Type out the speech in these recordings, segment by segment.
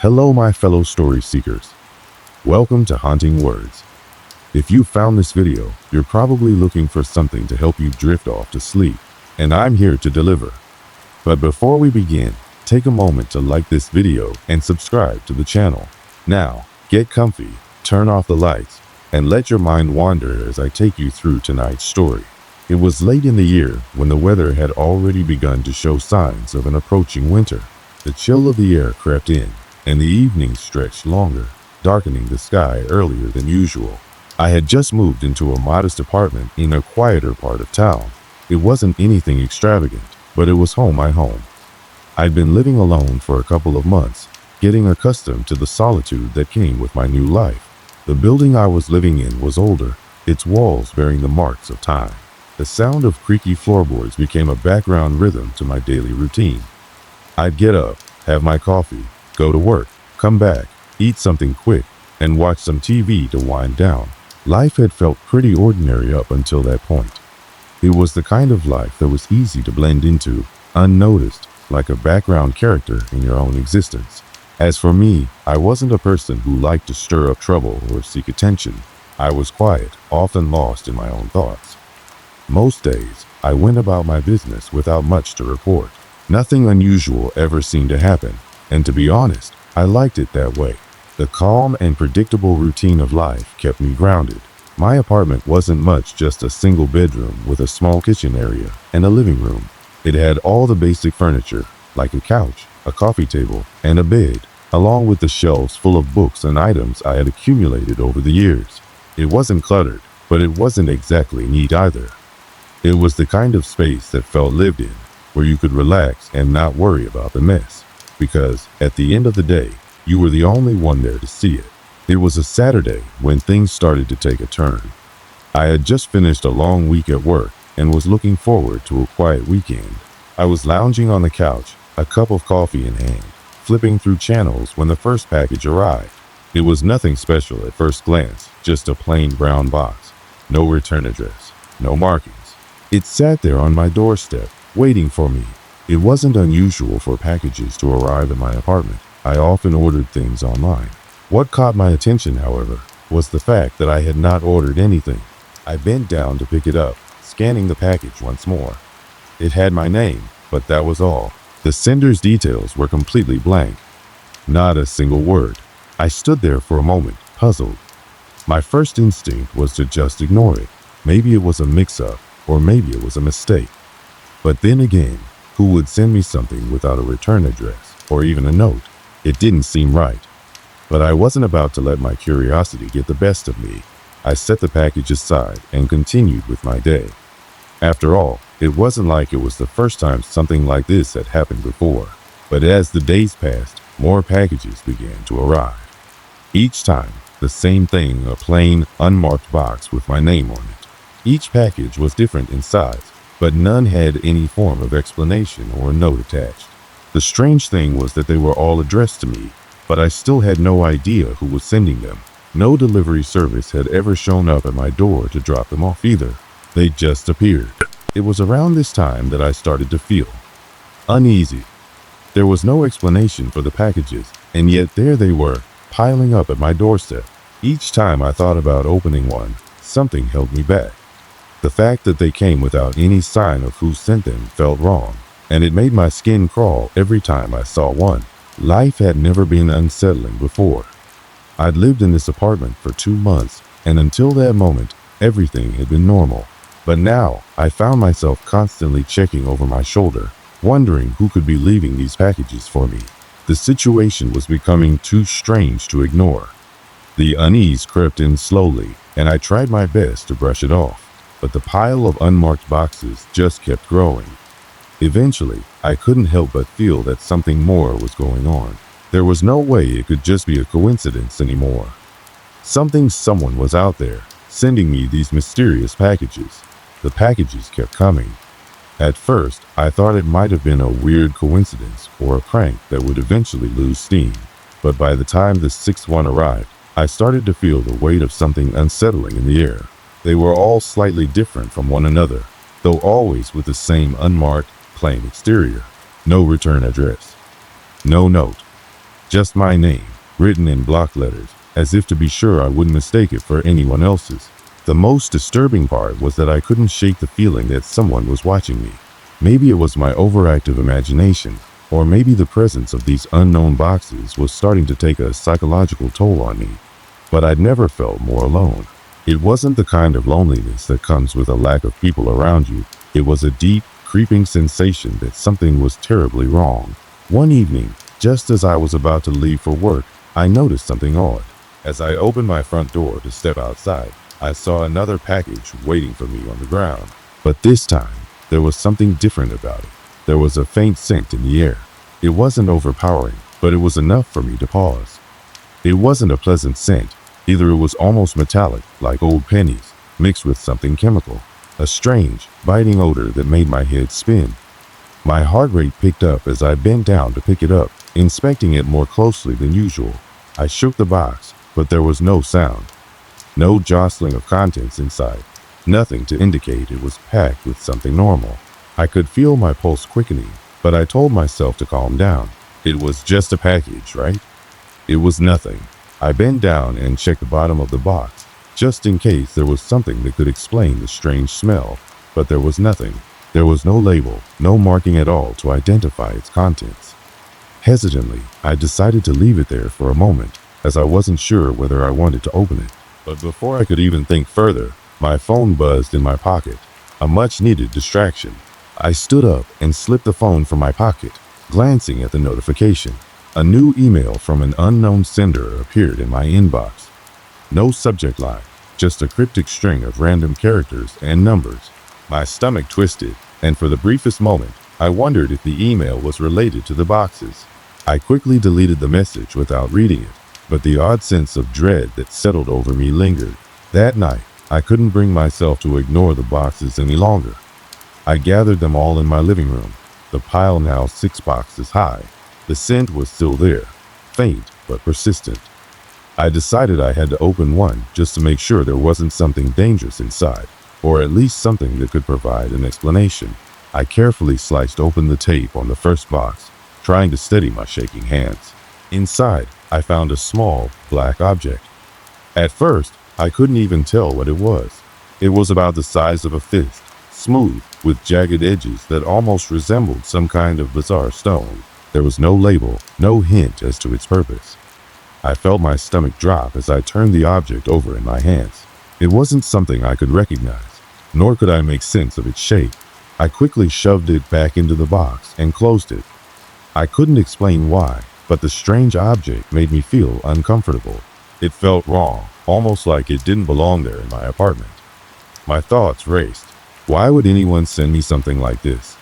Hello, my fellow story seekers. Welcome to Haunting Words. If you found this video, you're probably looking for something to help you drift off to sleep, and I'm here to deliver. But before we begin, take a moment to like this video and subscribe to the channel. Now, get comfy, turn off the lights, and let your mind wander as I take you through tonight's story. It was late in the year when the weather had already begun to show signs of an approaching winter. The chill of the air crept in, and the evenings stretched longer, darkening the sky earlier than usual. I had just moved into a modest apartment in a quieter part of town. It wasn't anything extravagant, but it was my home. I'd been living alone for a couple of months, getting accustomed to the solitude that came with my new life. The building I was living in was older, its walls bearing the marks of time. The sound of creaky floorboards became a background rhythm to my daily routine. I'd get up, have my coffee, go to work, come back, eat something quick, and watch some TV to wind down. Life had felt pretty ordinary up until that point. It was the kind of life that was easy to blend into, unnoticed, like a background character in your own existence. As for me, I wasn't a person who liked to stir up trouble or seek attention. I was quiet, often lost in my own thoughts. Most days, I went about my business without much to report. Nothing unusual ever seemed to happen, and to be honest, I liked it that way. The calm and predictable routine of life kept me grounded. My apartment wasn't much, just a single bedroom with a small kitchen area and a living room. It had all the basic furniture, like a couch, a coffee table, and a bed, along with the shelves full of books and items I had accumulated over the years. It wasn't cluttered, but it wasn't exactly neat either. It was the kind of space that felt lived in, where you could relax and not worry about the mess, because at the end of the day, you were the only one there to see it. It was a Saturday when things started to take a turn. I had just finished a long week at work and was looking forward to a quiet weekend. I was lounging on the couch, a cup of coffee in hand, flipping through channels when the first package arrived. It was nothing special at first glance, just a plain brown box. No return address, no markings. It sat there on my doorstep, waiting for me. It wasn't unusual for packages to arrive at my apartment. I often ordered things online. What caught my attention, however, was the fact that I had not ordered anything. I bent down to pick it up, scanning the package once more. It had my name, but that was all. The sender's details were completely blank. Not a single word. I stood there for a moment, puzzled. My first instinct was to just ignore it. Maybe it was a mix-up, or maybe it was a mistake. But then again, who would send me something without a return address, or even a note? It didn't seem right. But I wasn't about to let my curiosity get the best of me. I set the package aside and continued with my day. After all, it wasn't like it was the first time something like this had happened before. But as the days passed, more packages began to arrive. Each time, the same thing, a plain, unmarked box with my name on it. Each package was different in size, but none had any form of explanation or note attached. The strange thing was that they were all addressed to me, but I still had no idea who was sending them. No delivery service had ever shown up at my door to drop them off either. They just appeared. It was around this time that I started to feel uneasy. There was no explanation for the packages, and yet there they were, piling up at my doorstep. Each time I thought about opening one, something held me back. The fact that they came without any sign of who sent them felt wrong, and it made my skin crawl every time I saw one. Life had never been unsettling before. I'd lived in this apartment for 2 months, and until that moment, everything had been normal. But now, I found myself constantly checking over my shoulder, wondering who could be leaving these packages for me. The situation was becoming too strange to ignore. The unease crept in slowly, and I tried my best to brush it off. But the pile of unmarked boxes just kept growing. Eventually, I couldn't help but feel that something more was going on. There was no way it could just be a coincidence anymore. Someone was out there, sending me these mysterious packages. The packages kept coming. At first, I thought it might have been a weird coincidence or a prank that would eventually lose steam. But by the time the 6th one arrived, I started to feel the weight of something unsettling in the air. They were all slightly different from one another, though always with the same unmarked, plain exterior. No return address. No note. Just my name, written in block letters, as if to be sure I wouldn't mistake it for anyone else's. The most disturbing part was that I couldn't shake the feeling that someone was watching me. Maybe it was my overactive imagination, or maybe the presence of these unknown boxes was starting to take a psychological toll on me. But I'd never felt more alone. It wasn't the kind of loneliness that comes with a lack of people around you. It was a deep, creeping sensation that something was terribly wrong. One evening, just as I was about to leave for work, I noticed something odd. As I opened my front door to step outside, I saw another package waiting for me on the ground. But this time, there was something different about it. There was a faint scent in the air. It wasn't overpowering, but it was enough for me to pause. It wasn't a pleasant scent. Either it was almost metallic, like old pennies, mixed with something chemical. A strange, biting odor that made my head spin. My heart rate picked up as I bent down to pick it up, inspecting it more closely than usual. I shook the box, but there was no sound. No jostling of contents inside. Nothing to indicate it was packed with something normal. I could feel my pulse quickening, but I told myself to calm down. It was just a package, right? It was nothing. I bent down and checked the bottom of the box, just in case there was something that could explain the strange smell, but there was nothing. There was no label, no marking at all to identify its contents. Hesitantly, I decided to leave it there for a moment, as I wasn't sure whether I wanted to open it. But before I could even think further, my phone buzzed in my pocket, a much-needed distraction. I stood up and slipped the phone from my pocket, glancing at the notification. A new email from an unknown sender appeared in my inbox. No subject line, just a cryptic string of random characters and numbers. My stomach twisted, and for the briefest moment, I wondered if the email was related to the boxes. I quickly deleted the message without reading it, but the odd sense of dread that settled over me lingered. That night, I couldn't bring myself to ignore the boxes any longer. I gathered them all in my living room, the pile now 6 boxes high. The scent was still there, faint but persistent. I decided I had to open one just to make sure there wasn't something dangerous inside, or at least something that could provide an explanation. I carefully sliced open the tape on the first box, trying to steady my shaking hands. Inside, I found a small, black object. At first, I couldn't even tell what it was. It was about the size of a fist, smooth, with jagged edges that almost resembled some kind of bizarre stone. There was no label, no hint as to its purpose. I felt my stomach drop as I turned the object over in my hands. It wasn't something I could recognize, nor could I make sense of its shape. I quickly shoved it back into the box and closed it. I couldn't explain why, but the strange object made me feel uncomfortable. It felt wrong, almost like it didn't belong there in my apartment. My thoughts raced. Why would anyone send me something like this?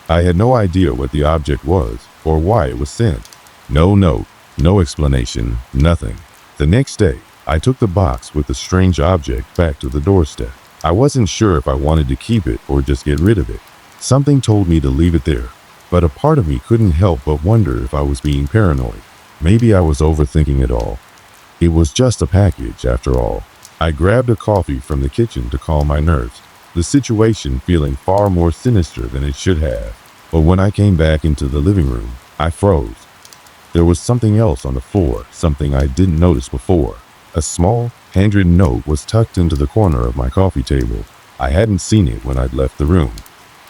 I had no idea what the object was or why it was sent. No note, no explanation, nothing. The next day, I took the box with the strange object back to the doorstep. I wasn't sure if I wanted to keep it or just get rid of it. Something told me to leave it there, but a part of me couldn't help but wonder if I was being paranoid. Maybe I was overthinking it all. It was just a package, after all. I grabbed a coffee from the kitchen to calm my nerves, the situation feeling far more sinister than it should have. But when I came back into the living room, I froze. There was something else on the floor, something I didn't notice before. A small, handwritten note was tucked into the corner of my coffee table. I hadn't seen it when I'd left the room.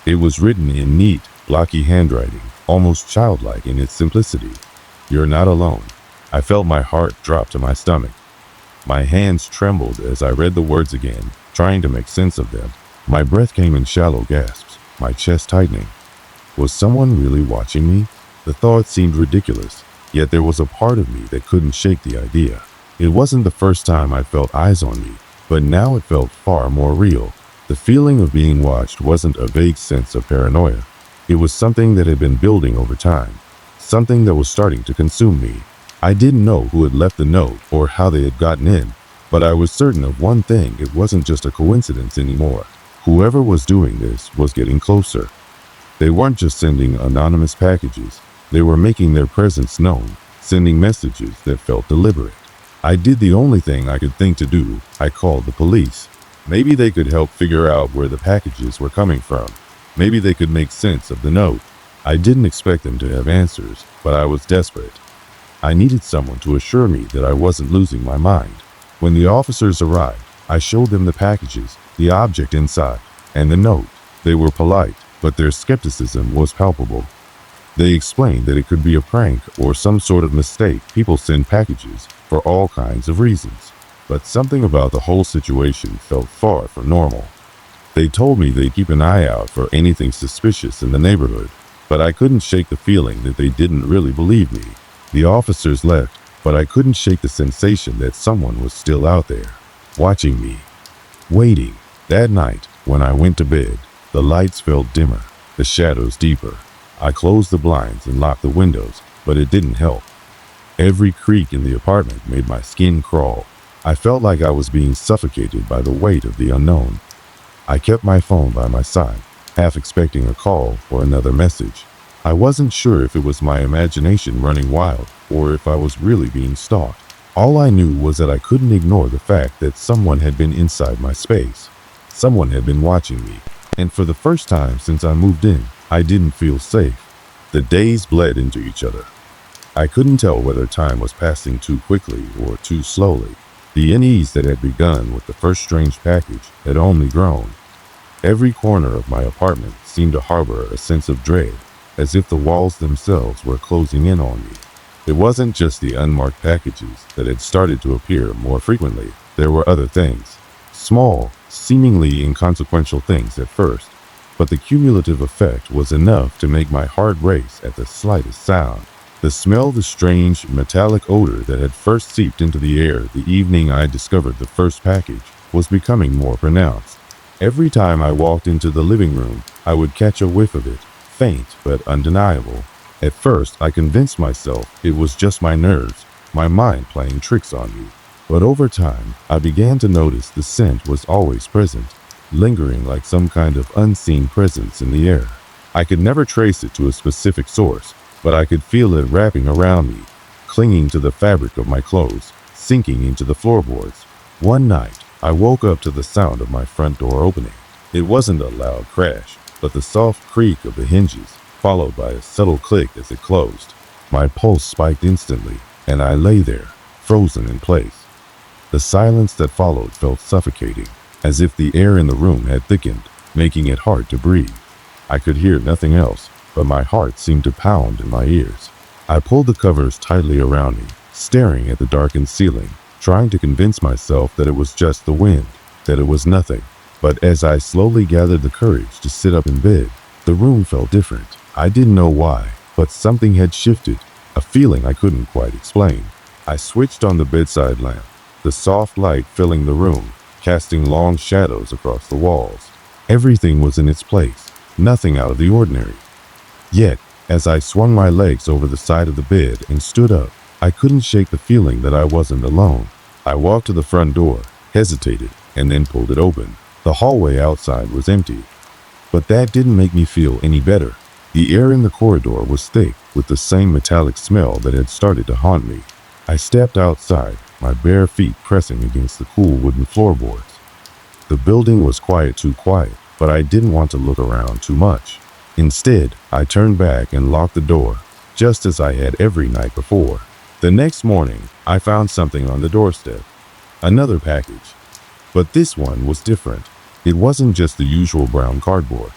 It was written in neat, blocky handwriting, almost childlike in its simplicity. "You're not alone." I felt my heart drop to my stomach. My hands trembled as I read the words again, trying to make sense of them. My breath came in shallow gasps, my chest tightening. Was someone really watching me? The thought seemed ridiculous, yet there was a part of me that couldn't shake the idea. It wasn't the first time I felt eyes on me, but now it felt far more real. The feeling of being watched wasn't a vague sense of paranoia. It was something that had been building over time, something that was starting to consume me. I didn't know who had left the note or how they had gotten in, but I was certain of one thing: it wasn't just a coincidence anymore. Whoever was doing this was getting closer. They weren't just sending anonymous packages. They were making their presence known, sending messages that felt deliberate. I did the only thing I could think to do. I called the police. Maybe they could help figure out where the packages were coming from. Maybe they could make sense of the note. I didn't expect them to have answers, but I was desperate. I needed someone to assure me that I wasn't losing my mind. When the officers arrived, I showed them the packages, the object inside, and the note. They were polite, but their skepticism was palpable. They explained that it could be a prank or some sort of mistake. People send packages for all kinds of reasons. But something about the whole situation felt far from normal. They told me they'd keep an eye out for anything suspicious in the neighborhood, but I couldn't shake the feeling that they didn't really believe me. The officers left, but I couldn't shake the sensation that someone was still out there, watching me, waiting. That night, when I went to bed, the lights felt dimmer, the shadows deeper. I closed the blinds and locked the windows, but it didn't help. Every creak in the apartment made my skin crawl. I felt like I was being suffocated by the weight of the unknown. I kept my phone by my side, half expecting a call or another message. I wasn't sure if it was my imagination running wild or if I was really being stalked. All I knew was that I couldn't ignore the fact that someone had been inside my space. Someone had been watching me, and for the first time since I moved in, I didn't feel safe. The days bled into each other. I couldn't tell whether time was passing too quickly or too slowly. The unease that had begun with the first strange package had only grown. Every corner of my apartment seemed to harbor a sense of dread, as if the walls themselves were closing in on me. It wasn't just the unmarked packages that had started to appear more frequently. There were other things. Small, seemingly inconsequential things at first, but the cumulative effect was enough to make my heart race at the slightest sound. The smell, the strange, metallic odor that had first seeped into the air the evening I discovered the first package, was becoming more pronounced. Every time I walked into the living room, I would catch a whiff of it, faint but undeniable. At first, I convinced myself it was just my nerves, my mind playing tricks on me. But over time, I began to notice the scent was always present, lingering like some kind of unseen presence in the air. I could never trace it to a specific source, but I could feel it wrapping around me, clinging to the fabric of my clothes, sinking into the floorboards. One night, I woke up to the sound of my front door opening. It wasn't a loud crash, but the soft creak of the hinges, followed by a subtle click as it closed. My pulse spiked instantly, and I lay there, frozen in place. The silence that followed felt suffocating, as if the air in the room had thickened, making it hard to breathe. I could hear nothing else, but my heart seemed to pound in my ears. I pulled the covers tightly around me, staring at the darkened ceiling, trying to convince myself that it was just the wind, that it was nothing. But as I slowly gathered the courage to sit up in bed, the room felt different. I didn't know why, but something had shifted, a feeling I couldn't quite explain. I switched on the bedside lamp, the soft light filling the room, casting long shadows across the walls. Everything was in its place, nothing out of the ordinary. Yet, as I swung my legs over the side of the bed and stood up, I couldn't shake the feeling that I wasn't alone. I walked to the front door, hesitated, and then pulled it open. The hallway outside was empty. But that didn't make me feel any better. The air in the corridor was thick with the same metallic smell that had started to haunt me. I stepped outside, my bare feet pressing against the cool wooden floorboards. The building was too quiet, but I didn't want to look around too much. Instead, I turned back and locked the door, just as I had every night before. The next morning, I found something on the doorstep. Another package. But this one was different. It wasn't just the usual brown cardboard.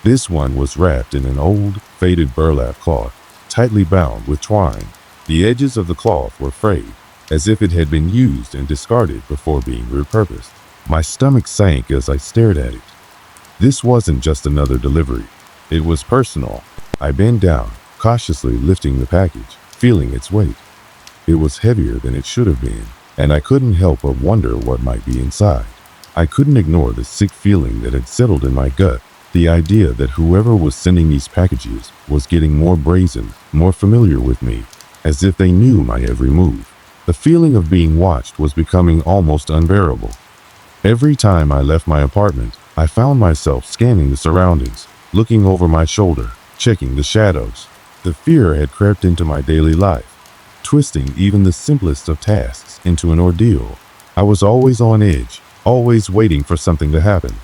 This one was wrapped in an old, faded burlap cloth, tightly bound with twine. The edges of the cloth were frayed, as if it had been used and discarded before being repurposed. My stomach sank as I stared at it. This wasn't just another delivery. It was personal. I bent down, cautiously lifting the package, feeling its weight. It was heavier than it should have been, and I couldn't help but wonder what might be inside. I couldn't ignore the sick feeling that had settled in my gut, the idea that whoever was sending these packages was getting more brazen, more familiar with me, as if they knew my every move. The feeling of being watched was becoming almost unbearable. Every time I left my apartment, I found myself scanning the surroundings, looking over my shoulder, checking the shadows. The fear had crept into my daily life, twisting even the simplest of tasks into an ordeal. I was always on edge, always waiting for something to happen.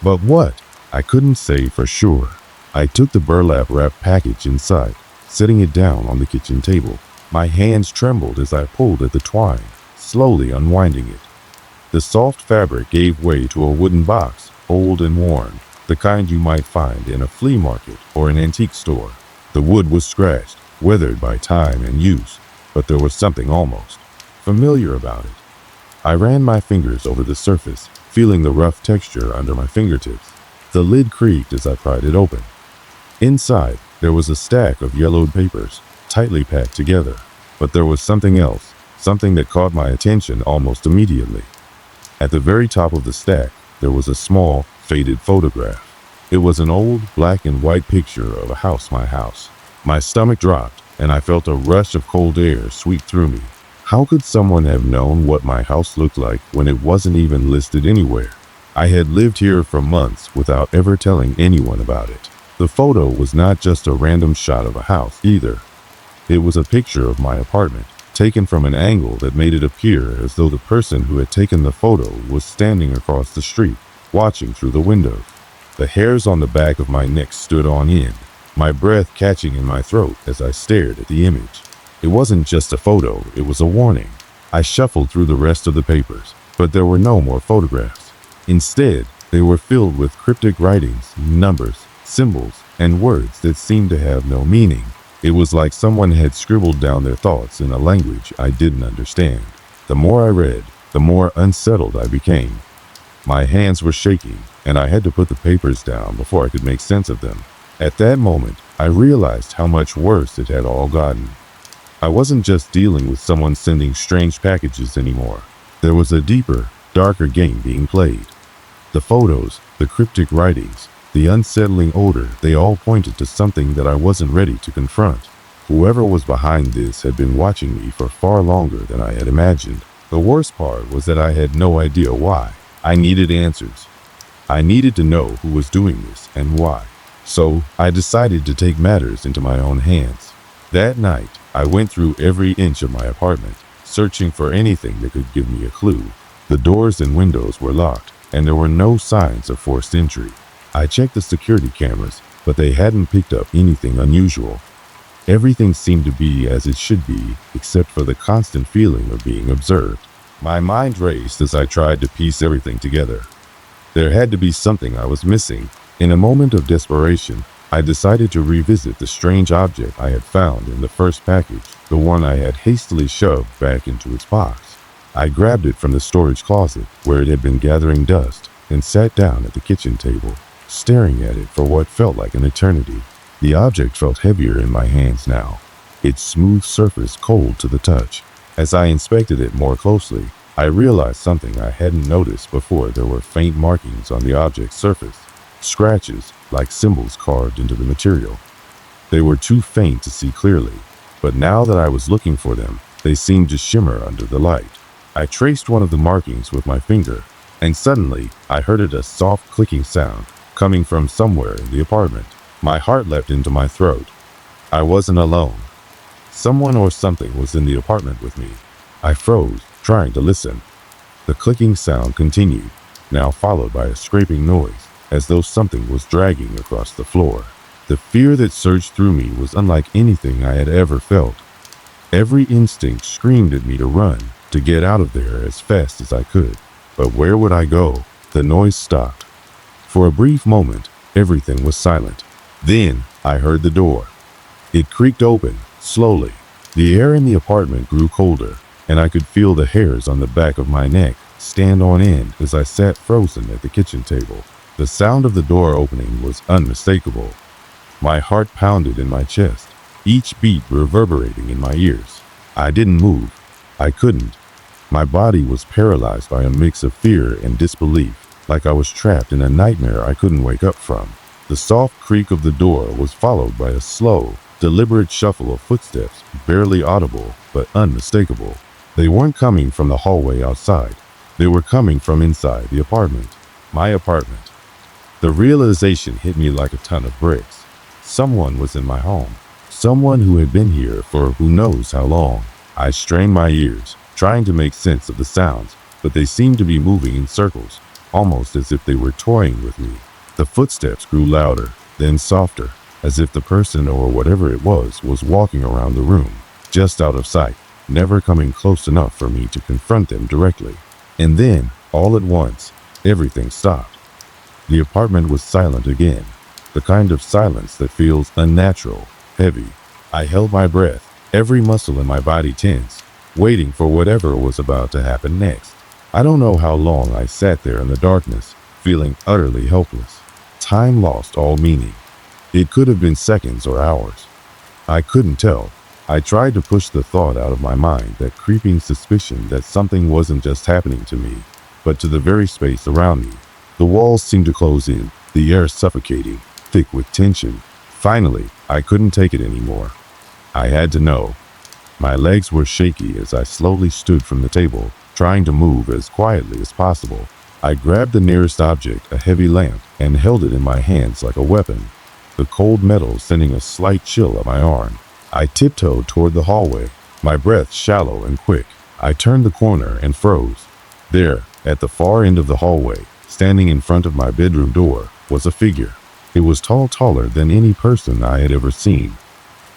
But what? I couldn't say for sure. I took the burlap wrapped package inside, setting it down on the kitchen table. My hands trembled as I pulled at the twine, slowly unwinding it. The soft fabric gave way to a wooden box, old and worn, the kind you might find in a flea market or an antique store. The wood was scratched, weathered by time and use, but there was something almost familiar about it. I ran my fingers over the surface, feeling the rough texture under my fingertips. The lid creaked as I pried it open. Inside, there was a stack of yellowed papers, tightly packed together. But there was something else, something that caught my attention almost immediately. At the very top of the stack, there was a small, faded photograph. It was an old, black and white picture of a house, my house. My stomach dropped, and I felt a rush of cold air sweep through me. How could someone have known what my house looked like when it wasn't even listed anywhere? I had lived here for months without ever telling anyone about it. The photo was not just a random shot of a house, either. It was a picture of my apartment, taken from an angle that made it appear as though the person who had taken the photo was standing across the street, watching through the window. The hairs on the back of my neck stood on end, my breath catching in my throat as I stared at the image. It wasn't just a photo, it was a warning. I shuffled through the rest of the papers, but there were no more photographs. Instead, they were filled with cryptic writings, numbers, symbols, and words that seemed to have no meaning. It was like someone had scribbled down their thoughts in a language I didn't understand. The more I read, the more unsettled I became. My hands were shaking, and I had to put the papers down before I could make sense of them. At that moment, I realized how much worse it had all gotten. I wasn't just dealing with someone sending strange packages anymore. There was a deeper, darker game being played. The photos, the cryptic writings, the unsettling odor, they all pointed to something that I wasn't ready to confront. Whoever was behind this had been watching me for far longer than I had imagined. The worst part was that I had no idea why. I needed answers. I needed to know who was doing this and why. So I decided to take matters into my own hands. That night, I went through every inch of my apartment, searching for anything that could give me a clue. The doors and windows were locked, and there were no signs of forced entry. I checked the security cameras, but they hadn't picked up anything unusual. Everything seemed to be as it should be, except for the constant feeling of being observed. My mind raced as I tried to piece everything together. There had to be something I was missing. In a moment of desperation, I decided to revisit the strange object I had found in the first package, the one I had hastily shoved back into its box. I grabbed it from the storage closet, where it had been gathering dust, and sat down at the kitchen table, staring at it for what felt like an eternity. The object felt heavier in my hands now, its smooth surface cold to the touch. As I inspected it more closely, I realized something I hadn't noticed before. There were faint markings on the object's surface, scratches like symbols carved into the material. They were too faint to see clearly, but now that I was looking for them, they seemed to shimmer under the light. I traced one of the markings with my finger, and suddenly I heard a soft clicking sound coming from somewhere in the apartment. My heart leapt into my throat. I wasn't alone. Someone or something was in the apartment with me. I froze, trying to listen. The clicking sound continued, now followed by a scraping noise, as though something was dragging across the floor. The fear that surged through me was unlike anything I had ever felt. Every instinct screamed at me to run, to get out of there as fast as I could. But where would I go? The noise stopped. For a brief moment, everything was silent. Then I heard the door. It creaked open, slowly. The air in the apartment grew colder, and I could feel the hairs on the back of my neck stand on end as I sat frozen at the kitchen table. The sound of the door opening was unmistakable. My heart pounded in my chest, each beat reverberating in my ears. I didn't move. I couldn't. My body was paralyzed by a mix of fear and disbelief, like I was trapped in a nightmare I couldn't wake up from. The soft creak of the door was followed by a slow, deliberate shuffle of footsteps, barely audible but unmistakable. They weren't coming from the hallway outside. They were coming from inside the apartment. My apartment. The realization hit me like a ton of bricks. Someone was in my home. Someone who had been here for who knows how long. I strained my ears, trying to make sense of the sounds, but they seemed to be moving in circles, almost as if they were toying with me. The footsteps grew louder, then softer, as if the person or whatever it was walking around the room. just out of sight, never coming close enough for me to confront them directly. And then, all at once, everything stopped. The apartment was silent again, the kind of silence that feels unnatural, heavy. I held my breath, every muscle in my body tense, waiting for whatever was about to happen next. I don't know how long I sat there in the darkness, feeling utterly helpless. Time lost all meaning. It could have been seconds or hours. I couldn't tell. I tried to push the thought out of my mind, that creeping suspicion that something wasn't just happening to me, but to the very space around me. The walls seemed to close in, the air suffocating, thick with tension. Finally, I couldn't take it anymore. I had to know. My legs were shaky as I slowly stood from the table, trying to move as quietly as possible. I grabbed the nearest object, a heavy lamp, and held it in my hands like a weapon, the cold metal sending a slight chill up my arm. I tiptoed toward the hallway, my breath shallow and quick. I turned the corner and froze. There, at the far end of the hallway, standing in front of my bedroom door, was a figure. It was taller than any person I had ever seen.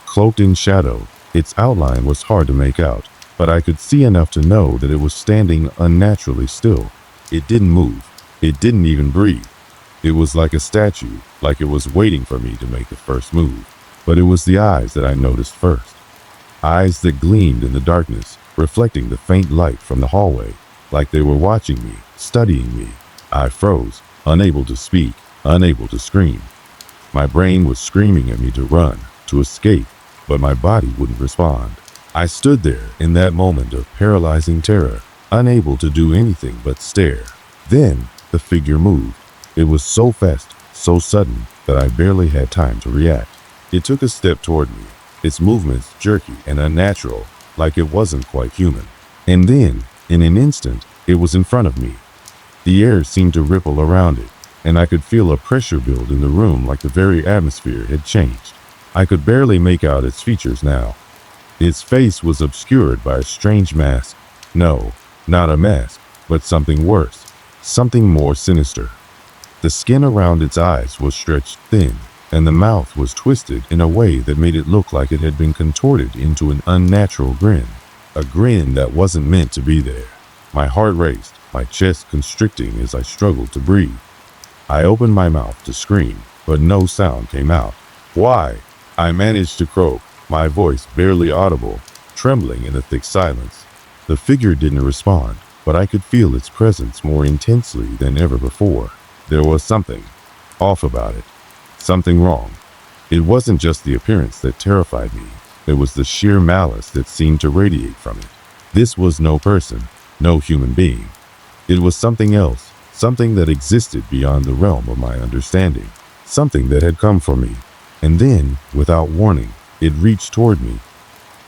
Cloaked in shadow, its outline was hard to make out, but I could see enough to know that it was standing unnaturally still. It didn't move. It didn't even breathe. It was like a statue, like it was waiting for me to make the first move. But it was the eyes that I noticed first. Eyes that gleamed in the darkness, reflecting the faint light from the hallway, like they were watching me, studying me. I froze, unable to speak, unable to scream. My brain was screaming at me to run, to escape, but my body wouldn't respond. I stood there in that moment of paralyzing terror, unable to do anything but stare. Then, the figure moved. It was so fast, so sudden, that I barely had time to react. It took a step toward me, its movements jerky and unnatural, like it wasn't quite human. And then, in an instant, it was in front of me. The air seemed to ripple around it, and I could feel a pressure build in the room, like the very atmosphere had changed. I could barely make out its features now. Its face was obscured by a strange mask. No, not a mask, but something worse, something more sinister. The skin around its eyes was stretched thin, and the mouth was twisted in a way that made it look like it had been contorted into an unnatural grin. A grin that wasn't meant to be there. My heart raced, my chest constricting as I struggled to breathe. I opened my mouth to scream, but no sound came out. Why? I managed to croak, my voice barely audible, trembling in the thick silence. The figure didn't respond, but I could feel its presence more intensely than ever before. There was something off about it, something wrong. It wasn't just the appearance that terrified me. It was the sheer malice that seemed to radiate from it. This was no person, no human being. It was something else, something that existed beyond the realm of my understanding, something that had come for me. And then, without warning, it reached toward me.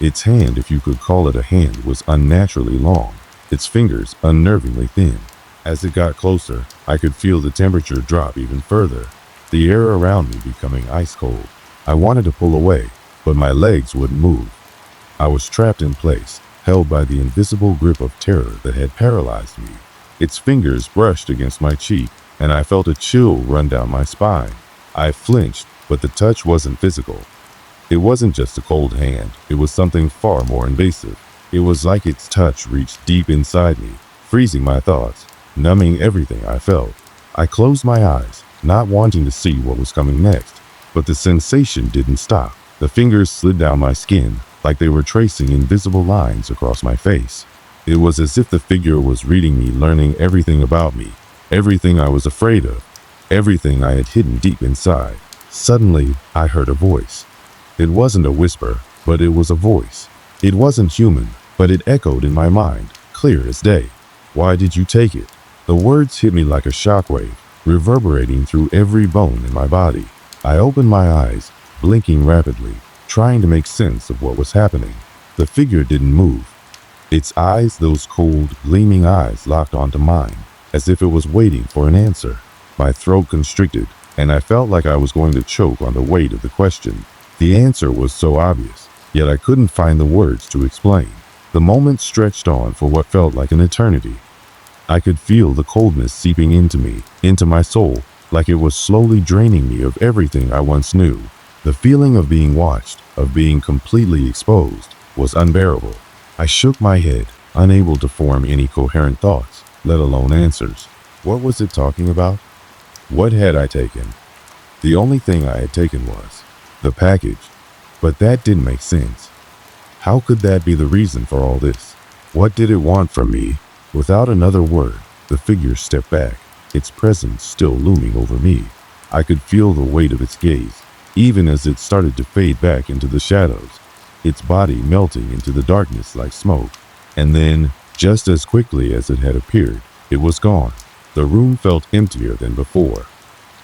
Its hand, if you could call it a hand, was unnaturally long, its fingers unnervingly thin. As it got closer, I could feel the temperature drop even further, the air around me becoming ice cold. I wanted to pull away, but my legs wouldn't move. I was trapped in place, held by the invisible grip of terror that had paralyzed me. Its fingers brushed against my cheek, and I felt a chill run down my spine. I flinched, but the touch wasn't physical. It wasn't just a cold hand, it was something far more invasive. It was like its touch reached deep inside me, freezing my thoughts, numbing everything I felt. I closed my eyes, not wanting to see what was coming next, but the sensation didn't stop. The fingers slid down my skin, like they were tracing invisible lines across my face. It was as if the figure was reading me, learning everything about me, everything I was afraid of, everything I had hidden deep inside. Suddenly, I heard a voice. It wasn't a whisper, but it was a voice. It wasn't human, but it echoed in my mind, clear as day. Why did you take it? The words hit me like a shockwave, reverberating through every bone in my body. I opened my eyes, blinking rapidly, trying to make sense of what was happening. The figure didn't move. Its eyes, those cold, gleaming eyes, locked onto mine, as if it was waiting for an answer. My throat constricted, and I felt like I was going to choke on the weight of the question. The answer was so obvious, yet I couldn't find the words to explain. The moment stretched on for what felt like an eternity. I could feel the coldness seeping into me, into my soul, like it was slowly draining me of everything I once knew. The feeling of being watched, of being completely exposed, was unbearable. I shook my head, unable to form any coherent thoughts, let alone answers. What was it talking about? What had I taken? The only thing I had taken was the package, but that didn't make sense. How could that be the reason for all this? What did it want from me? Without another word, the figure stepped back, its presence still looming over me. I could feel the weight of its gaze, even as it started to fade back into the shadows, its body melting into the darkness like smoke. And then, just as quickly as it had appeared, it was gone. The room felt emptier than before.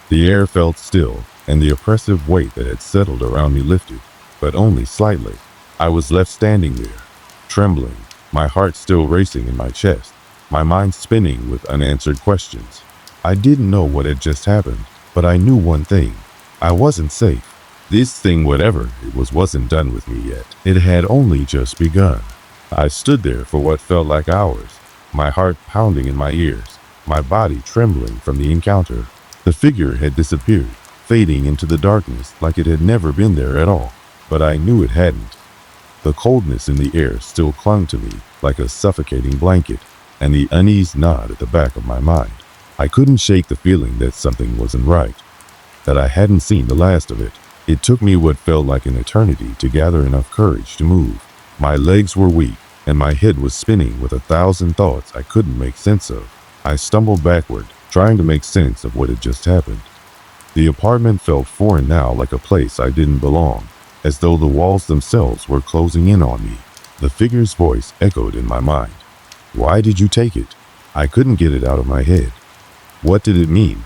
The air felt still, and the oppressive weight that had settled around me lifted, but only slightly. I was left standing there, trembling, my heart still racing in my chest, my mind spinning with unanswered questions. I didn't know what had just happened, but I knew one thing. I wasn't safe. This thing, whatever it was, wasn't done with me yet. It had only just begun. I stood there for what felt like hours, my heart pounding in my ears, my body trembling from the encounter. The figure had disappeared, fading into the darkness like it had never been there at all. But I knew it hadn't. The coldness in the air still clung to me like a suffocating blanket, and the unease gnawed at the back of my mind. I couldn't shake the feeling that something wasn't right, that I hadn't seen the last of it. It took me what felt like an eternity to gather enough courage to move. My legs were weak, and my head was spinning with 1,000 thoughts I couldn't make sense of. I stumbled backward, trying to make sense of what had just happened. The apartment felt foreign now, like a place I didn't belong, as though the walls themselves were closing in on me. The figure's voice echoed in my mind. Why did you take it? I couldn't get it out of my head. What did it mean?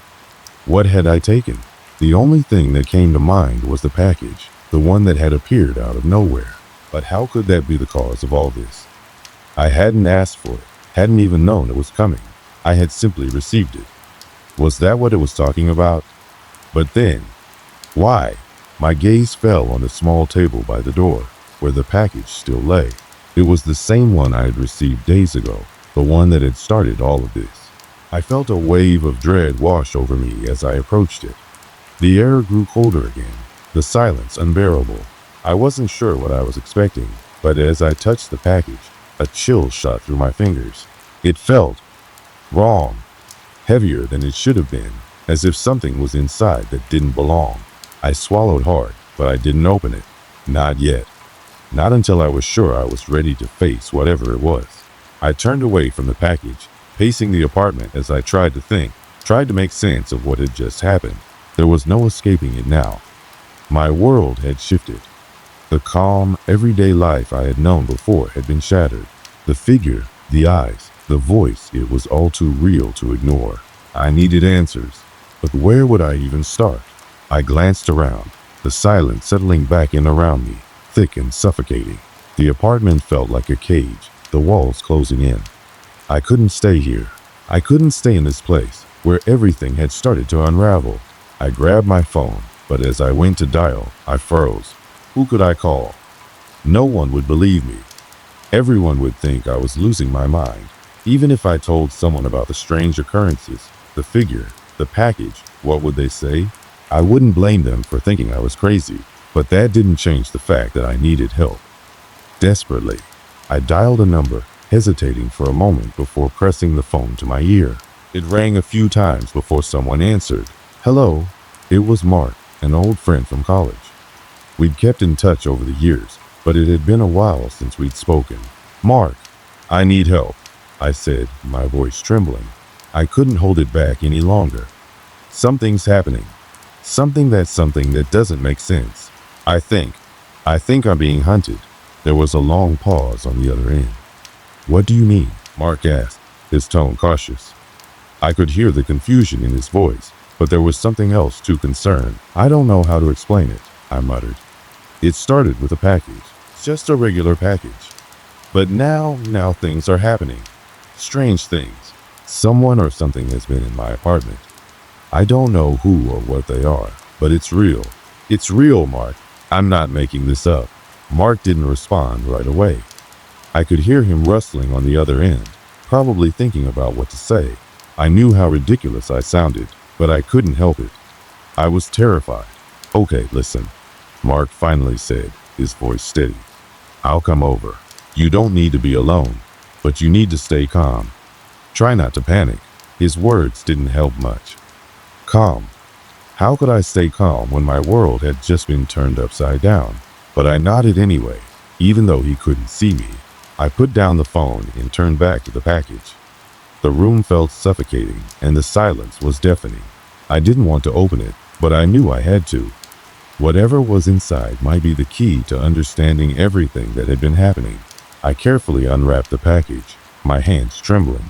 What had I taken? The only thing that came to mind was the package, the one that had appeared out of nowhere. But how could that be the cause of all this? I hadn't asked for it, hadn't even known it was coming. I had simply received it. Was that what it was talking about? But then, why? My gaze fell on the small table by the door, where the package still lay. It was the same one I had received days ago, the one that had started all of this. I felt a wave of dread wash over me as I approached it. The air grew colder again, the silence unbearable. I wasn't sure what I was expecting, but as I touched the package, a chill shot through my fingers. It felt wrong, heavier than it should have been, as if something was inside that didn't belong. I swallowed hard, but I didn't open it. Not yet. Not until I was sure I was ready to face whatever it was. I turned away from the package, pacing the apartment as I tried to make sense of what had just happened. There was no escaping it now. My world had shifted. The calm, everyday life I had known before had been shattered. The figure, the eyes, the voice, it was all too real to ignore. I needed answers, but where would I even start? I glanced around, the silence settling back in around me, thick and suffocating. The apartment felt like a cage, the walls closing in. I couldn't stay here. I couldn't stay in this place, where everything had started to unravel. I grabbed my phone, but as I went to dial, I froze. Who could I call? No one would believe me. Everyone would think I was losing my mind. Even if I told someone about the strange occurrences, the figure, the package, what would they say? I wouldn't blame them for thinking I was crazy, but that didn't change the fact that I needed help. Desperately, I dialed a number, hesitating for a moment before pressing the phone to my ear. It rang a few times before someone answered. Hello. It was Mark, an old friend from college. We'd kept in touch over the years, but it had been a while since we'd spoken. Mark, I need help, I said, my voice trembling. I couldn't hold it back any longer. Something's happening. Something that doesn't make sense. I think I'm being hunted. There was a long pause on the other end. What do you mean? Mark asked, his tone cautious. I could hear the confusion in his voice, but there was something else too concerned. I don't know how to explain it, I muttered. It started with a package, just a regular package. But now things are happening. Strange things. Someone or something has been in my apartment. I don't know who or what they are, but it's real. It's real, Mark. I'm not making this up. Mark didn't respond right away. I could hear him rustling on the other end, probably thinking about what to say. I knew how ridiculous I sounded, but I couldn't help it. I was terrified. Okay, listen, Mark finally said, his voice steady. I'll come over. You don't need to be alone, but you need to stay calm. Try not to panic. His words didn't help much. Calm. How could I stay calm when my world had just been turned upside down? But I nodded anyway, even though he couldn't see me. I put down the phone and turned back to the package. The room felt suffocating, and the silence was deafening. I didn't want to open it, but I knew I had to. Whatever was inside might be the key to understanding everything that had been happening. I carefully unwrapped the package, my hands trembling.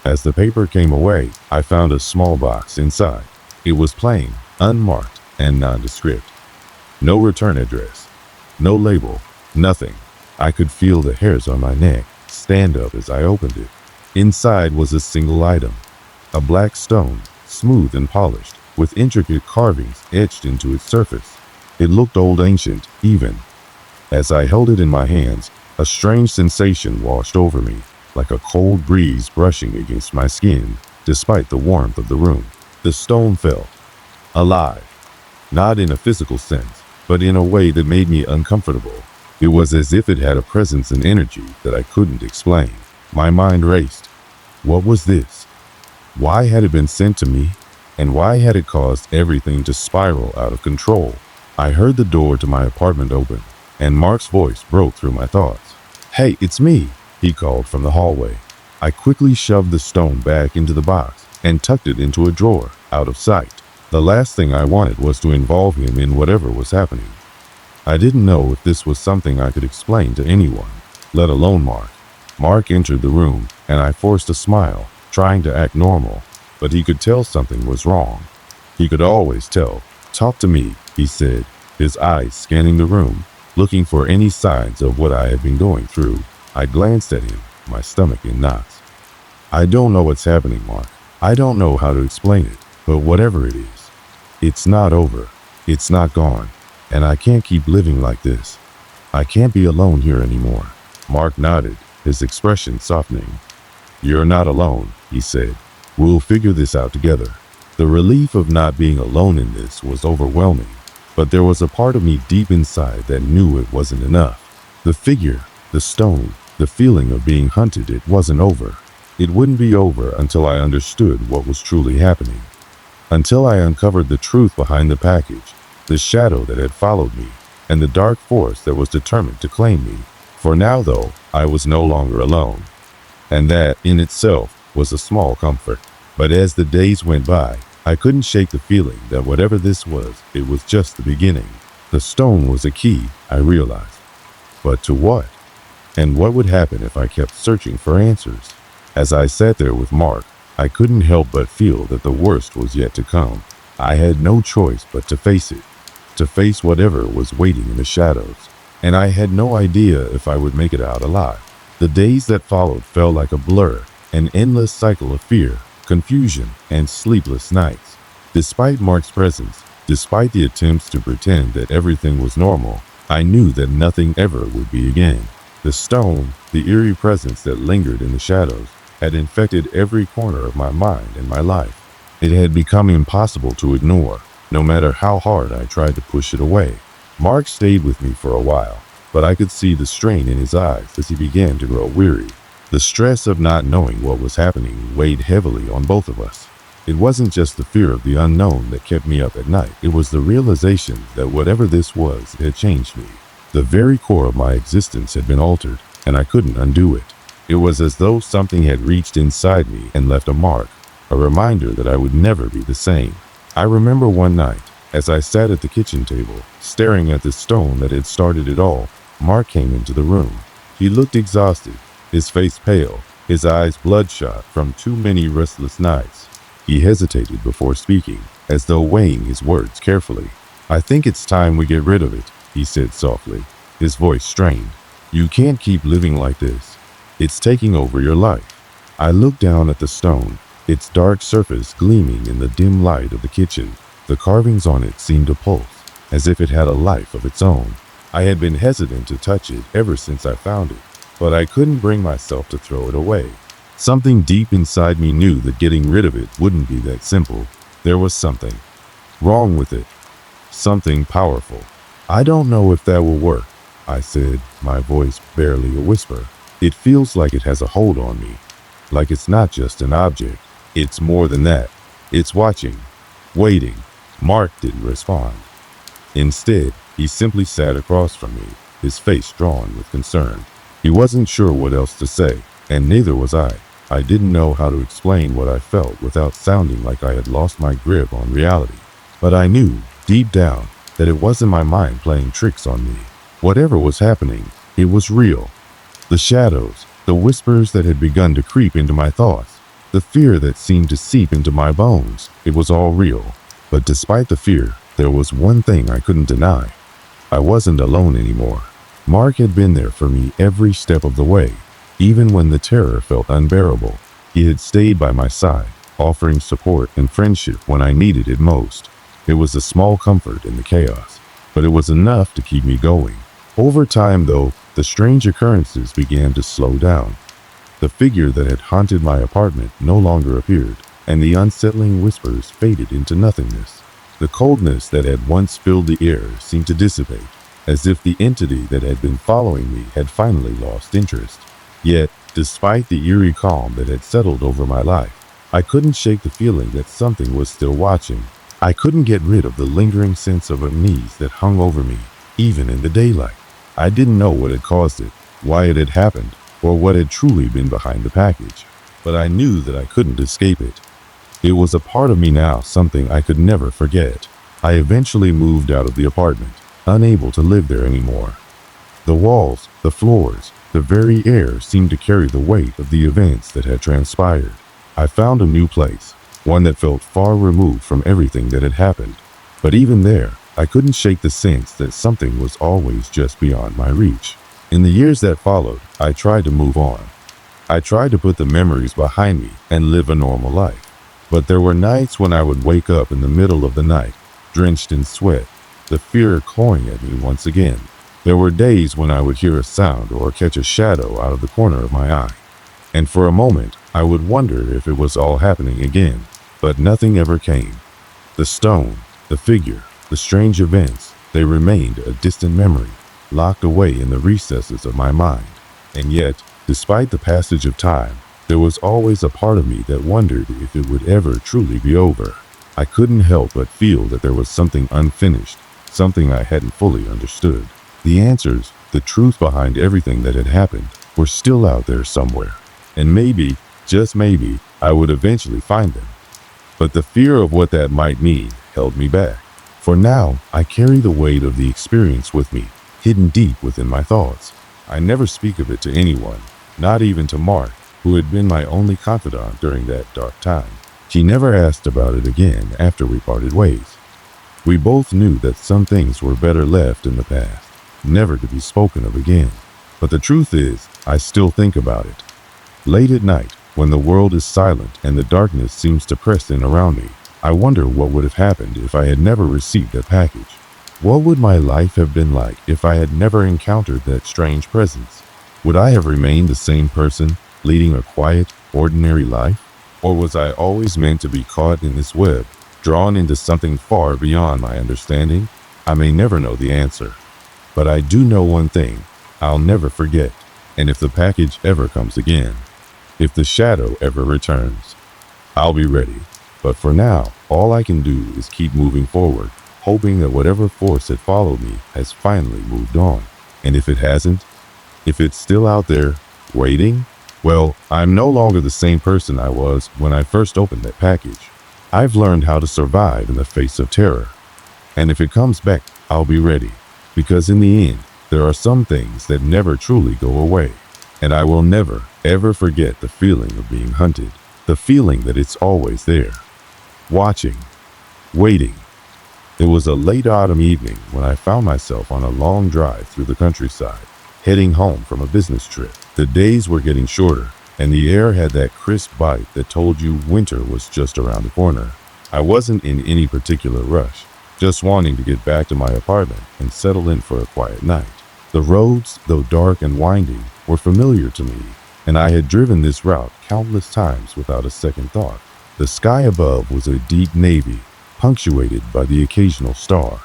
As the paper came away, I found a small box inside. It was plain, unmarked, and nondescript. No return address, no label, nothing. I could feel the hairs on my neck stand up as I opened it. Inside was a single item, a black stone, smooth and polished, with intricate carvings etched into its surface. It looked old, ancient, even. As I held it in my hands, a strange sensation washed over me, like a cold breeze brushing against my skin, despite the warmth of the room. The stone felt alive, not in a physical sense, but in a way that made me uncomfortable. It was as if it had a presence and energy that I couldn't explain. My mind raced. What was this? Why had it been sent to me? And why had it caused everything to spiral out of control? I heard the door to my apartment open, and Mark's voice broke through my thoughts. "Hey, it's me," he called from the hallway. I quickly shoved the stone back into the box and tucked it into a drawer, out of sight. The last thing I wanted was to involve him in whatever was happening. I didn't know if this was something I could explain to anyone, let alone Mark. Mark entered the room, and I forced a smile, trying to act normal, but he could tell something was wrong. He could always tell. "Talk to me," he said, his eyes scanning the room, looking for any signs of what I had been going through. I glanced at him, my stomach in knots. "I don't know what's happening, Mark. I don't know how to explain it, but whatever it is, it's not over. It's not gone. And I can't keep living like this. I can't be alone here anymore." Mark nodded, his expression softening. "You're not alone," he said. "We'll figure this out together." The relief of not being alone in this was overwhelming, but there was a part of me deep inside that knew it wasn't enough. The figure, the stone, the feeling of being hunted, it wasn't over. It wouldn't be over until I understood what was truly happening. Until I uncovered the truth behind the package, the shadow that had followed me, and the dark force that was determined to claim me. For now, though, I was no longer alone. And that, in itself, was a small comfort. But as the days went by, I couldn't shake the feeling that whatever this was, it was just the beginning. The stone was a key, I realized. But to what? And what would happen if I kept searching for answers? As I sat there with Mark, I couldn't help but feel that the worst was yet to come. I had no choice but to face it, to face whatever was waiting in the shadows. And I had no idea if I would make it out alive. The days that followed felt like a blur, an endless cycle of fear, confusion, and sleepless nights. Despite Mark's presence, despite the attempts to pretend that everything was normal, I knew that nothing ever would be again. The stone, the eerie presence that lingered in the shadows, had infected every corner of my mind and my life. It had become impossible to ignore, no matter how hard I tried to push it away. Mark stayed with me for a while, but I could see the strain in his eyes as he began to grow weary. The stress of not knowing what was happening weighed heavily on both of us. It wasn't just the fear of the unknown that kept me up at night. It was the realization that whatever this was, it had changed me. The very core of my existence had been altered, and I couldn't undo it. It was as though something had reached inside me and left a mark, a reminder that I would never be the same. I remember one night, as I sat at the kitchen table, staring at the stone that had started it all, Mark came into the room. He looked exhausted, his face pale, his eyes bloodshot from too many restless nights. He hesitated before speaking, as though weighing his words carefully. "I think it's time we get rid of it," he said softly, his voice strained. "You can't keep living like this. It's taking over your life." I looked down at the stone, its dark surface gleaming in the dim light of the kitchen. The carvings on it seemed to pulse, as if it had a life of its own. I had been hesitant to touch it ever since I found it, but I couldn't bring myself to throw it away. Something deep inside me knew that getting rid of it wouldn't be that simple. There was something wrong with it, something powerful. "I don't know if that will work," I said, my voice barely a whisper. "It feels like it has a hold on me. Like it's not just an object. It's more than that. It's watching, waiting." Mark didn't respond. Instead, he simply sat across from me, his face drawn with concern. He wasn't sure what else to say, and neither was I. I didn't know how to explain what I felt without sounding like I had lost my grip on reality. But I knew, deep down, that it wasn't my mind playing tricks on me. Whatever was happening, it was real. The shadows, the whispers that had begun to creep into my thoughts, the fear that seemed to seep into my bones, it was all real. But despite the fear, there was one thing I couldn't deny. I wasn't alone anymore. Mark had been there for me every step of the way, even when the terror felt unbearable. He had stayed by my side, offering support and friendship when I needed it most. It was a small comfort in the chaos, but it was enough to keep me going. Over time, though, the strange occurrences began to slow down. The figure that had haunted my apartment no longer appeared, and the unsettling whispers faded into nothingness. The coldness that had once filled the air seemed to dissipate, as if the entity that had been following me had finally lost interest. Yet, despite the eerie calm that had settled over my life, I couldn't shake the feeling that something was still watching. I couldn't get rid of the lingering sense of unease that hung over me, even in the daylight. I didn't know what had caused it, why it had happened, or what had truly been behind the package, but I knew that I couldn't escape it. It was a part of me now, something I could never forget. I eventually moved out of the apartment, unable to live there anymore. The walls, the floors, the very air seemed to carry the weight of the events that had transpired. I found a new place, one that felt far removed from everything that had happened. But even there, I couldn't shake the sense that something was always just beyond my reach. In the years that followed, I tried to move on. I tried to put the memories behind me and live a normal life. But there were nights when I would wake up in the middle of the night, drenched in sweat, the fear clawing at me once again. There were days when I would hear a sound or catch a shadow out of the corner of my eye. And for a moment, I would wonder if it was all happening again, but nothing ever came. The stone, the figure, the strange events, they remained a distant memory, locked away in the recesses of my mind. And yet, despite the passage of time, there was always a part of me that wondered if it would ever truly be over. I couldn't help but feel that there was something unfinished, something I hadn't fully understood. The answers, the truth behind everything that had happened, were still out there somewhere. And maybe, just maybe, I would eventually find them. But the fear of what that might mean held me back. For now, I carry the weight of the experience with me, hidden deep within my thoughts. I never speak of it to anyone, not even to Mark, who had been my only confidant during that dark time. She never asked about it again after we parted ways. We both knew that some things were better left in the past, never to be spoken of again. But the truth is, I still think about it. Late at night, when the world is silent and the darkness seems to press in around me, I wonder what would have happened if I had never received that package. What would my life have been like if I had never encountered that strange presence? Would I have remained the same person, leading a quiet, ordinary life? Or was I always meant to be caught in this web, drawn into something far beyond my understanding? I may never know the answer. But I do know one thing, I'll never forget. And if the package ever comes again, if the shadow ever returns, I'll be ready. But for now, all I can do is keep moving forward, hoping that whatever force had followed me has finally moved on. And if it hasn't, if it's still out there, waiting, well, I'm no longer the same person I was when I first opened that package. I've learned how to survive in the face of terror. And if it comes back, I'll be ready. Because in the end, there are some things that never truly go away. And I will never, ever forget the feeling of being hunted. The feeling that it's always there. Watching. Waiting. It was a late autumn evening when I found myself on a long drive through the countryside, heading home from a business trip. The days were getting shorter, and the air had that crisp bite that told you winter was just around the corner. I wasn't in any particular rush, just wanting to get back to my apartment and settle in for a quiet night. The roads, though dark and winding, were familiar to me, and I had driven this route countless times without a second thought. The sky above was a deep navy, punctuated by the occasional star.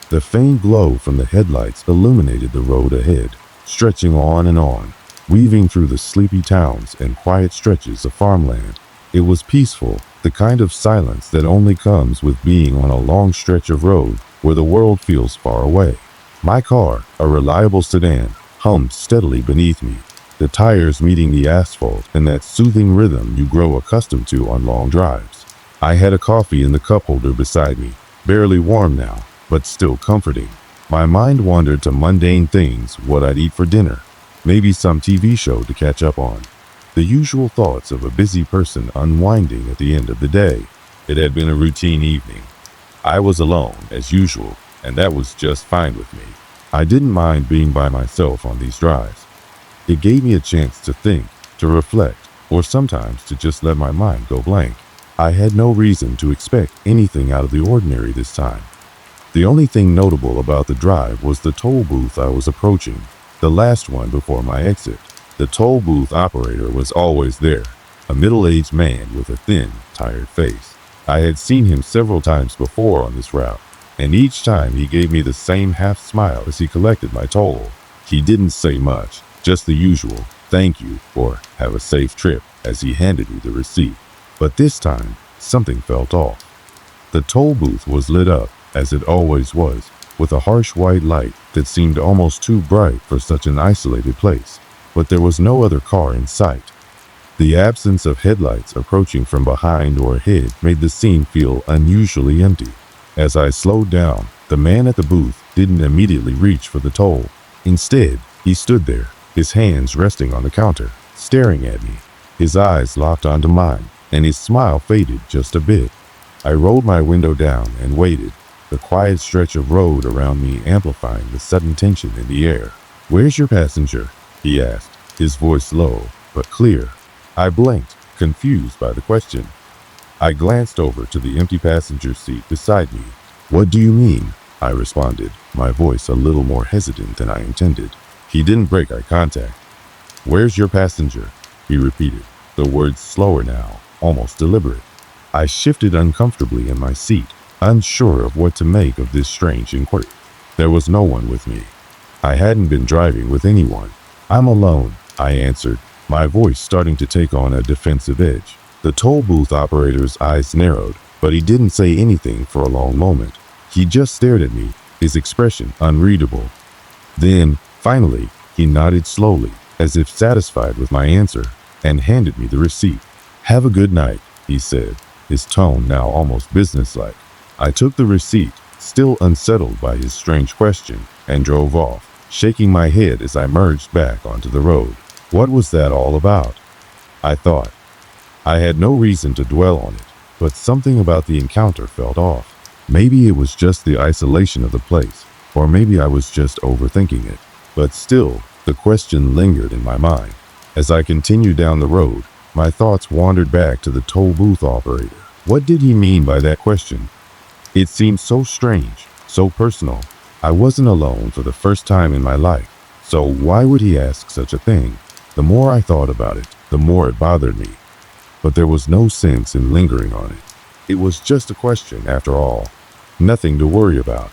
The faint glow from the headlights illuminated the road ahead, stretching on, weaving through the sleepy towns and quiet stretches of farmland. It was peaceful, the kind of silence that only comes with being on a long stretch of road where the world feels far away. My car, a reliable sedan, hummed steadily beneath me, the tires meeting the asphalt in that soothing rhythm you grow accustomed to on long drives. I had a coffee in the cup holder beside me, barely warm now, but still comforting. My mind wandered to mundane things, what I'd eat for dinner, maybe some TV show to catch up on. The usual thoughts of a busy person unwinding at the end of the day. It had been a routine evening. I was alone, as usual, and that was just fine with me. I didn't mind being by myself on these drives. It gave me a chance to think, to reflect, or sometimes to just let my mind go blank. I had no reason to expect anything out of the ordinary this time. The only thing notable about the drive was the toll booth I was approaching, the last one before my exit. The toll booth operator was always there, a middle-aged man with a thin, tired face. I had seen him several times before on this route, and each time he gave me the same half smile as he collected my toll. He didn't say much, just the usual, thank you, or have a safe trip, as he handed me the receipt. But this time, something felt off. The toll booth was lit up, as it always was, with a harsh white light that seemed almost too bright for such an isolated place. But there was no other car in sight. The absence of headlights approaching from behind or ahead made the scene feel unusually empty. As I slowed down, the man at the booth didn't immediately reach for the toll. Instead, he stood there, his hands resting on the counter, staring at me. His eyes locked onto mine, and his smile faded just a bit. I rolled my window down and waited, the quiet stretch of road around me amplifying the sudden tension in the air. "Where's your passenger?" he asked, his voice low but clear. I blinked, confused by the question. I glanced over to the empty passenger seat beside me. "What do you mean?" I responded, my voice a little more hesitant than I intended. He didn't break eye contact. "Where's your passenger?" he repeated, the words slower now, almost deliberate. I shifted uncomfortably in my seat, unsure of what to make of this strange inquiry. There was no one with me. I hadn't been driving with anyone. "I'm alone," I answered, my voice starting to take on a defensive edge. The toll booth operator's eyes narrowed, but he didn't say anything for a long moment. He just stared at me, his expression unreadable. Then, finally, he nodded slowly, as if satisfied with my answer, and handed me the receipt. "Have a good night," he said, his tone now almost businesslike. I took the receipt, still unsettled by his strange question, and drove off, shaking my head as I merged back onto the road. What was that all about? I thought. I had no reason to dwell on it, but something about the encounter felt off. Maybe it was just the isolation of the place, or maybe I was just overthinking it. But still, the question lingered in my mind. As I continued down the road, my thoughts wandered back to the toll booth operator. What did he mean by that question? It seemed so strange, so personal. I wasn't alone for the first time in my life, so why would he ask such a thing? The more I thought about it, the more it bothered me. But there was no sense in lingering on it. It was just a question after all, nothing to worry about.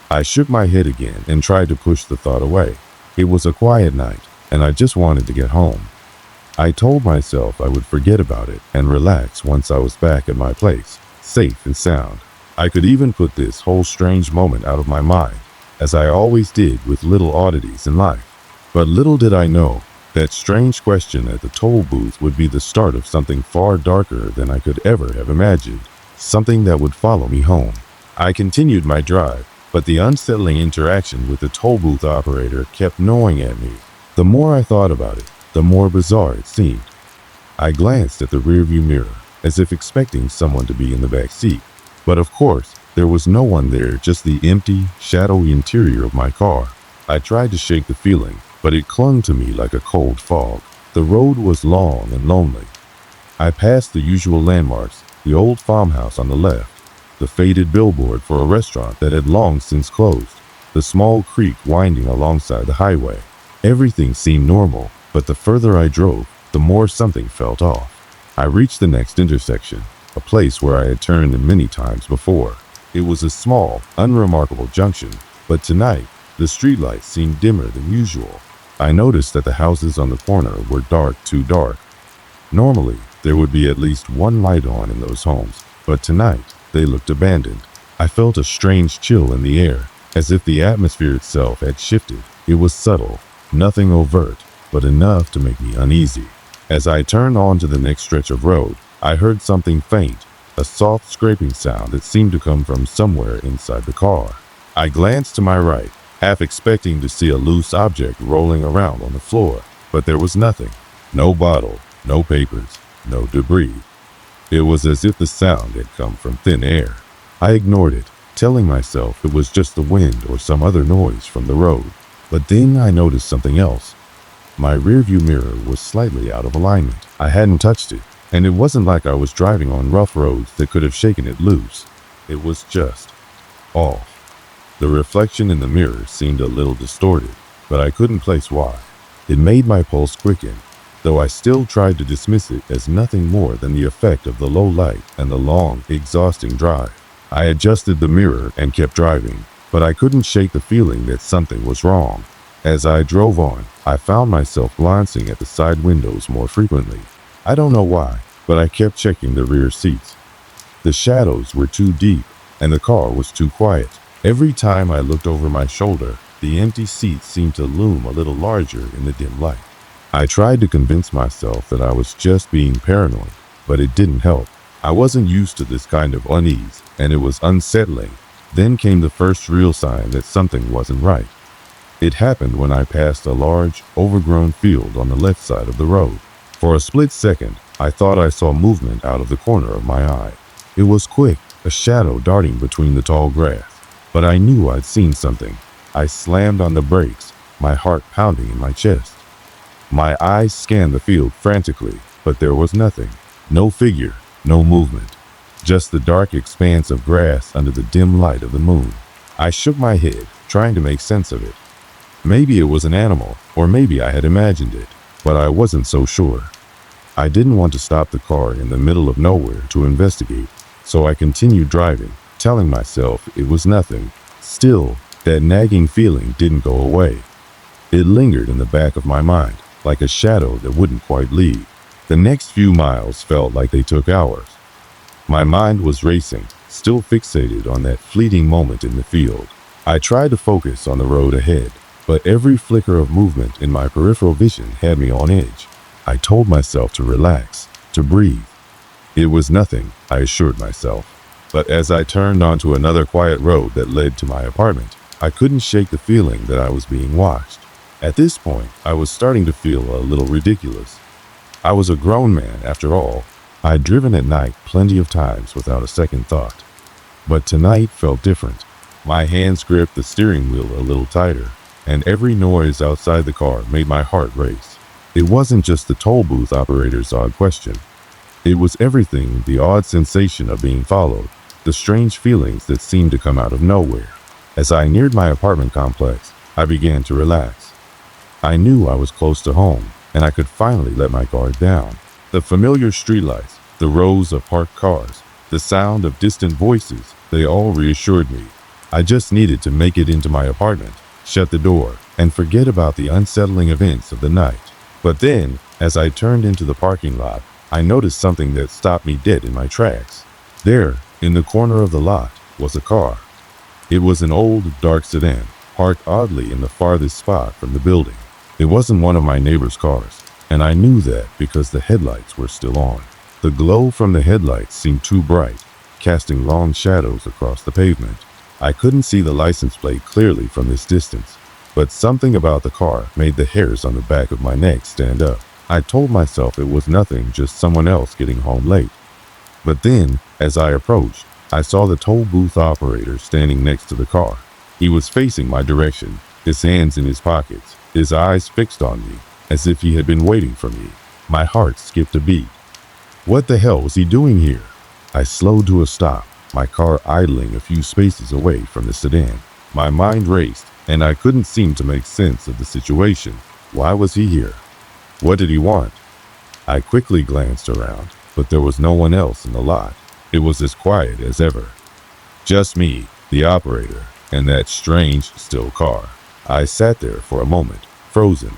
I shook my head again and tried to push the thought away. It was a quiet night, and I just wanted to get home. I told myself I would forget about it and relax once I was back at my place, safe and sound. I could even put this whole strange moment out of my mind, as I always did with little oddities in life. But little did I know, that strange question at the toll booth would be the start of something far darker than I could ever have imagined, something that would follow me home. I continued my drive, but the unsettling interaction with the toll booth operator kept gnawing at me. The more I thought about it, the more bizarre it seemed. I glanced at the rearview mirror, as if expecting someone to be in the back seat. But of course, there was no one there, just the empty, shadowy interior of my car. I tried to shake the feeling, but it clung to me like a cold fog. The road was long and lonely. I passed the usual landmarks, the old farmhouse on the left, the faded billboard for a restaurant that had long since closed, the small creek winding alongside the highway. Everything seemed normal, but the further I drove, the more something felt off. I reached the next intersection, a place where I had turned many times before. It was a small, unremarkable junction, but tonight, the streetlights seemed dimmer than usual. I noticed that the houses on the corner were too dark. Normally, there would be at least one light on in those homes, but tonight, they looked abandoned. I felt a strange chill in the air, as if the atmosphere itself had shifted. It was subtle, nothing overt, but enough to make me uneasy. As I turned onto the next stretch of road, I heard something faint, a soft scraping sound that seemed to come from somewhere inside the car. I glanced to my right, half expecting to see a loose object rolling around on the floor, but there was nothing. No bottle, no papers, no debris. It was as if the sound had come from thin air. I ignored it, telling myself it was just the wind or some other noise from the road. But then I noticed something else. My rearview mirror was slightly out of alignment. I hadn't touched it, and it wasn't like I was driving on rough roads that could have shaken it loose. It was just off. The reflection in the mirror seemed a little distorted, but I couldn't place why. It made my pulse quicken, though I still tried to dismiss it as nothing more than the effect of the low light and the long, exhausting drive. I adjusted the mirror and kept driving, but I couldn't shake the feeling that something was wrong. As I drove on, I found myself glancing at the side windows more frequently. I don't know why, but I kept checking the rear seats. The shadows were too deep, and the car was too quiet. Every time I looked over my shoulder, the empty seat seemed to loom a little larger in the dim light. I tried to convince myself that I was just being paranoid, but it didn't help. I wasn't used to this kind of unease, and it was unsettling. Then came the first real sign that something wasn't right. It happened when I passed a large, overgrown field on the left side of the road. For a split second, I thought I saw movement out of the corner of my eye. It was quick, a shadow darting between the tall grass. But I knew I'd seen something. I slammed on the brakes, my heart pounding in my chest. My eyes scanned the field frantically, but there was nothing. No figure, no movement. Just the dark expanse of grass under the dim light of the moon. I shook my head, trying to make sense of it. Maybe it was an animal, or maybe I had imagined it, but I wasn't so sure. I didn't want to stop the car in the middle of nowhere to investigate, so I continued driving, telling myself it was nothing. Still, that nagging feeling didn't go away. It lingered in the back of my mind, like a shadow that wouldn't quite leave. The next few miles felt like they took hours. My mind was racing, still fixated on that fleeting moment in the field. I tried to focus on the road ahead, but every flicker of movement in my peripheral vision had me on edge. I told myself to relax, to breathe. It was nothing, I assured myself. But as I turned onto another quiet road that led to my apartment, I couldn't shake the feeling that I was being watched. At this point, I was starting to feel a little ridiculous. I was a grown man, after all. I'd driven at night plenty of times without a second thought. But tonight felt different. My hands gripped the steering wheel a little tighter, and every noise outside the car made my heart race. It wasn't just the toll booth operator's odd question. It was everything, the odd sensation of being followed, the strange feelings that seemed to come out of nowhere. As I neared my apartment complex, I began to relax. I knew I was close to home, and I could finally let my guard down. The familiar streetlights, the rows of parked cars, the sound of distant voices, they all reassured me. I just needed to make it into my apartment, shut the door, and forget about the unsettling events of the night. But then, as I turned into the parking lot, I noticed something that stopped me dead in my tracks. There, in the corner of the lot, was a car. It was an old, dark sedan, parked oddly in the farthest spot from the building. It wasn't one of my neighbor's cars, and I knew that because the headlights were still on. The glow from the headlights seemed too bright, casting long shadows across the pavement. I couldn't see the license plate clearly from this distance, but something about the car made the hairs on the back of my neck stand up. I told myself it was nothing, just someone else getting home late. But then, as I approached, I saw the toll booth operator standing next to the car. He was facing my direction, his hands in his pockets, his eyes fixed on me, as if he had been waiting for me. My heart skipped a beat. What the hell was he doing here? I slowed to a stop, my car idling a few spaces away from the sedan. My mind raced, and I couldn't seem to make sense of the situation. Why was he here? What did he want? I quickly glanced around, but there was no one else in the lot. It was as quiet as ever. Just me, the operator, and that strange, still car. I sat there for a moment, frozen.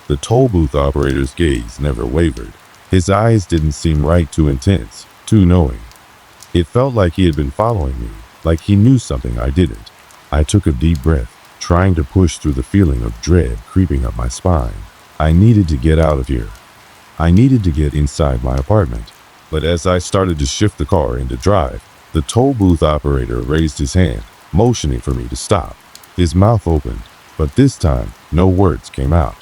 The toll booth operator's gaze never wavered. His eyes didn't seem right, too intense, too knowing. It felt like he had been following me, like he knew something I didn't. I took a deep breath, trying to push through the feeling of dread creeping up my spine. I needed to get out of here. I needed to get inside my apartment. But as I started to shift the car into drive, the toll booth operator raised his hand, motioning for me to stop. His mouth opened, but this time, no words came out.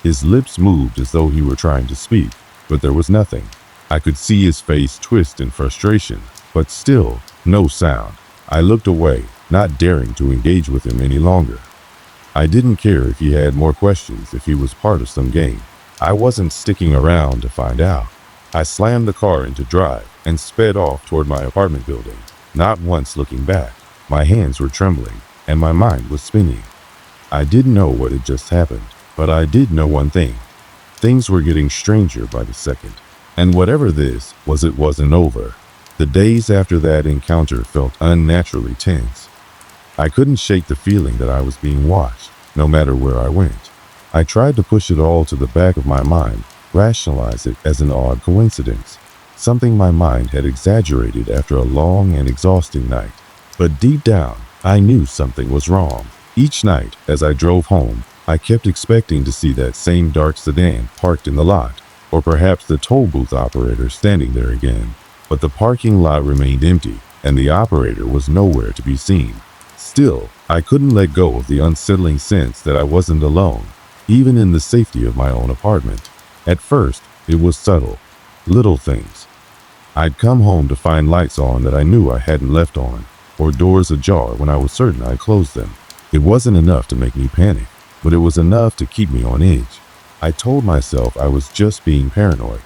His lips moved as though he were trying to speak, but there was nothing. I could see his face twist in frustration, but still, no sound. I looked away, not daring to engage with him any longer. I didn't care if he had more questions, if he was part of some game. I wasn't sticking around to find out. I slammed the car into drive and sped off toward my apartment building, not once looking back. My hands were trembling, and my mind was spinning. I didn't know what had just happened, but I did know one thing. Things were getting stranger by the second. And whatever this was, it wasn't over. The days after that encounter felt unnaturally tense. I couldn't shake the feeling that I was being watched, no matter where I went. I tried to push it all to the back of my mind, rationalize it as an odd coincidence, something my mind had exaggerated after a long and exhausting night. But deep down, I knew something was wrong. Each night, as I drove home, I kept expecting to see that same dark sedan parked in the lot, or perhaps the toll booth operator standing there again. But the parking lot remained empty, and the operator was nowhere to be seen. Still, I couldn't let go of the unsettling sense that I wasn't alone, even in the safety of my own apartment. At first, it was subtle, little things. I'd come home to find lights on that I knew I hadn't left on, or doors ajar when I was certain I'd closed them. It wasn't enough to make me panic, but it was enough to keep me on edge. I told myself I was just being paranoid.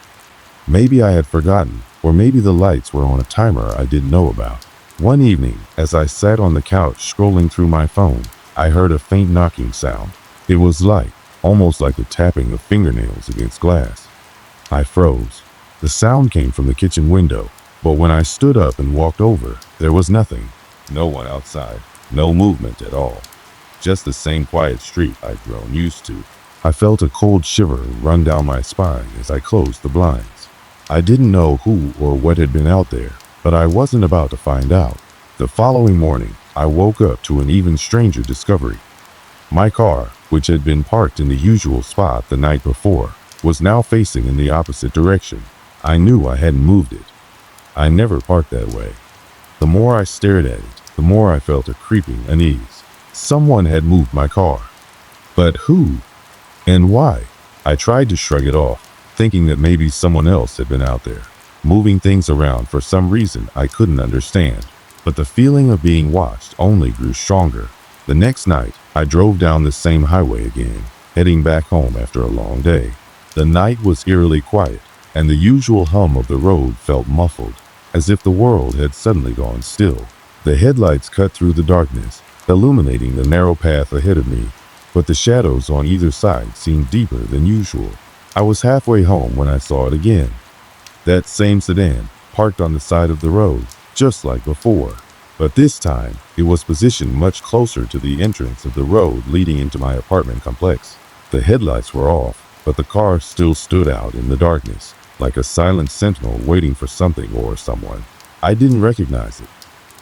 Maybe I had forgotten, or maybe the lights were on a timer I didn't know about. One evening, as I sat on the couch scrolling through my phone, I heard a faint knocking sound. It was light, almost like the tapping of fingernails against glass. I froze. The sound came from the kitchen window, but when I stood up and walked over, there was nothing. No one outside, no movement at all. Just the same quiet street I'd grown used to. I felt a cold shiver run down my spine as I closed the blinds. I didn't know who or what had been out there, but I wasn't about to find out. The following morning, I woke up to an even stranger discovery. My car, which had been parked in the usual spot the night before, was now facing in the opposite direction. I knew I hadn't moved it. I never parked that way. The more I stared at it, the more I felt a creeping unease. Someone had moved my car. But who? And why? I tried to shrug it off, thinking that maybe someone else had been out there, moving things around for some reason I couldn't understand. But the feeling of being watched only grew stronger. The next night, I drove down the same highway again, heading back home after a long day. The night was eerily quiet, and the usual hum of the road felt muffled, as if the world had suddenly gone still. The headlights cut through the darkness, illuminating the narrow path ahead of me, but the shadows on either side seemed deeper than usual. I was halfway home when I saw it again. That same sedan, parked on the side of the road, just like before. But this time, it was positioned much closer to the entrance of the road leading into my apartment complex. The headlights were off, but the car still stood out in the darkness, like a silent sentinel waiting for something or someone. I didn't recognize it.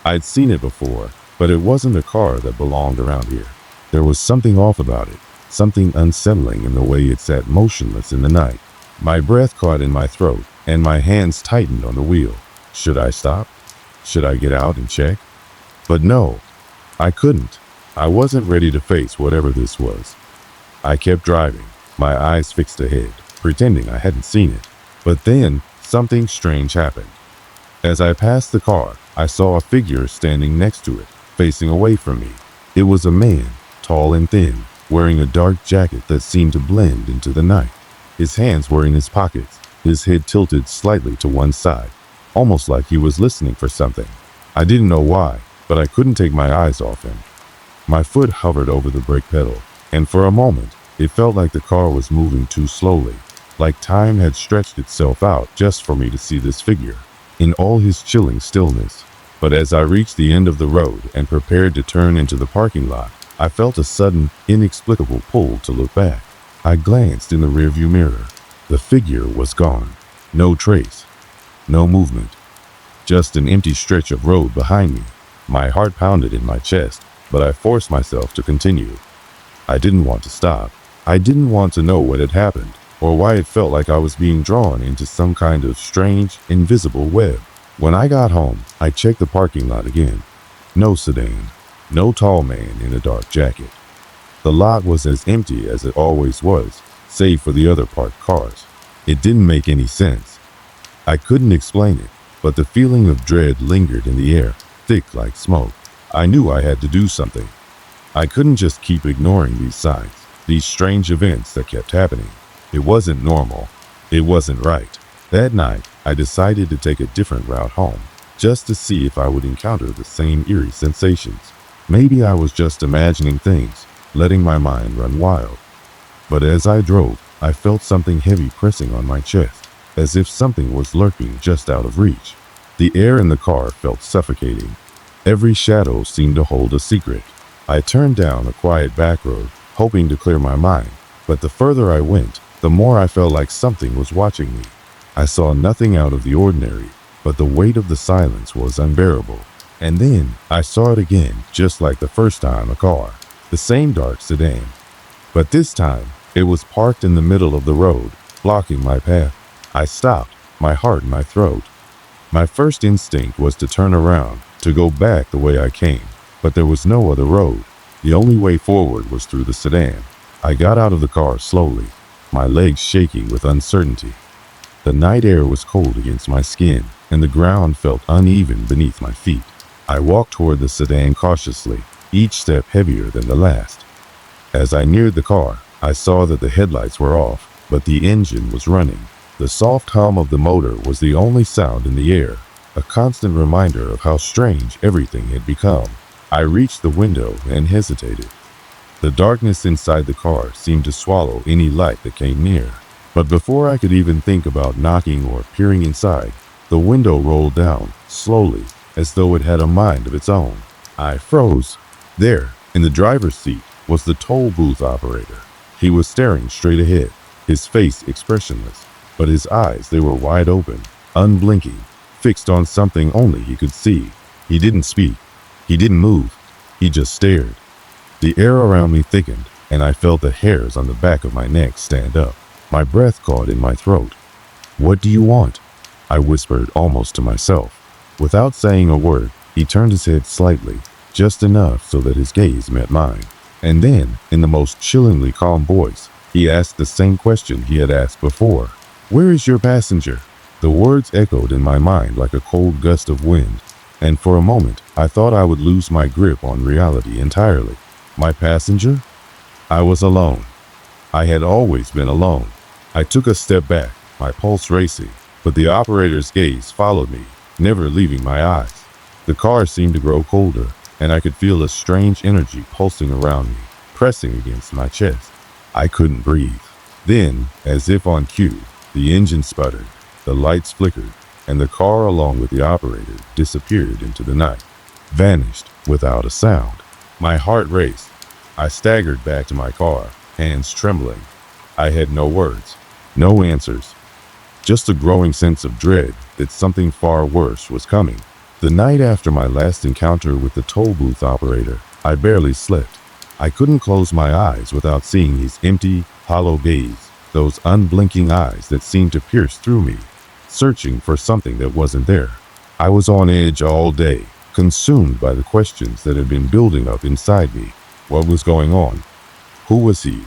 I'd seen it before, but it wasn't a car that belonged around here. There was something off about it, something unsettling in the way it sat motionless in the night. My breath caught in my throat, and my hands tightened on the wheel. Should I stop? Should I get out and check? But no, I couldn't. I wasn't ready to face whatever this was. I kept driving, my eyes fixed ahead, pretending I hadn't seen it. But then, something strange happened. As I passed the car, I saw a figure standing next to it, facing away from me. It was a man, tall and thin, wearing a dark jacket that seemed to blend into the night. His hands were in his pockets, his head tilted slightly to one side, almost like he was listening for something. I didn't know why, but I couldn't take my eyes off him. My foot hovered over the brake pedal, and for a moment, it felt like the car was moving too slowly, like time had stretched itself out just for me to see this figure. In all his chilling stillness, But as I reached the end of the road and prepared to turn into the parking lot, I felt a sudden, inexplicable pull to look back. I glanced in the rearview mirror. The figure was gone. No trace. No movement. Just an empty stretch of road behind me. My heart pounded in my chest, but I forced myself to continue. I didn't want to stop. I didn't want to know what had happened, or why it felt like I was being drawn into some kind of strange, invisible web. When I got home, I checked the parking lot again. No sedan. No tall man in a dark jacket. The lot was as empty as it always was, save for the other parked cars. It didn't make any sense. I couldn't explain it, but the feeling of dread lingered in the air, thick like smoke. I knew I had to do something. I couldn't just keep ignoring these signs, these strange events that kept happening. It wasn't normal. It wasn't right. That night, I decided to take a different route home, just to see if I would encounter the same eerie sensations. Maybe I was just imagining things, letting my mind run wild. But as I drove, I felt something heavy pressing on my chest, as if something was lurking just out of reach. The air in the car felt suffocating. Every shadow seemed to hold a secret. I turned down a quiet back road, hoping to clear my mind, but the further I went, the more I felt like something was watching me. I saw nothing out of the ordinary, but the weight of the silence was unbearable. And then I saw it again, just like the first time, a car, the same dark sedan. But this time, it was parked in the middle of the road, blocking my path. I stopped, my heart in my throat. My first instinct was to turn around, to go back the way I came, but there was no other road. The only way forward was through the sedan. I got out of the car slowly, my legs shaking with uncertainty. The night air was cold against my skin, and the ground felt uneven beneath my feet. I walked toward the sedan cautiously, each step heavier than the last. As I neared the car, I saw that the headlights were off, but the engine was running. The soft hum of the motor was the only sound in the air, a constant reminder of how strange everything had become. I reached the window and hesitated. The darkness inside the car seemed to swallow any light that came near. But before I could even think about knocking or peering inside, the window rolled down, slowly, as though it had a mind of its own. I froze. There, in the driver's seat, was the toll booth operator. He was staring straight ahead, his face expressionless, but his eyes, they were wide open, unblinking, fixed on something only he could see. He didn't speak. He didn't move. He just stared. The air around me thickened, and I felt the hairs on the back of my neck stand up. My breath caught in my throat. "What do you want?" I whispered almost to myself. Without saying a word, he turned his head slightly, just enough so that his gaze met mine. And then, in the most chillingly calm voice, he asked the same question he had asked before. "Where is your passenger?" The words echoed in my mind like a cold gust of wind, and for a moment, I thought I would lose my grip on reality entirely. My passenger? I was alone. I had always been alone. I took a step back, my pulse racing, but the operator's gaze followed me, never leaving my eyes. The car seemed to grow colder, and I could feel a strange energy pulsing around me, pressing against my chest. I couldn't breathe. Then, as if on cue, the engine sputtered, the lights flickered, and the car, along with the operator, disappeared into the night, vanished without a sound. My heart raced. I staggered back to my car, hands trembling. I had no words, no answers, just a growing sense of dread that something far worse was coming. The night after my last encounter with the toll booth operator, I barely slept. I couldn't close my eyes without seeing his empty, hollow gaze, those unblinking eyes that seemed to pierce through me, searching for something that wasn't there. I was on edge all day, consumed by the questions that had been building up inside me. What was going on? Who was he?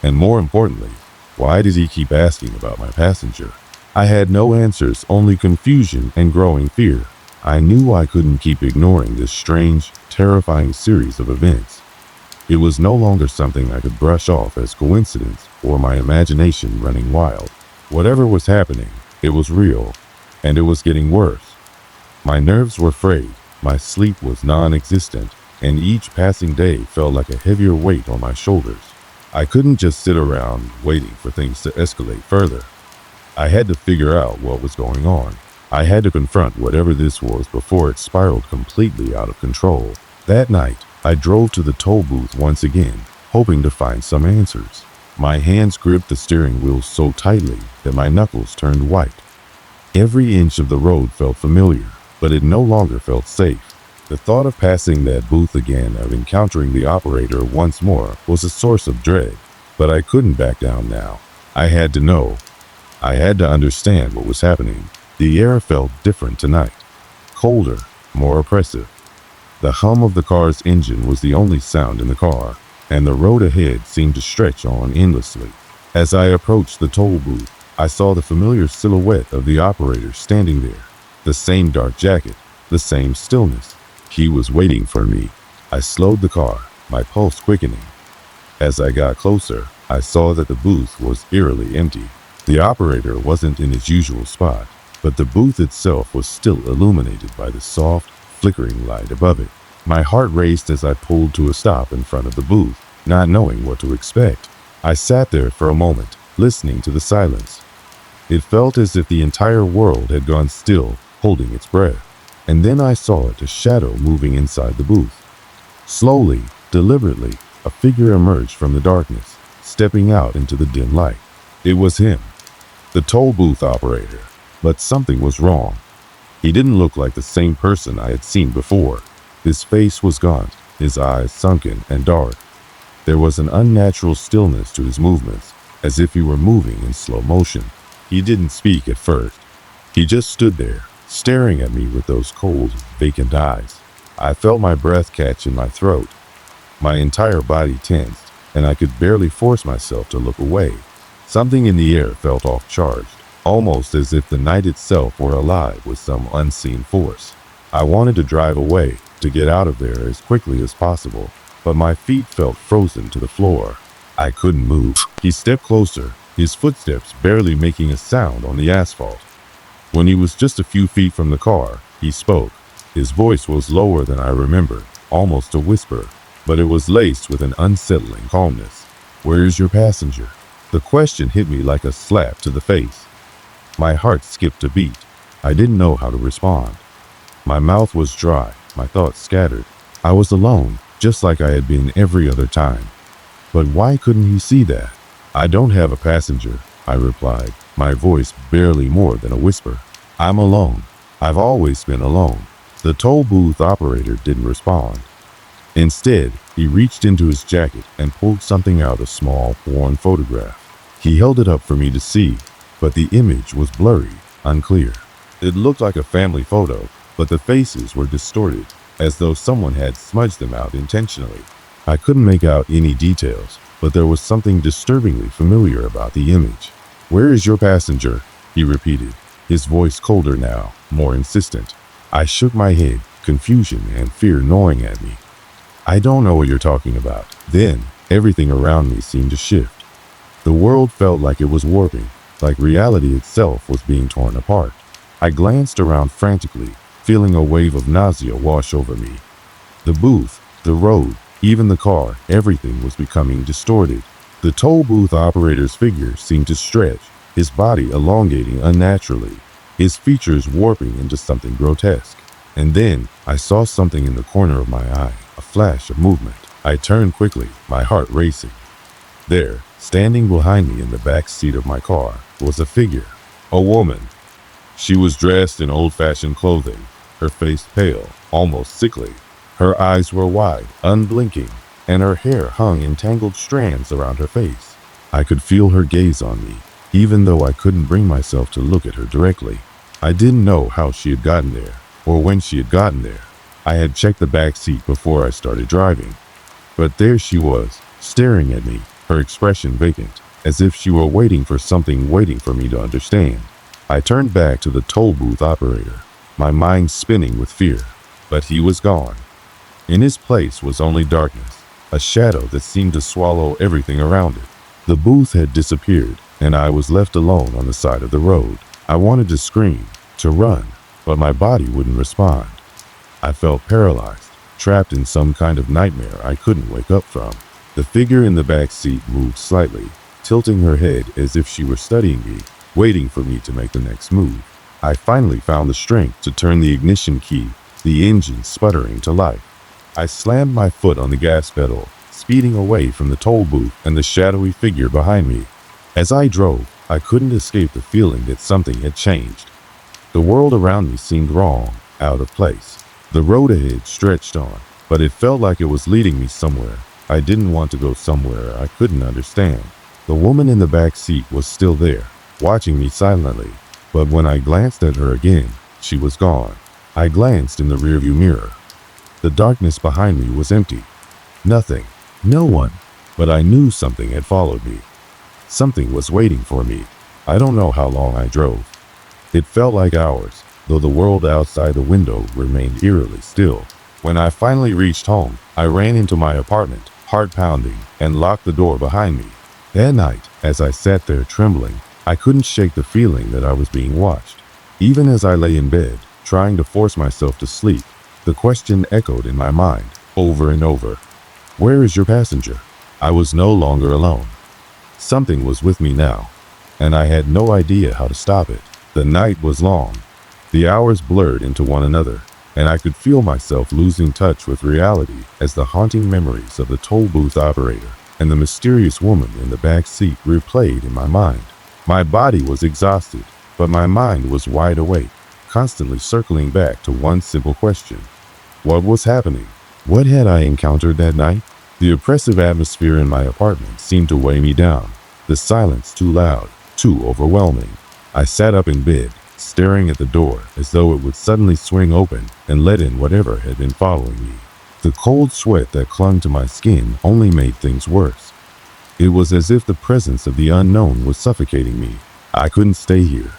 And more importantly, why did he keep asking about my passenger? I had no answers, only confusion and growing fear. I knew I couldn't keep ignoring this strange, terrifying series of events. It was no longer something I could brush off as coincidence or my imagination running wild. Whatever was happening, it was real, and it was getting worse. My nerves were frayed, my sleep was non-existent, and each passing day felt like a heavier weight on my shoulders. I couldn't just sit around waiting for things to escalate further. I had to figure out what was going on. I had to confront whatever this was before it spiraled completely out of control. That night, I drove to the toll booth once again, hoping to find some answers. My hands gripped the steering wheel so tightly that my knuckles turned white. Every inch of the road felt familiar, but it no longer felt safe. The thought of passing that booth again, of encountering the operator once more, was a source of dread. But I couldn't back down now. I had to know. I had to understand what was happening. The air felt different tonight. Colder, more oppressive. The hum of the car's engine was the only sound in the car, and the road ahead seemed to stretch on endlessly. As I approached the toll booth, I saw the familiar silhouette of the operator standing there. The same dark jacket, the same stillness. He was waiting for me. I slowed the car, my pulse quickening. As I got closer, I saw that the booth was eerily empty. The operator wasn't in his usual spot, but the booth itself was still illuminated by the soft, flickering light above it. My heart raced as I pulled to a stop in front of the booth, not knowing what to expect. I sat there for a moment, listening to the silence. It felt as if the entire world had gone still, holding its breath. And then I saw it, a shadow moving inside the booth. Slowly, deliberately, a figure emerged from the darkness, stepping out into the dim light. It was him, the toll booth operator, but something was wrong. He didn't look like the same person I had seen before. His face was gaunt, his eyes sunken and dark. There was an unnatural stillness to his movements, as if he were moving in slow motion. He didn't speak at first. He just stood there, staring at me with those cold, vacant eyes. I felt my breath catch in my throat. My entire body tensed, and I could barely force myself to look away. Something in the air felt off-charged, almost as if the night itself were alive with some unseen force. I wanted to drive away, to get out of there as quickly as possible, but my feet felt frozen to the floor. I couldn't move. He stepped closer, his footsteps barely making a sound on the asphalt. When he was just a few feet from the car, he spoke. His voice was lower than I remembered, almost a whisper, but it was laced with an unsettling calmness. "Where's your passenger?" The question hit me like a slap to the face. My heart skipped a beat. I didn't know how to respond. My mouth was dry, my thoughts scattered. I was alone, just like I had been every other time. But why couldn't he see that? "I don't have a passenger," I replied, my voice barely more than a whisper. "I'm alone. I've always been alone." The toll booth operator didn't respond. Instead, he reached into his jacket and pulled something out, a small, worn photograph. He held it up for me to see, but the image was blurry, unclear. It looked like a family photo, but the faces were distorted, as though someone had smudged them out intentionally. I couldn't make out any details, but there was something disturbingly familiar about the image. "Where is your passenger?" he repeated, his voice colder now, more insistent. I shook my head, confusion and fear gnawing at me. "I don't know what you're talking about." Then, everything around me seemed to shift. The world felt like it was warping, like reality itself was being torn apart. I glanced around frantically, feeling a wave of nausea wash over me. The booth, the road, even the car, everything was becoming distorted. The toll booth operator's figure seemed to stretch, his body elongating unnaturally, his features warping into something grotesque. And then I saw something in the corner of my eye, a flash of movement. I turned quickly, my heart racing. There, standing behind me in the back seat of my car, was a figure, a woman. She was dressed in old-fashioned clothing, her face pale, almost sickly. Her eyes were wide, unblinking, and her hair hung in tangled strands around her face. I could feel her gaze on me, even though I couldn't bring myself to look at her directly. I didn't know how she had gotten there, or when she had gotten there. I had checked the back seat before I started driving. But there she was, staring at me, her expression vacant, as if she were waiting for something, waiting for me to understand. I turned back to the toll booth operator, my mind spinning with fear. But he was gone. In his place was only darkness, a shadow that seemed to swallow everything around it. The booth had disappeared, and I was left alone on the side of the road. I wanted to scream, to run, but my body wouldn't respond. I felt paralyzed, trapped in some kind of nightmare I couldn't wake up from. The figure in the back seat moved slightly, tilting her head as if she were studying me, waiting for me to make the next move. I finally found the strength to turn the ignition key, the engine sputtering to life. I slammed my foot on the gas pedal, speeding away from the toll booth and the shadowy figure behind me. As I drove, I couldn't escape the feeling that something had changed. The world around me seemed wrong, out of place. The road ahead stretched on, but it felt like it was leading me somewhere. I didn't want to go somewhere I couldn't understand. The woman in the back seat was still there, watching me silently, but when I glanced at her again, she was gone. I glanced in the rearview mirror. The darkness behind me was empty. Nothing, no one, but I knew something had followed me. Something was waiting for me. I don't know how long I drove. It felt like hours, though the world outside the window remained eerily still. When I finally reached home, I ran into my apartment, heart pounding, and locked the door behind me. That night, as I sat there trembling, I couldn't shake the feeling that I was being watched. Even as I lay in bed, trying to force myself to sleep, the question echoed in my mind, over and over. Where is your passenger? I was no longer alone. Something was with me now, and I had no idea how to stop it. The night was long. The hours blurred into one another, and I could feel myself losing touch with reality as the haunting memories of the toll booth operator and the mysterious woman in the back seat replayed in my mind. My body was exhausted, but my mind was wide awake, constantly circling back to one simple question. What was happening? What had I encountered that night? The oppressive atmosphere in my apartment seemed to weigh me down. The silence too loud, too overwhelming. I sat up in bed, staring at the door as though it would suddenly swing open and let in whatever had been following me. The cold sweat that clung to my skin only made things worse. It was as if the presence of the unknown was suffocating me. I couldn't stay here.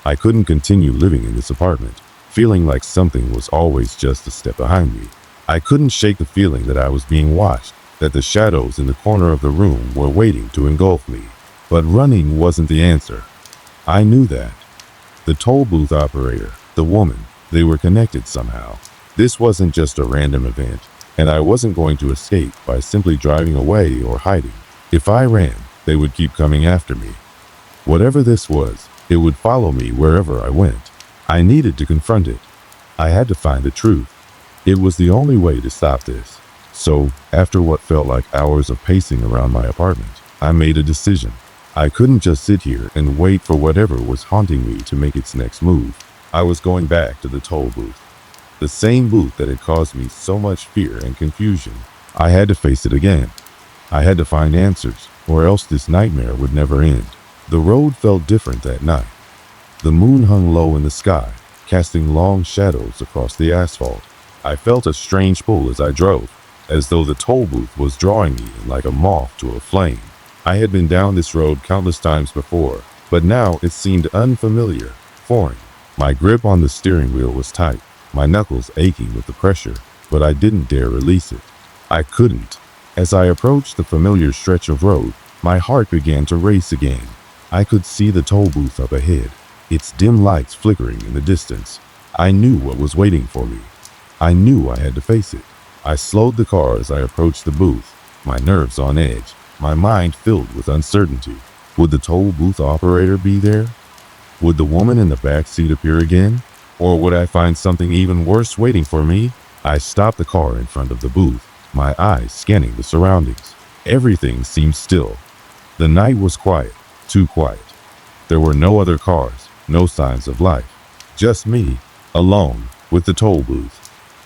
I couldn't continue living in this apartment, feeling like something was always just a step behind me. I couldn't shake the feeling that I was being watched, that the shadows in the corner of the room were waiting to engulf me. But running wasn't the answer. I knew that. The toll booth operator, the woman, they were connected somehow. This wasn't just a random event, and I wasn't going to escape by simply driving away or hiding. If I ran, they would keep coming after me. Whatever this was, it would follow me wherever I went. I needed to confront it. I had to find the truth. It was the only way to stop this. So, after what felt like hours of pacing around my apartment, I made a decision. I couldn't just sit here and wait for whatever was haunting me to make its next move. I was going back to the toll booth. The same booth that had caused me so much fear and confusion. I had to face it again. I had to find answers, or else this nightmare would never end. The road felt different that night. The moon hung low in the sky, casting long shadows across the asphalt. I felt a strange pull as I drove, as though the toll booth was drawing me in like a moth to a flame. I had been down this road countless times before, but now it seemed unfamiliar, foreign. My grip on the steering wheel was tight, my knuckles aching with the pressure, but I didn't dare release it. I couldn't. As I approached the familiar stretch of road, my heart began to race again. I could see the toll booth up ahead, its dim lights flickering in the distance. I knew what was waiting for me. I knew I had to face it. I slowed the car as I approached the booth, my nerves on edge, my mind filled with uncertainty. Would the toll booth operator be there? Would the woman in the back seat appear again? Or would I find something even worse waiting for me? I stopped the car in front of the booth, my eyes scanning the surroundings. Everything seemed still. The night was quiet, too quiet. There were no other cars, no signs of life. Just me, alone, with the toll booth,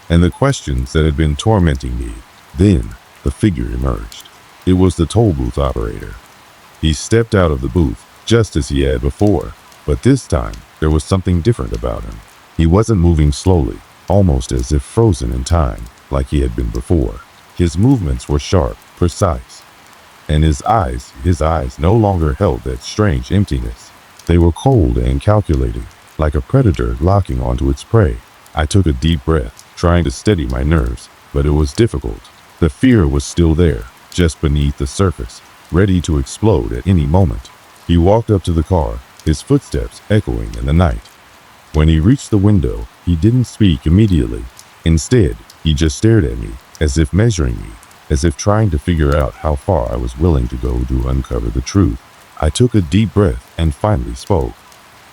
and the questions that had been tormenting me. Then, the figure emerged. It was the toll booth operator. He stepped out of the booth, just as he had before, but this time, there was something different about him. He wasn't moving slowly, almost as if frozen in time, like he had been before. His movements were sharp, precise, and his eyes no longer held that strange emptiness. They were cold and calculating, like a predator locking onto its prey. I took a deep breath, trying to steady my nerves, but it was difficult. The fear was still there, just beneath the surface, ready to explode at any moment. He walked up to the car, his footsteps echoing in the night. When he reached the window, he didn't speak immediately. Instead, he just stared at me, as if measuring me, as if trying to figure out how far I was willing to go to uncover the truth. I took a deep breath and finally spoke.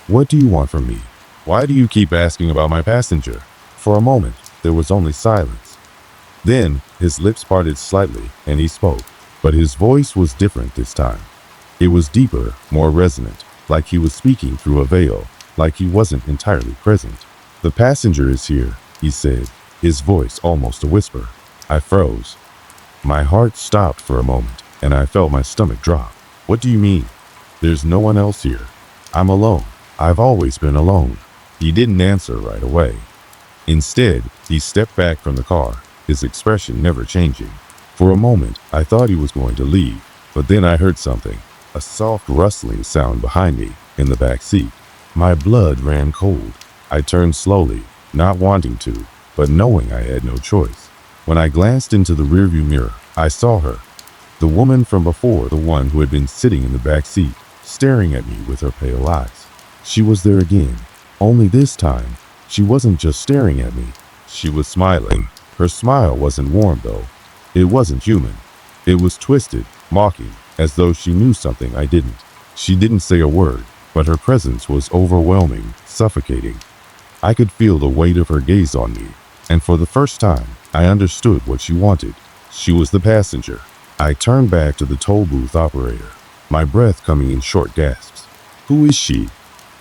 "What do you want from me?" Why do you keep asking about my passenger?" For a moment, there was only silence. Then, his lips parted slightly, and he spoke. But his voice was different this time. It was deeper, more resonant, like he was speaking through a veil, like he wasn't entirely present. "The passenger is here," he said, his voice almost a whisper. I froze. My heart stopped for a moment, and I felt my stomach drop. "What do you mean?" "There's no one else here. I'm alone. I've always been alone." He didn't answer right away. Instead, he stepped back from the car, his expression never changing. For a moment, I thought he was going to leave, but then I heard something, a soft rustling sound behind me, in the back seat. My blood ran cold. I turned slowly, not wanting to, but knowing I had no choice. When I glanced into the rearview mirror, I saw her. The woman from before, the one who had been sitting in the back seat, staring at me with her pale eyes. She was there again, only this time, she wasn't just staring at me. She was smiling. Her smile wasn't warm though. It wasn't human. It was twisted, mocking, as though she knew something I didn't. She didn't say a word, but her presence was overwhelming, suffocating. I could feel the weight of her gaze on me, and for the first time, I understood what she wanted. She was the passenger. I turned back to the toll booth operator, my breath coming in short gasps. "Who is she?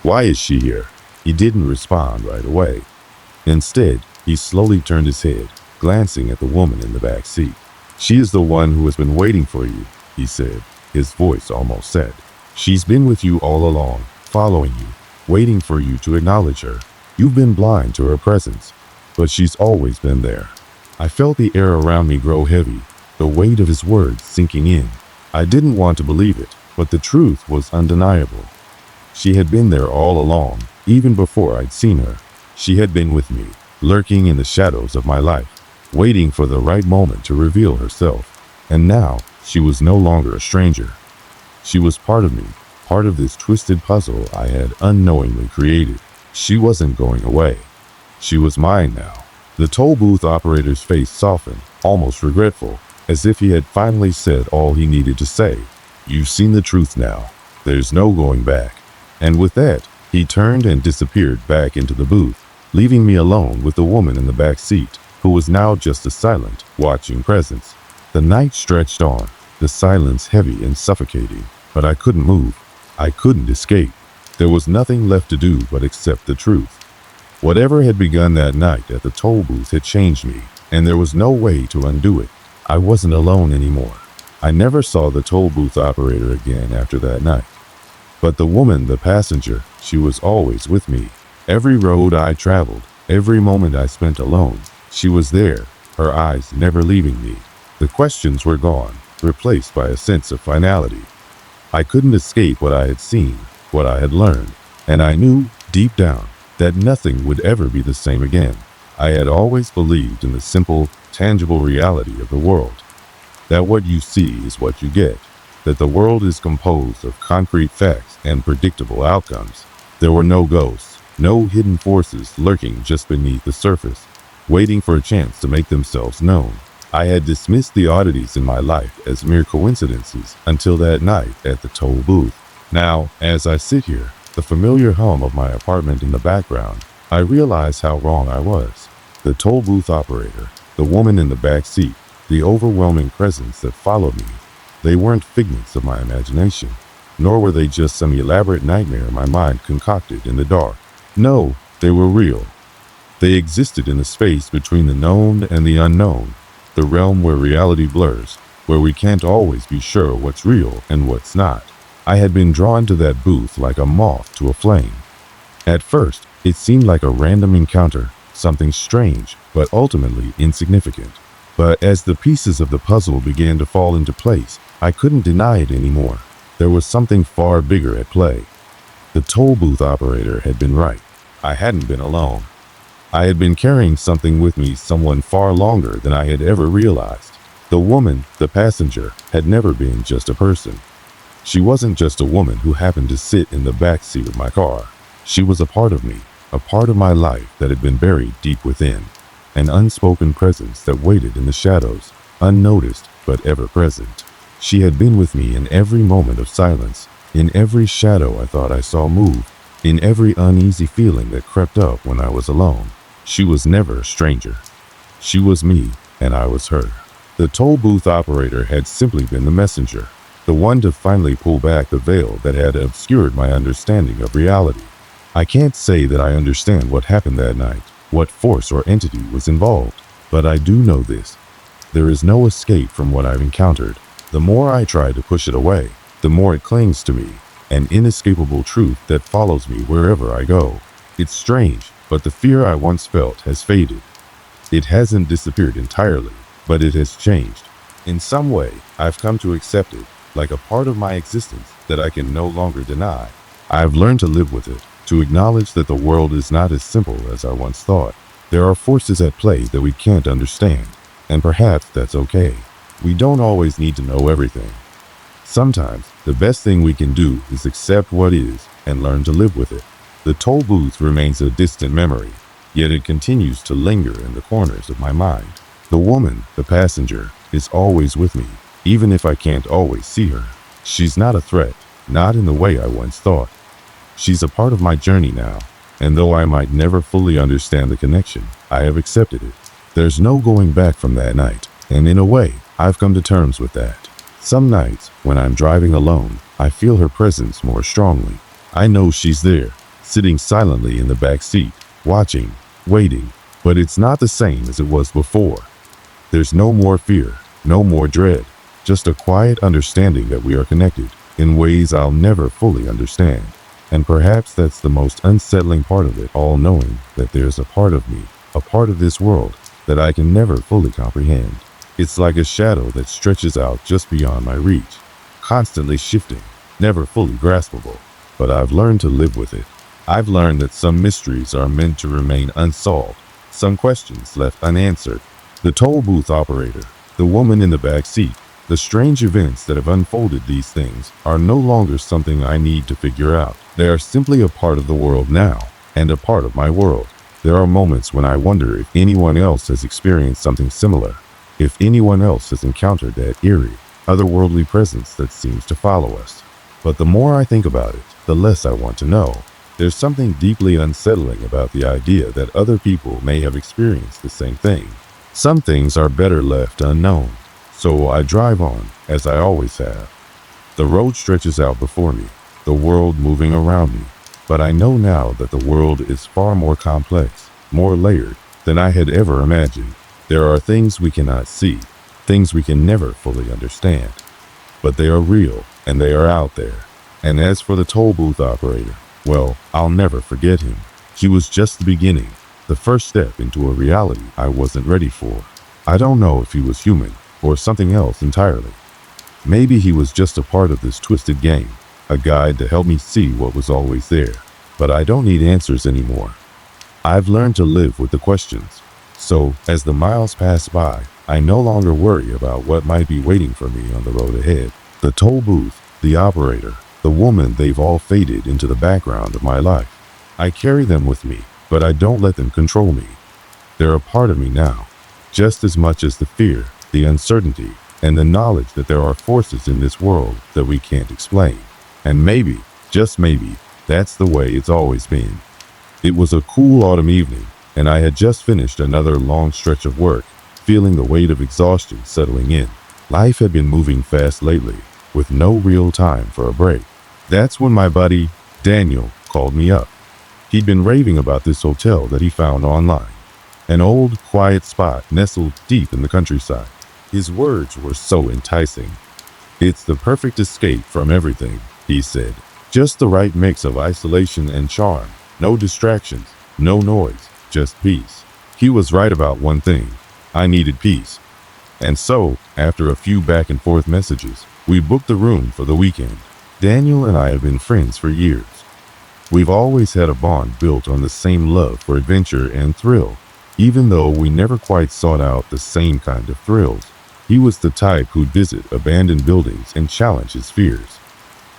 Why is she here?" He didn't respond right away. Instead, he slowly turned his head, glancing at the woman in the back seat. "She is the one who has been waiting for you," he said, his voice almost sad. "She's been with you all along, following you, waiting for you to acknowledge her. You've been blind to her presence, but she's always been there." I felt the air around me grow heavy, the weight of his words sinking in. I didn't want to believe it, but the truth was undeniable. She had been there all along, even before I'd seen her. She had been with me, lurking in the shadows of my life, waiting for the right moment to reveal herself. And now, she was no longer a stranger. She was part of me, part of this twisted puzzle I had unknowingly created. She wasn't going away. She was mine now. The toll booth operator's face softened, almost regretful, as if he had finally said all he needed to say. "You've seen the truth now. There's no going back." And with that, he turned and disappeared back into the booth, leaving me alone with the woman in the back seat, who was now just a silent, watching presence. The night stretched on, the silence heavy and suffocating, but I couldn't move. I couldn't escape. There was nothing left to do but accept the truth. Whatever had begun that night at the toll booth had changed me, and there was no way to undo it. I wasn't alone anymore. I never saw the toll booth operator again after that night. But the woman, the passenger, she was always with me. Every road I traveled, every moment I spent alone, she was there, her eyes never leaving me. The questions were gone, replaced by a sense of finality. I couldn't escape what I had seen, what I had learned, and I knew, deep down, that nothing would ever be the same again. I had always believed in the simple, tangible reality of the world. That what you see is what you get. That the world is composed of concrete facts and predictable outcomes. There were no ghosts, no hidden forces lurking just beneath the surface, waiting for a chance to make themselves known. I had dismissed the oddities in my life as mere coincidences until that night at the toll booth. Now, as I sit here, the familiar hum of my apartment in the background, I realize how wrong I was. The toll booth operator, the woman in the back seat, the overwhelming presence that followed me, they weren't figments of my imagination, nor were they just some elaborate nightmare my mind concocted in the dark. No, they were real. They existed in the space between the known and the unknown, the realm where reality blurs, where we can't always be sure what's real and what's not. I had been drawn to that booth like a moth to a flame. At first, it seemed like a random encounter, something strange, but ultimately insignificant. But as the pieces of the puzzle began to fall into place, I couldn't deny it anymore. There was something far bigger at play. The toll booth operator had been right. I hadn't been alone. I had been carrying something with me, someone far longer than I had ever realized. The woman, the passenger, had never been just a person. She wasn't just a woman who happened to sit in the back seat of my car. She was a part of me, a part of my life that had been buried deep within. An unspoken presence that waited in the shadows, unnoticed but ever present. She had been with me in every moment of silence, in every shadow I thought I saw move, in every uneasy feeling that crept up when I was alone. She was never a stranger. She was me, and I was her. The toll booth operator had simply been the messenger, the one to finally pull back the veil that had obscured my understanding of reality. I can't say that I understand what happened that night, what force or entity was involved, but I do know this. There is no escape from what I've encountered. The more I try to push it away, the more it clings to me, an inescapable truth that follows me wherever I go. It's strange, but the fear I once felt has faded. It hasn't disappeared entirely, but it has changed. In some way, I've come to accept it, like a part of my existence that I can no longer deny. I've learned to live with it, to acknowledge that the world is not as simple as I once thought. There are forces at play that we can't understand, and perhaps that's okay. We don't always need to know everything. Sometimes, the best thing we can do is accept what is and learn to live with it. The toll booth remains a distant memory, yet it continues to linger in the corners of my mind. The woman, the passenger, is always with me, even if I can't always see her. She's not a threat, not in the way I once thought. She's a part of my journey now, and though I might never fully understand the connection, I have accepted it. There's no going back from that night, and in a way, I've come to terms with that. Some nights, when I'm driving alone, I feel her presence more strongly. I know she's there, sitting silently in the back seat, watching, waiting, but it's not the same as it was before. There's no more fear, no more dread, just a quiet understanding that we are connected in ways I'll never fully understand. And perhaps that's the most unsettling part of it all, knowing that there's a part of me, a part of this world, that I can never fully comprehend. It's like a shadow that stretches out just beyond my reach, constantly shifting, never fully graspable. But I've learned to live with it. I've learned that some mysteries are meant to remain unsolved, some questions left unanswered. The toll booth operator, the woman in the back seat, the strange events that have unfolded these things are no longer something I need to figure out. They are simply a part of the world now, and a part of my world. There are moments when I wonder if anyone else has experienced something similar, if anyone else has encountered that eerie, otherworldly presence that seems to follow us. But the more I think about it, the less I want to know. There's something deeply unsettling about the idea that other people may have experienced the same thing. Some things are better left unknown. So I drive on, as I always have. The road stretches out before me, the world moving around me. But I know now that the world is far more complex, more layered than I had ever imagined. There are things we cannot see, things we can never fully understand. But they are real, and they are out there. And as for the toll booth operator, well, I'll never forget him. He was just the beginning, the first step into a reality I wasn't ready for. I don't know if he was human, or something else entirely. Maybe he was just a part of this twisted game, a guide to help me see what was always there. But I don't need answers anymore. I've learned to live with the questions. So, as the miles pass by, I no longer worry about what might be waiting for me on the road ahead. The toll booth, the operator, the woman, they've all faded into the background of my life. I carry them with me, but I don't let them control me. They're a part of me now, just as much as the fear, the uncertainty, and the knowledge that there are forces in this world that we can't explain. And maybe, just maybe, that's the way it's always been. It was a cool autumn evening, and I had just finished another long stretch of work, feeling the weight of exhaustion settling in. Life had been moving fast lately, with no real time for a break. That's when my buddy, Daniel, called me up. He'd been raving about this hotel that he found online, an old, quiet spot nestled deep in the countryside. His words were so enticing. "It's the perfect escape from everything," he said. "Just the right mix of isolation and charm. No distractions, no noise, just peace." He was right about one thing. I needed peace. And so, after a few back and forth messages, we booked the room for the weekend. Daniel and I have been friends for years. We've always had a bond built on the same love for adventure and thrill, even though we never quite sought out the same kind of thrills. He was the type who'd visit abandoned buildings and challenge his fears.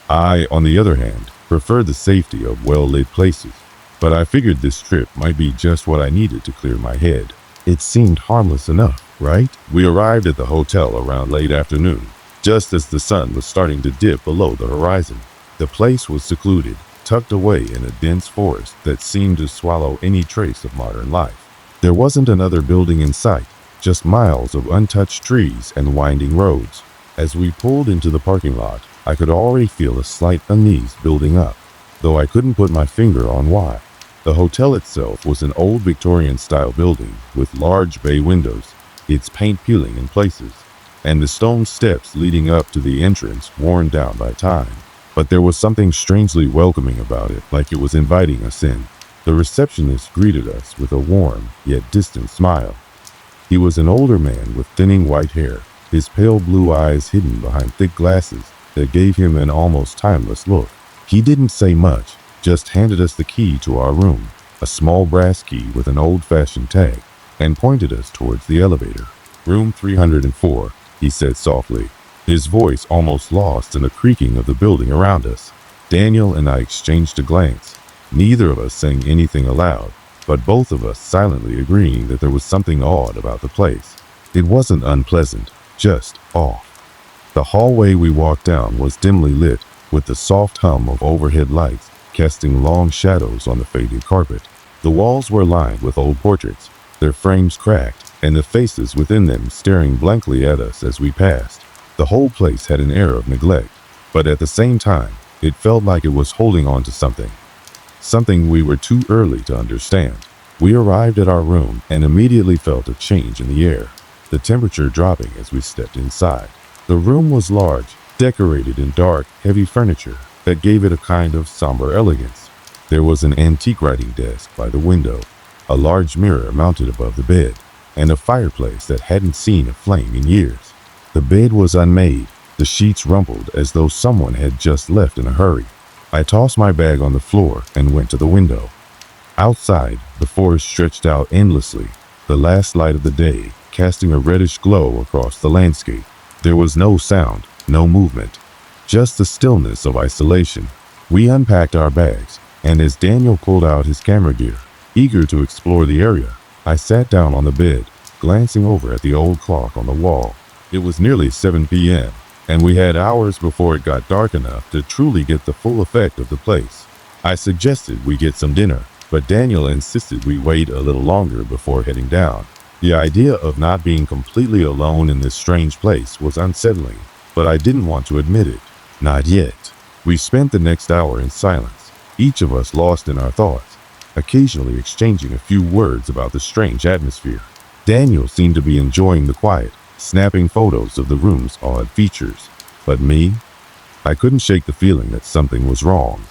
I, on the other hand, prefer the safety of well-lit places, but I figured this trip might be just what I needed to clear my head. It seemed harmless enough, right? We arrived at the hotel around late afternoon, just as the sun was starting to dip below the horizon. The place was secluded, tucked away in a dense forest that seemed to swallow any trace of modern life. There wasn't another building in sight, just miles of untouched trees and winding roads. As we pulled into the parking lot, I could already feel a slight unease building up, though I couldn't put my finger on why. The hotel itself was an old Victorian-style building with large bay windows, its paint peeling in places, and the stone steps leading up to the entrance worn down by time. But there was something strangely welcoming about it, like it was inviting us in. The receptionist greeted us with a warm, yet distant smile. He was an older man with thinning white hair, his pale blue eyes hidden behind thick glasses that gave him an almost timeless look. He didn't say much, just handed us the key to our room, a small brass key with an old-fashioned tag, and pointed us towards the elevator. "Room 304, he said softly, his voice almost lost in the creaking of the building around us. Daniel and I exchanged a glance, neither of us saying anything aloud, but both of us silently agreeing that there was something odd about the place. It wasn't unpleasant, just off. The hallway we walked down was dimly lit, with the soft hum of overhead lights casting long shadows on the faded carpet. The walls were lined with old portraits, their frames cracked, and the faces within them staring blankly at us as we passed. The whole place had an air of neglect, but at the same time, it felt like it was holding on to something we were too early to understand. We arrived at our room and immediately felt a change in the air, the temperature dropping as we stepped inside. The room was large, decorated in dark, heavy furniture that gave it a kind of somber elegance. There was an antique writing desk by the window, a large mirror mounted above the bed, and a fireplace that hadn't seen a flame in years. The bed was unmade, the sheets rumpled as though someone had just left in a hurry. I tossed my bag on the floor and went to the window. Outside, the forest stretched out endlessly, the last light of the day casting a reddish glow across the landscape. There was no sound, no movement, just the stillness of isolation. We unpacked our bags, and as Daniel pulled out his camera gear, eager to explore the area, I sat down on the bed, glancing over at the old clock on the wall. It was nearly 7 p.m., and we had hours before it got dark enough to truly get the full effect of the place. I suggested we get some dinner, but Daniel insisted we wait a little longer before heading down. The idea of not being completely alone in this strange place was unsettling, but I didn't want to admit it. Not yet. We spent the next hour in silence, each of us lost in our thoughts, occasionally exchanging a few words about the strange atmosphere. Daniel seemed to be enjoying the quiet, snapping photos of the room's odd features. But me? I couldn't shake the feeling that something was wrong.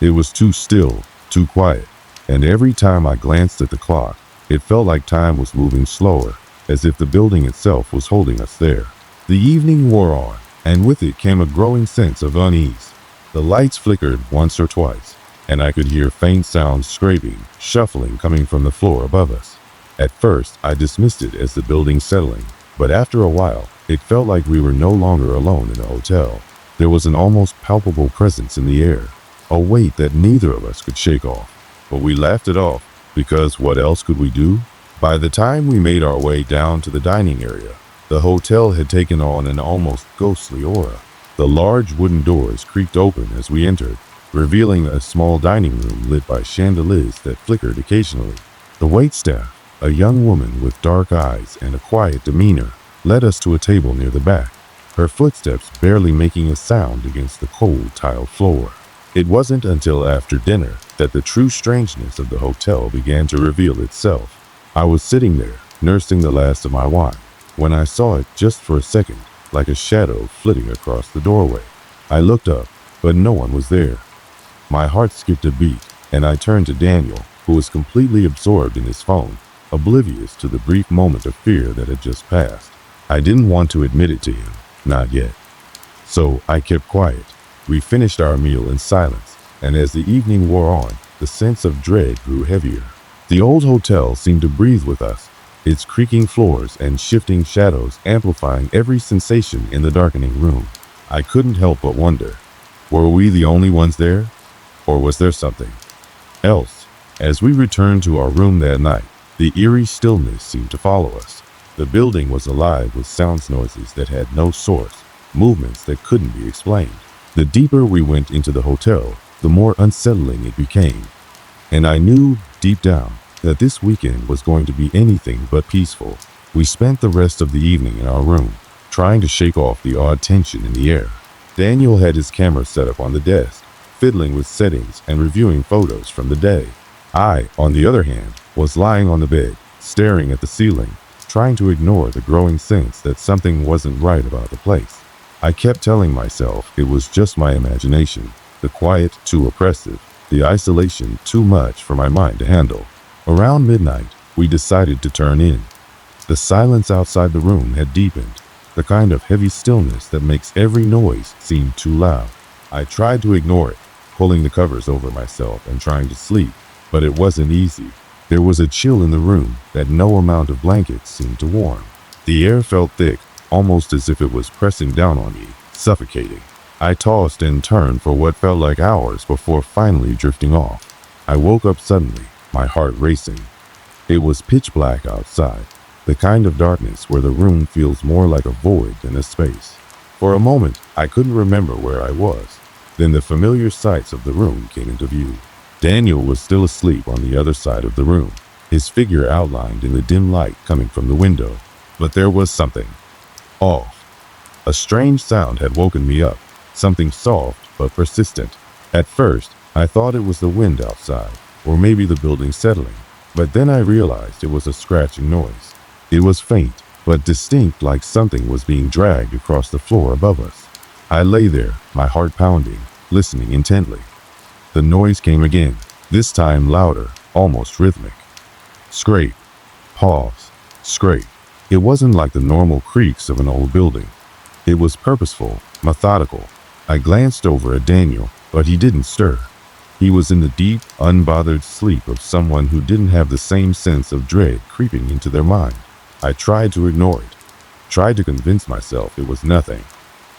It was too still, too quiet, and every time I glanced at the clock, it felt like time was moving slower, as if the building itself was holding us there. The evening wore on, and with it came a growing sense of unease. The lights flickered once or twice, and I could hear faint sounds scraping, shuffling coming from the floor above us. At first, I dismissed it as the building settling, but after a while, it felt like we were no longer alone in the hotel. There was an almost palpable presence in the air, a weight that neither of us could shake off. But we laughed it off, because what else could we do? By the time we made our way down to the dining area, the hotel had taken on an almost ghostly aura. The large wooden doors creaked open as we entered, revealing a small dining room lit by chandeliers that flickered occasionally. The waitstaff, a young woman with dark eyes and a quiet demeanor, led us to a table near the back, her footsteps barely making a sound against the cold tiled floor. It wasn't until after dinner that the true strangeness of the hotel began to reveal itself. I was sitting there, nursing the last of my wine, when I saw it just for a second, like a shadow flitting across the doorway. I looked up, but no one was there. My heart skipped a beat, and I turned to Daniel, who was completely absorbed in his phone, oblivious to the brief moment of fear that had just passed. I didn't want to admit it to him, not yet. So I kept quiet. We finished our meal in silence, and as the evening wore on, the sense of dread grew heavier. The old hotel seemed to breathe with us, its creaking floors and shifting shadows amplifying every sensation in the darkening room. I couldn't help but wonder, were we the only ones there? Or was there something else? As we returned to our room that night, the eerie stillness seemed to follow us. The building was alive with sound noises that had no source, movements that couldn't be explained. The deeper we went into the hotel, the more unsettling it became. And I knew, deep down, that this weekend was going to be anything but peaceful. We spent the rest of the evening in our room, trying to shake off the odd tension in the air. Daniel had his camera set up on the desk, fiddling with settings and reviewing photos from the day. I, on the other hand, was lying on the bed, staring at the ceiling, trying to ignore the growing sense that something wasn't right about the place. I kept telling myself it was just my imagination, the quiet too oppressive, the isolation too much for my mind to handle. Around midnight, we decided to turn in. The silence outside the room had deepened, the kind of heavy stillness that makes every noise seem too loud. I tried to ignore it, pulling the covers over myself and trying to sleep, but it wasn't easy. There was a chill in the room that no amount of blankets seemed to warm. The air felt thick, almost as if it was pressing down on me, suffocating. I tossed and turned for what felt like hours before finally drifting off. I woke up suddenly, my heart racing. It was pitch black outside, the kind of darkness where the room feels more like a void than a space. For a moment, I couldn't remember where I was. Then the familiar sights of the room came into view. Daniel was still asleep on the other side of the room, his figure outlined in the dim light coming from the window. But there was something off. A strange sound had woken me up, something soft but persistent. At first, I thought it was the wind outside, or maybe the building settling, but then I realized it was a scratching noise. It was faint, but distinct, like something was being dragged across the floor above us. I lay there, my heart pounding, listening intently. The noise came again, this time louder, almost rhythmic. Scrape, pause, scrape. It wasn't like the normal creaks of an old building. It was purposeful, methodical. I glanced over at Daniel, but he didn't stir. He was in the deep, unbothered sleep of someone who didn't have the same sense of dread creeping into their mind. I tried to ignore it, tried to convince myself it was nothing.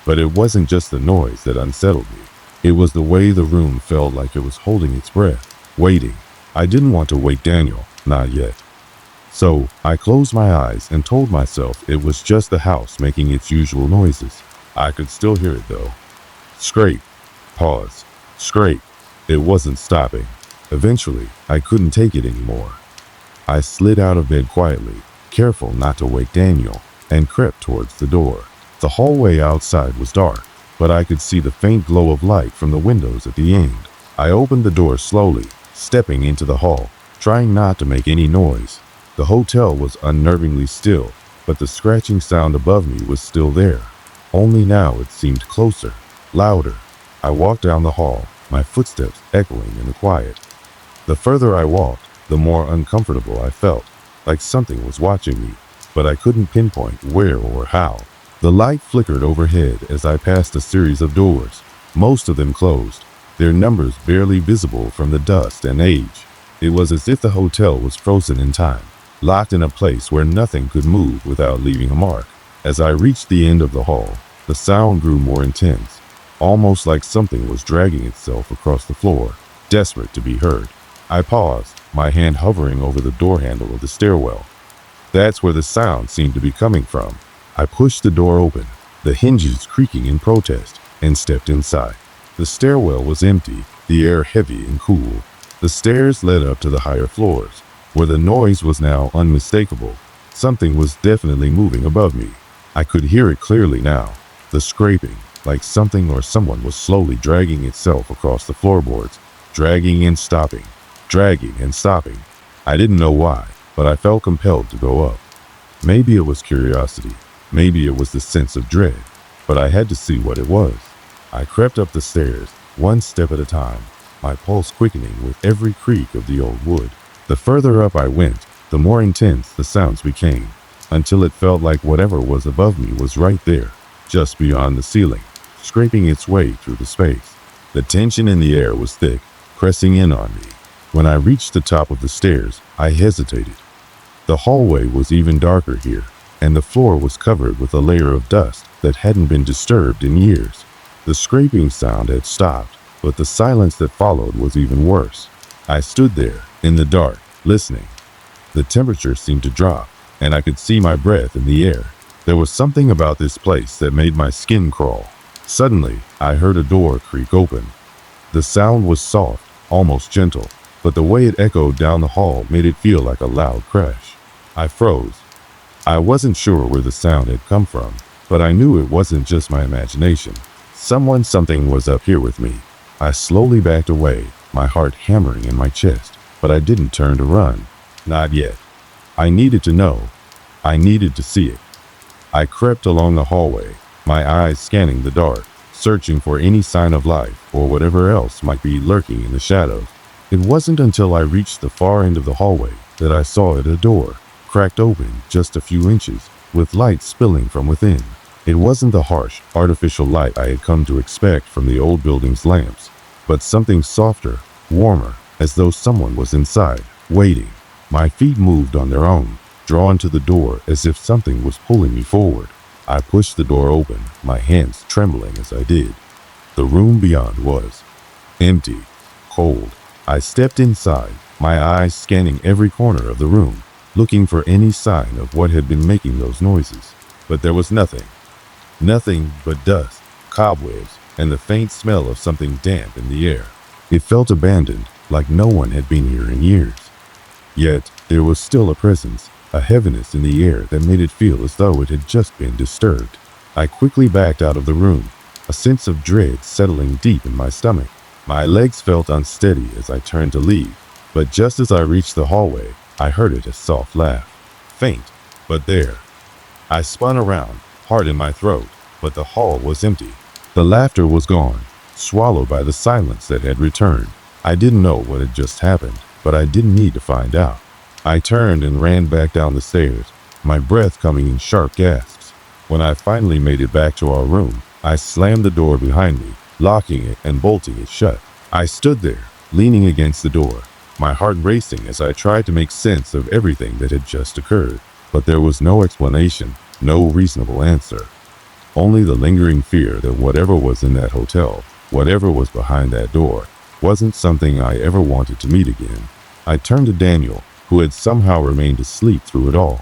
But it wasn't just the noise that unsettled me. It was the way the room felt like it was holding its breath, waiting. I didn't want to wake Daniel, not yet. So I closed my eyes and told myself it was just the house making its usual noises. I could still hear it though. Scrape, pause, scrape. It wasn't stopping. Eventually, I couldn't take it anymore. I slid out of bed quietly, careful not to wake Daniel, and crept towards the door. The hallway outside was dark, but I could see the faint glow of light from the windows at the end. I opened the door slowly, stepping into the hall, trying not to make any noise. The hotel was unnervingly still, but the scratching sound above me was still there. Only now it seemed closer, louder. I walked down the hall, my footsteps echoing in the quiet. The further I walked, the more uncomfortable I felt, like something was watching me, but I couldn't pinpoint where or how. The light flickered overhead as I passed a series of doors, most of them closed, their numbers barely visible from the dust and age. It was as if the hotel was frozen in time, locked in a place where nothing could move without leaving a mark. As I reached the end of the hall, the sound grew more intense, almost like something was dragging itself across the floor, desperate to be heard. I paused, my hand hovering over the door handle of the stairwell. That's where the sound seemed to be coming from. I pushed the door open, the hinges creaking in protest, and stepped inside. The stairwell was empty, the air heavy and cool. The stairs led up to the higher floors, where the noise was now unmistakable. Something was definitely moving above me. I could hear it clearly now, the scraping, like something or someone was slowly dragging itself across the floorboards, dragging and stopping, dragging and stopping. I didn't know why, but I felt compelled to go up. Maybe it was curiosity, maybe it was the sense of dread, but I had to see what it was. I crept up the stairs, one step at a time, my pulse quickening with every creak of the old wood. The further up I went, the more intense the sounds became, until it felt like whatever was above me was right there, just beyond the ceiling, scraping its way through the space. The tension in the air was thick, pressing in on me. When I reached the top of the stairs, I hesitated. The hallway was even darker here, and the floor was covered with a layer of dust that hadn't been disturbed in years. The scraping sound had stopped, but the silence that followed was even worse. I stood there, in the dark, listening. The temperature seemed to drop, and I could see my breath in the air. There was something about this place that made my skin crawl. Suddenly, I heard a door creak open. The sound was soft, almost gentle, but the way it echoed down the hall made it feel like a loud crash. I froze. I wasn't sure where the sound had come from, but I knew it wasn't just my imagination. Something was up here with me. I slowly backed away, my heart hammering in my chest, but I didn't turn to run. Not yet. I needed to know. I needed to see it. I crept along the hallway, my eyes scanning the dark, searching for any sign of life or whatever else might be lurking in the shadows. It wasn't until I reached the far end of the hallway that I saw a door, cracked open just a few inches, with light spilling from within. It wasn't the harsh, artificial light I had come to expect from the old building's lamps, but something softer, warmer, as though someone was inside, waiting. My feet moved on their own, drawn to the door as if something was pulling me forward. I pushed the door open, my hands trembling as I did. The room beyond was empty, cold. I stepped inside, my eyes scanning every corner of the room, looking for any sign of what had been making those noises. But there was nothing. Nothing but dust, cobwebs, and the faint smell of something damp in the air. It felt abandoned, like no one had been here in years. Yet, there was still a presence, a heaviness in the air that made it feel as though it had just been disturbed. I quickly backed out of the room, a sense of dread settling deep in my stomach. My legs felt unsteady as I turned to leave, but just as I reached the hallway, I heard a soft laugh. Faint, but there. I spun around, heart in my throat, but the hall was empty. The laughter was gone, swallowed by the silence that had returned. I didn't know what had just happened, but I didn't need to find out. I turned and ran back down the stairs, my breath coming in sharp gasps. When I finally made it back to our room, I slammed the door behind me, locking it and bolting it shut. I stood there, leaning against the door, my heart racing as I tried to make sense of everything that had just occurred. But there was no explanation, no reasonable answer. Only the lingering fear that whatever was in that hotel, whatever was behind that door, wasn't something I ever wanted to meet again. I turned to Daniel, who had somehow remained asleep through it all.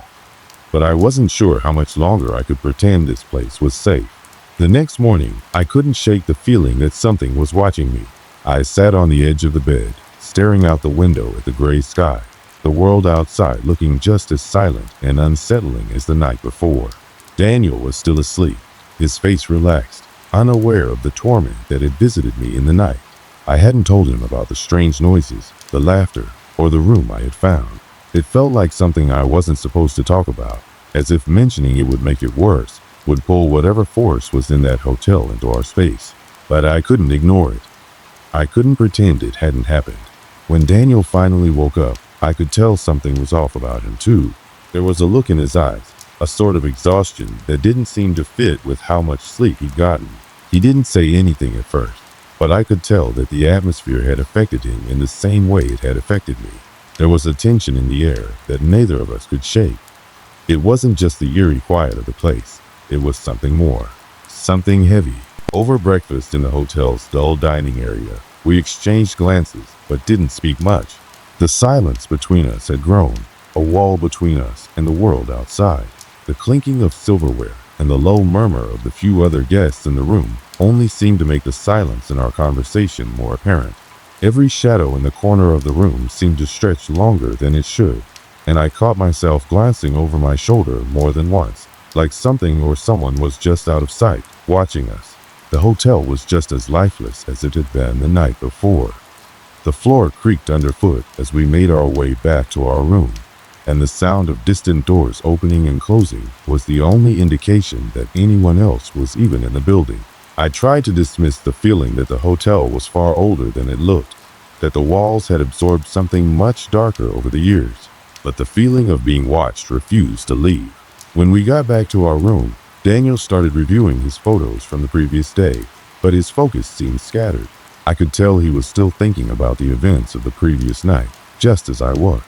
But I wasn't sure how much longer I could pretend this place was safe. The next morning, I couldn't shake the feeling that something was watching me. I sat on the edge of the bed, staring out the window at the gray sky, the world outside looking just as silent and unsettling as the night before. Daniel was still asleep, his face relaxed, unaware of the torment that had visited me in the night. I hadn't told him about the strange noises, the laughter, or the room I had found. It felt like something I wasn't supposed to talk about, as if mentioning it would make it worse, would pull whatever force was in that hotel into our space. But I couldn't ignore it. I couldn't pretend it hadn't happened. When Daniel finally woke up, I could tell something was off about him too. There was a look in his eyes, a sort of exhaustion that didn't seem to fit with how much sleep he'd gotten. He didn't say anything at first, but I could tell that the atmosphere had affected him in the same way it had affected me. There was a tension in the air that neither of us could shake. It wasn't just the eerie quiet of the place. It was something more, something heavy. Over breakfast in the hotel's dull dining area, we exchanged glances but didn't speak much. The silence between us had grown, a wall between us and the world outside. The clinking of silverware and the low murmur of the few other guests in the room only seemed to make the silence in our conversation more apparent. Every shadow in the corner of the room seemed to stretch longer than it should, and I caught myself glancing over my shoulder more than once, like something or someone was just out of sight, watching us. The hotel was just as lifeless as it had been the night before. The floor creaked underfoot as we made our way back to our room, and the sound of distant doors opening and closing was the only indication that anyone else was even in the building. I tried to dismiss the feeling that the hotel was far older than it looked, that the walls had absorbed something much darker over the years, but the feeling of being watched refused to leave. When we got back to our room, Daniel started reviewing his photos from the previous day, but his focus seemed scattered. I could tell he was still thinking about the events of the previous night, just as I was.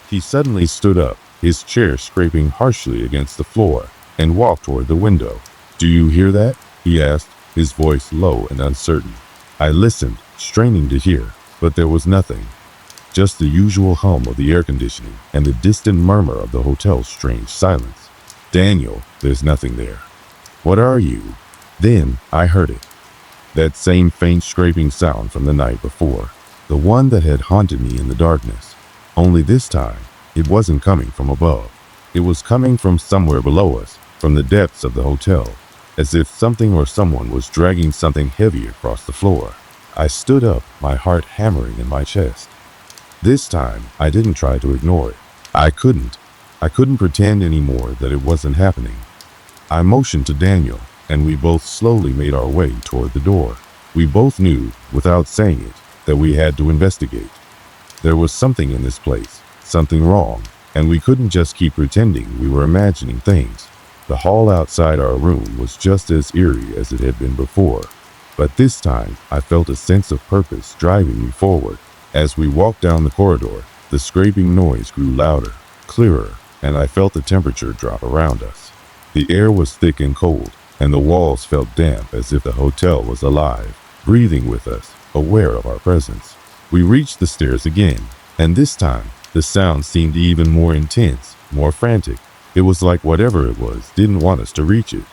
He suddenly stood up, his chair scraping harshly against the floor, and walked toward the window. "Do you hear that?" he asked, his voice low and uncertain. I listened, straining to hear, but there was nothing. Just the usual hum of the air conditioning and the distant murmur of the hotel's strange silence. "Daniel, there's nothing there." "What are you?" Then I heard it. That same faint scraping sound from the night before. The one that had haunted me in the darkness. Only this time, it wasn't coming from above. It was coming from somewhere below us, from the depths of the hotel, as if something or someone was dragging something heavy across the floor. I stood up, my heart hammering in my chest. This time, I didn't try to ignore it. I couldn't. I couldn't pretend anymore that it wasn't happening. I motioned to Daniel, and we both slowly made our way toward the door. We both knew, without saying it, that we had to investigate. There was something in this place, something wrong, and we couldn't just keep pretending we were imagining things. The hall outside our room was just as eerie as it had been before, but this time I felt a sense of purpose driving me forward. As we walked down the corridor, the scraping noise grew louder, clearer, and I felt the temperature drop around us. The air was thick and cold, and the walls felt damp as if the hotel was alive, breathing with us, aware of our presence. We reached the stairs again, and this time, the sound seemed even more intense, more frantic. It was like whatever it was didn't want us to reach it.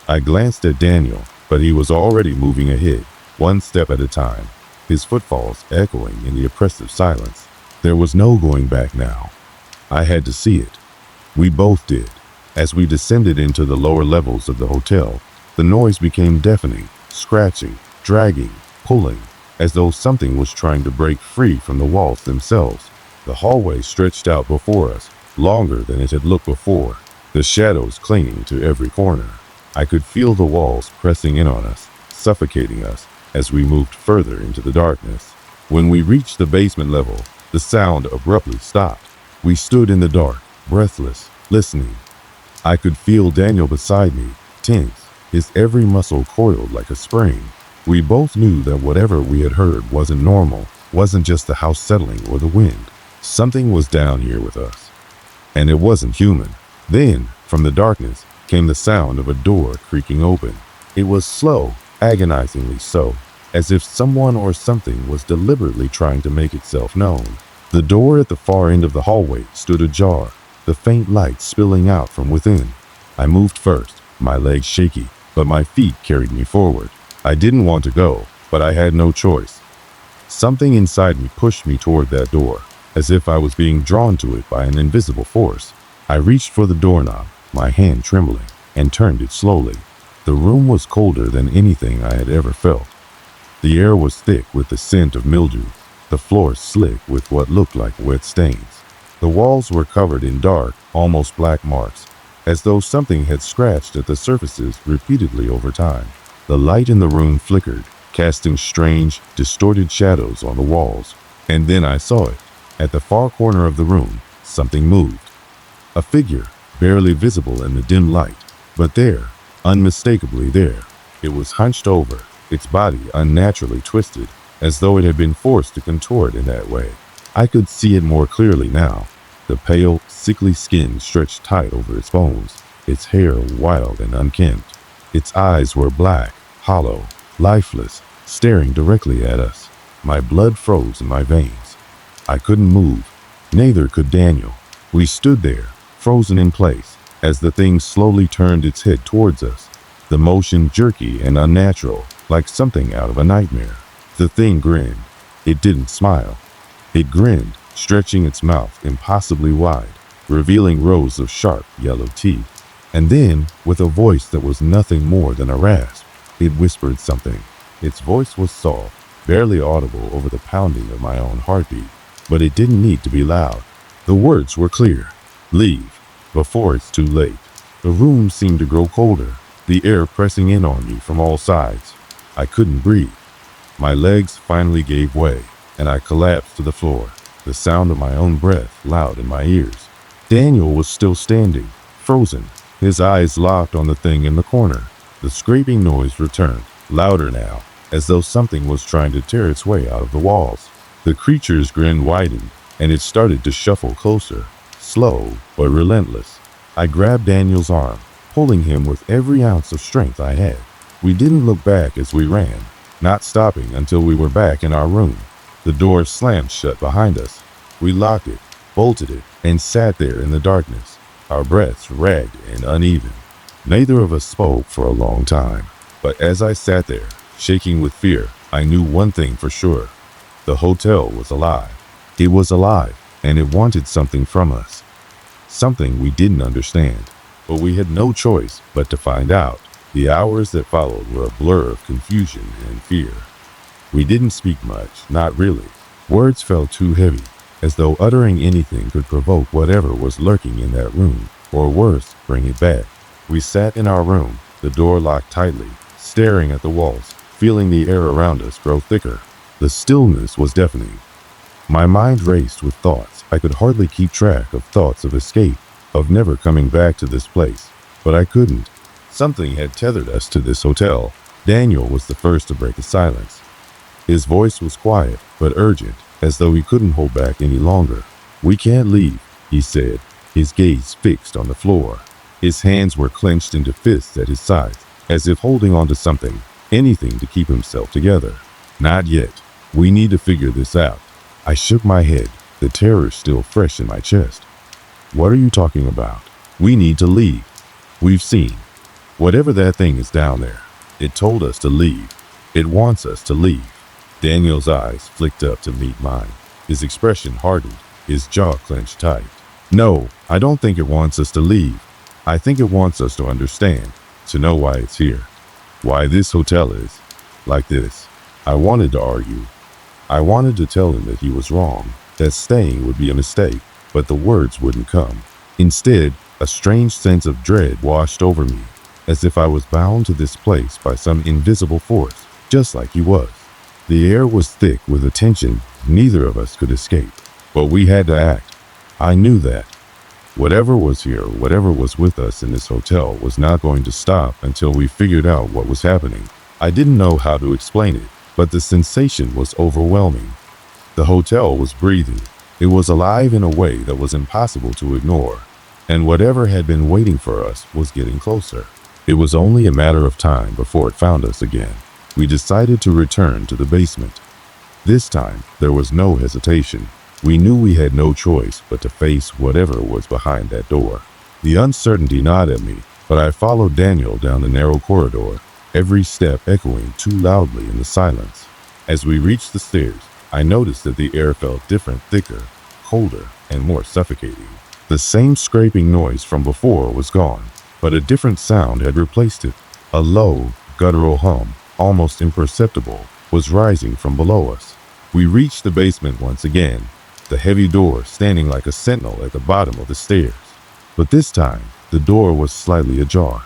I glanced at Daniel, but he was already moving ahead, one step at a time, his footfalls echoing in the oppressive silence. There was no going back now. I had to see it. We both did. As we descended into the lower levels of the hotel, the noise became deafening, scratching, dragging, pulling, as though something was trying to break free from the walls themselves. The hallway stretched out before us, longer than it had looked before, the shadows clinging to every corner. I could feel the walls pressing in on us, suffocating us, as we moved further into the darkness. When we reached the basement level, the sound abruptly stopped. We stood in the dark, breathless, listening. I could feel Daniel beside me, tense, his every muscle coiled like a spring. We both knew that whatever we had heard wasn't normal, wasn't just the house settling or the wind. Something was down here with us. And it wasn't human. Then, from the darkness, came the sound of a door creaking open. It was slow, agonizingly so, as if someone or something was deliberately trying to make itself known. The door at the far end of the hallway stood ajar, the faint light spilling out from within. I moved first, my legs shaky, but my feet carried me forward. I didn't want to go, but I had no choice. Something inside me pushed me toward that door, as if I was being drawn to it by an invisible force. I reached for the doorknob, my hand trembling, and turned it slowly. The room was colder than anything I had ever felt. The air was thick with the scent of mildew, the floor slick with what looked like wet stains. The walls were covered in dark, almost black marks, as though something had scratched at the surfaces repeatedly over time. The light in the room flickered, casting strange, distorted shadows on the walls. And then I saw it. At the far corner of the room, something moved. A figure, barely visible in the dim light, but there, unmistakably there. It was hunched over, its body unnaturally twisted, as though it had been forced to contort in that way. I could see it more clearly now. The pale, sickly skin stretched tight over its bones, its hair wild and unkempt. Its eyes were black, hollow, lifeless, staring directly at us. My blood froze in my veins. I couldn't move. Neither could Daniel. We stood there, frozen in place, as the thing slowly turned its head towards us, the motion jerky and unnatural, like something out of a nightmare. The thing grinned. It didn't smile. It grinned, stretching its mouth impossibly wide, revealing rows of sharp yellow teeth. And then, with a voice that was nothing more than a rasp, it whispered something. Its voice was soft, barely audible over the pounding of my own heartbeat, but it didn't need to be loud. The words were clear. Leave, before it's too late. The room seemed to grow colder, the air pressing in on me from all sides. I couldn't breathe. My legs finally gave way, and I collapsed to the floor, the sound of my own breath loud in my ears. Daniel was still standing, frozen, his eyes locked on the thing in the corner. The scraping noise returned, louder now, as though something was trying to tear its way out of the walls. The creature's grin widened, and it started to shuffle closer, slow but relentless. I grabbed Daniel's arm, pulling him with every ounce of strength I had. We didn't look back as we ran, not stopping until we were back in our room. The door slammed shut behind us. We locked it, bolted it, and sat there in the darkness, our breaths ragged and uneven. Neither of us spoke for a long time, but as I sat there, Shaking with fear, I knew one thing for sure. The hotel was alive. It was alive, and it wanted something from us. Something we didn't understand, but we had no choice but to find out. The hours that followed were a blur of confusion and fear. We didn't speak much, not really. Words felt too heavy, as though uttering anything could provoke whatever was lurking in that room, or worse, bring it back. We sat in our room, the door locked tightly, staring at the walls, feeling the air around us grow thicker. The stillness was deafening. My mind raced with thoughts. I could hardly keep track of thoughts of escape, of never coming back to this place. But I couldn't. Something had tethered us to this hotel. Daniel was the first to break the silence. His voice was quiet, but urgent, as though he couldn't hold back any longer. "We can't leave," he said, his gaze fixed on the floor. His hands were clenched into fists at his sides, as if holding on to something, anything to keep himself together. "Not yet. We need to figure this out." I shook my head, the terror still fresh in my chest. "What are you talking about? We need to leave. We've seen. Whatever that thing is down there. It told us to leave. It wants us to leave." Daniel's eyes flicked up to meet mine. His expression hardened, his jaw clenched tight. "No, I don't think it wants us to leave. I think it wants us to understand, to know why it's here. Why this hotel is like this." I wanted to argue. I wanted to tell him that he was wrong, that staying would be a mistake, but the words wouldn't come. Instead, a strange sense of dread washed over me, as if I was bound to this place by some invisible force, just like he was. The air was thick with a tension neither of us could escape, but we had to act. I knew that. Whatever was here, whatever was with us in this hotel, was not going to stop until we figured out what was happening. I didn't know how to explain it, but the sensation was overwhelming. The hotel was breathing. It was alive in a way that was impossible to ignore, and whatever had been waiting for us was getting closer. It was only a matter of time before it found us again. We decided to return to the basement. This time, there was no hesitation. We knew we had no choice but to face whatever was behind that door. The uncertainty gnawed at me, but I followed Daniel down the narrow corridor, every step echoing too loudly in the silence. As we reached the stairs, I noticed that the air felt different, thicker, colder, and more suffocating. The same scraping noise from before was gone, but a different sound had replaced it. A low, guttural hum, almost imperceptible, was rising from below us. We reached the basement once again, the heavy door standing like a sentinel at the bottom of the stairs. But this time, the door was slightly ajar.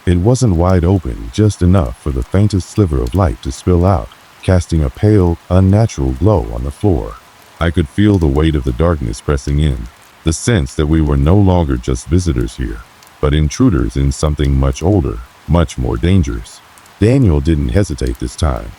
It wasn't wide open, just enough for the faintest sliver of light to spill out, casting a pale, unnatural glow on the floor. I could feel the weight of the darkness pressing in, the sense that we were no longer just visitors here, but intruders in something much older, much more dangerous. Daniel didn't hesitate this time.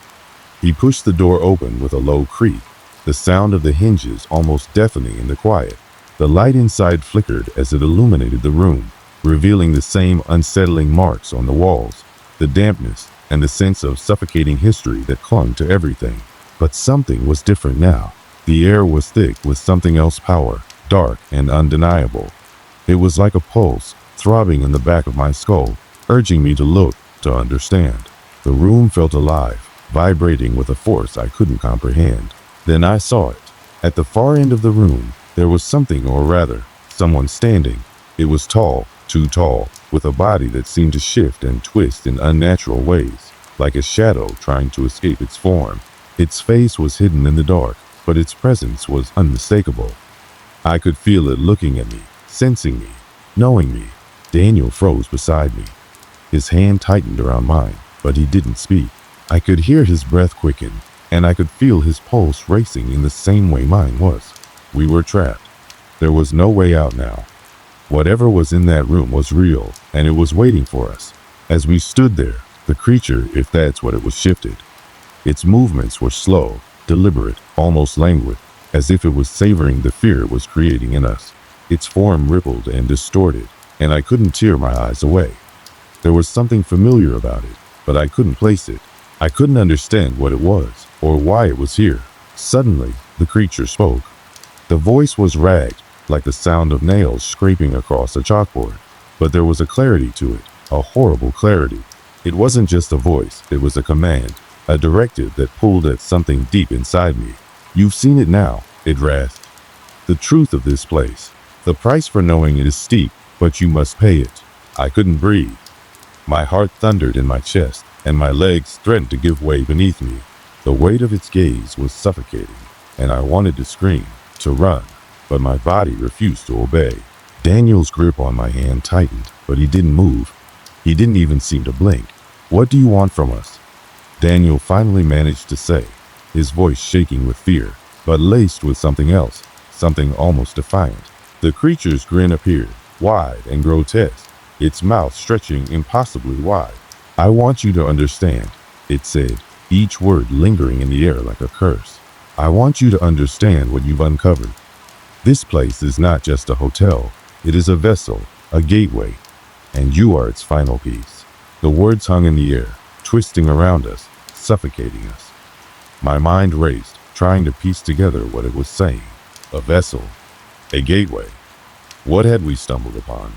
He pushed the door open with a low creak, the sound of the hinges almost deafening in the quiet. The light inside flickered as it illuminated the room, revealing the same unsettling marks on the walls, the dampness, and the sense of suffocating history that clung to everything. But something was different now. The air was thick with something else, power, dark and undeniable. It was like a pulse, throbbing in the back of my skull, urging me to look, to understand. The room felt alive, vibrating with a force I couldn't comprehend. Then I saw it. At the far end of the room, there was something, or rather, someone standing. It was tall, too tall, with a body that seemed to shift and twist in unnatural ways, like a shadow trying to escape its form. Its face was hidden in the dark, but its presence was unmistakable. I could feel it looking at me, sensing me, knowing me. Daniel froze beside me. His hand tightened around mine, but he didn't speak. I could hear his breath quicken, and I could feel his pulse racing in the same way mine was. We were trapped. There was no way out now. Whatever was in that room was real, and it was waiting for us. As we stood there, the creature, if that's what it was, shifted. Its movements were slow, deliberate, almost languid, as if it was savoring the fear it was creating in us. Its form rippled and distorted, and I couldn't tear my eyes away. There was something familiar about it, but I couldn't place it. I couldn't understand what it was, or why it was here. Suddenly, the creature spoke. The voice was ragged, like the sound of nails scraping across a chalkboard, but there was a clarity to it, a horrible clarity. It wasn't just a voice, it was a command, a directive that pulled at something deep inside me. "You've seen it now," it rasped. "The truth of this place. The price for knowing it is steep, but you must pay it." I couldn't breathe. My heart thundered in my chest, and my legs threatened to give way beneath me. The weight of its gaze was suffocating, and I wanted to scream, to run, but my body refused to obey. Daniel's grip on my hand tightened, but he didn't move. He didn't even seem to blink. "What do you want from us?" Daniel finally managed to say, his voice shaking with fear, but laced with something else, something almost defiant. The creature's grin appeared, wide and grotesque, its mouth stretching impossibly wide. "I want you to understand," it said, each word lingering in the air like a curse. "I want you to understand what you've uncovered. This place is not just a hotel. It is a vessel, a gateway, and you are its final piece." The words hung in the air, twisting around us, suffocating us. My mind raced, trying to piece together what it was saying. A vessel, a gateway. What had we stumbled upon?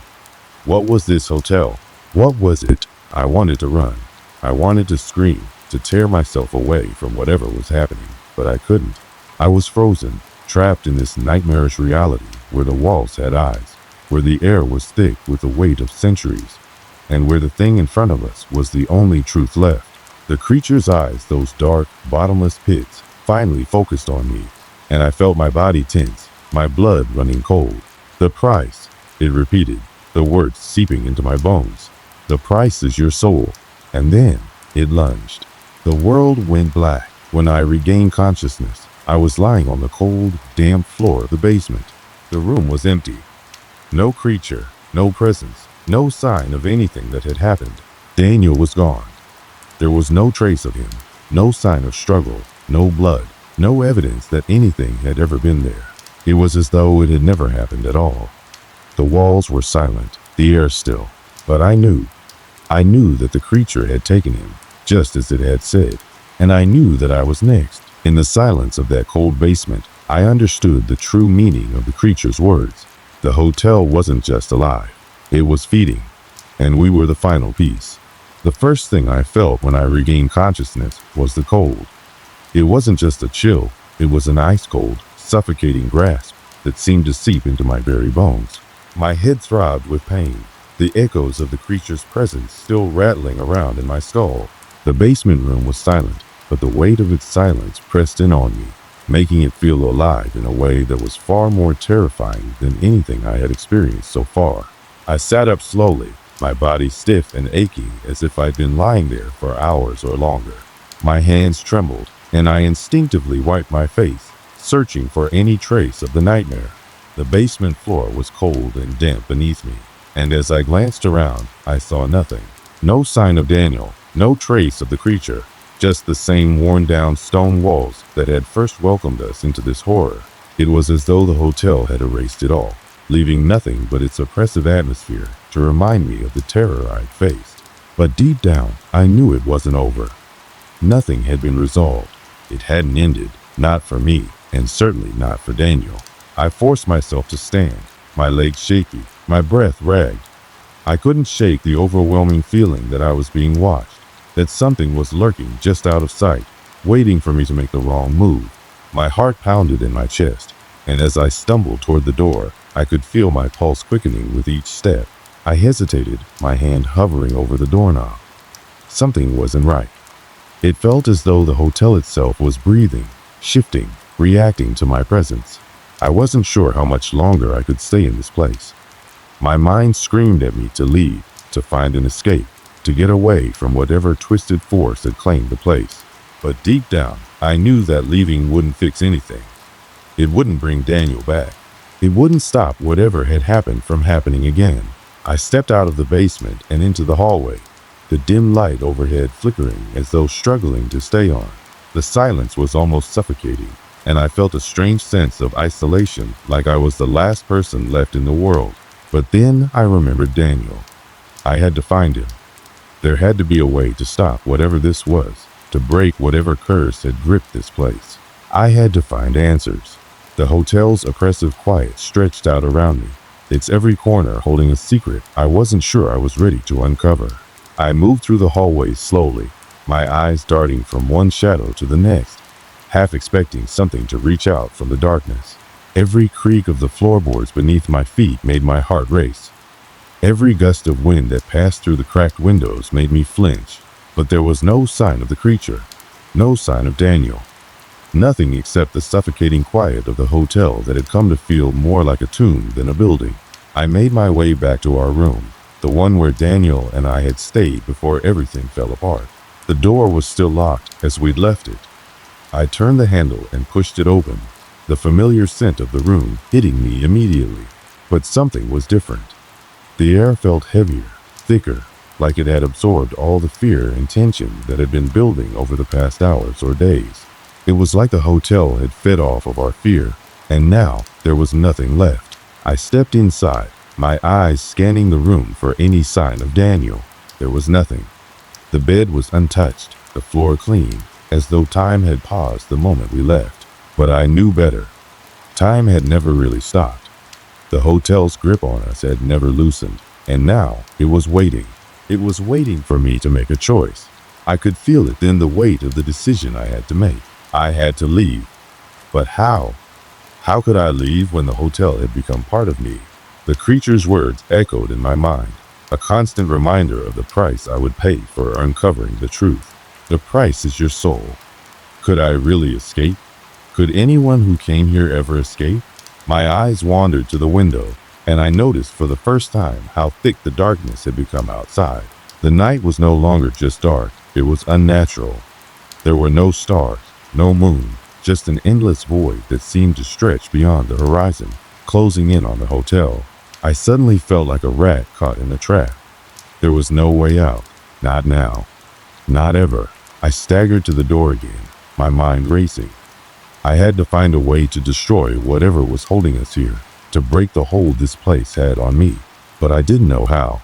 What was this hotel? What was it? I wanted to run. I wanted to scream, to tear myself away from whatever was happening, but I couldn't. I was frozen, trapped in this nightmarish reality where the walls had eyes, where the air was thick with the weight of centuries, and where the thing in front of us was the only truth left. The creature's eyes, those dark, bottomless pits, finally focused on me, and I felt my body tense, my blood running cold. "The price," it repeated, the words seeping into my bones. "The price is your soul." And then it lunged. The world went black. When I regained consciousness, I was lying on the cold, damp floor of the basement. The room was empty. No creature, no presence, no sign of anything that had happened. Daniel was gone. There was no trace of him, no sign of struggle, no blood, no evidence that anything had ever been there. It was as though it had never happened at all. The walls were silent, the air still, but I knew that the creature had taken him, just as it had said, and I knew that I was next. In the silence of that cold basement, I understood the true meaning of the creature's words. The hotel wasn't just alive, it was feeding, and we were the final piece. The first thing I felt when I regained consciousness was the cold. It wasn't just a chill, it was an ice-cold, suffocating grasp that seemed to seep into my very bones. My head throbbed with pain, the echoes of the creature's presence still rattling around in my skull. The basement room was silent, but the weight of its silence pressed in on me, making it feel alive in a way that was far more terrifying than anything I had experienced so far. I sat up slowly, my body stiff and aching as if I'd been lying there for hours or longer. My hands trembled, and I instinctively wiped my face, searching for any trace of the nightmare. The basement floor was cold and damp beneath me, and as I glanced around, I saw nothing. No sign of Daniel, no trace of the creature, just the same worn-down stone walls that had first welcomed us into this horror. It was as though the hotel had erased it all, leaving nothing but its oppressive atmosphere to remind me of the terror I'd faced. But deep down, I knew it wasn't over. Nothing had been resolved. It hadn't ended, not for me, and certainly not for Daniel. I forced myself to stand, my legs shaky, my breath ragged. I couldn't shake the overwhelming feeling that I was being watched, that something was lurking just out of sight, waiting for me to make the wrong move. My heart pounded in my chest, and as I stumbled toward the door, I could feel my pulse quickening with each step. I hesitated, my hand hovering over the doorknob. Something wasn't right. It felt as though the hotel itself was breathing, shifting, reacting to my presence. I wasn't sure how much longer I could stay in this place. My mind screamed at me to leave, to find an escape, to get away from whatever twisted force had claimed the place. But deep down, I knew that leaving wouldn't fix anything. It wouldn't bring Daniel back. It wouldn't stop whatever had happened from happening again. I stepped out of the basement and into the hallway, the dim light overhead flickering as though struggling to stay on. The silence was almost suffocating, and I felt a strange sense of isolation, like I was the last person left in the world. But then I remembered Daniel. I had to find him. There had to be a way to stop whatever this was, to break whatever curse had gripped this place. I had to find answers. The hotel's oppressive quiet stretched out around me, its every corner holding a secret I wasn't sure I was ready to uncover. I moved through the hallways slowly, my eyes darting from one shadow to the next, half expecting something to reach out from the darkness. Every creak of the floorboards beneath my feet made my heart race. Every gust of wind that passed through the cracked windows made me flinch, but there was no sign of the creature, no sign of Daniel. Nothing except the suffocating quiet of the hotel that had come to feel more like a tomb than a building. I made my way back to our room, the one where Daniel and I had stayed before everything fell apart. The door was still locked as we'd left it. I turned the handle and pushed it open, the familiar scent of the room hitting me immediately. But something was different. The air felt heavier, thicker, like it had absorbed all the fear and tension that had been building over the past hours or days. It was like the hotel had fed off of our fear, and now there was nothing left. I stepped inside, my eyes scanning the room for any sign of Daniel. There was nothing. The bed was untouched, the floor clean, as though time had paused the moment we left. But I knew better. Time had never really stopped. The hotel's grip on us had never loosened, and now it was waiting. It was waiting for me to make a choice. I could feel it then, the weight of the decision I had to make. I had to leave. But how? How could I leave when the hotel had become part of me? The creature's words echoed in my mind, a constant reminder of the price I would pay for uncovering the truth. The price is your soul. Could I really escape? Could anyone who came here ever escape? My eyes wandered to the window, and I noticed for the first time how thick the darkness had become outside. The night was no longer just dark, it was unnatural. There were no stars, no moon, just an endless void that seemed to stretch beyond the horizon, closing in on the hotel. I suddenly felt like a rat caught in a trap. There was no way out, not now, not ever. I staggered to the door again, my mind racing. I had to find a way to destroy whatever was holding us here, to break the hold this place had on me, but I didn't know how.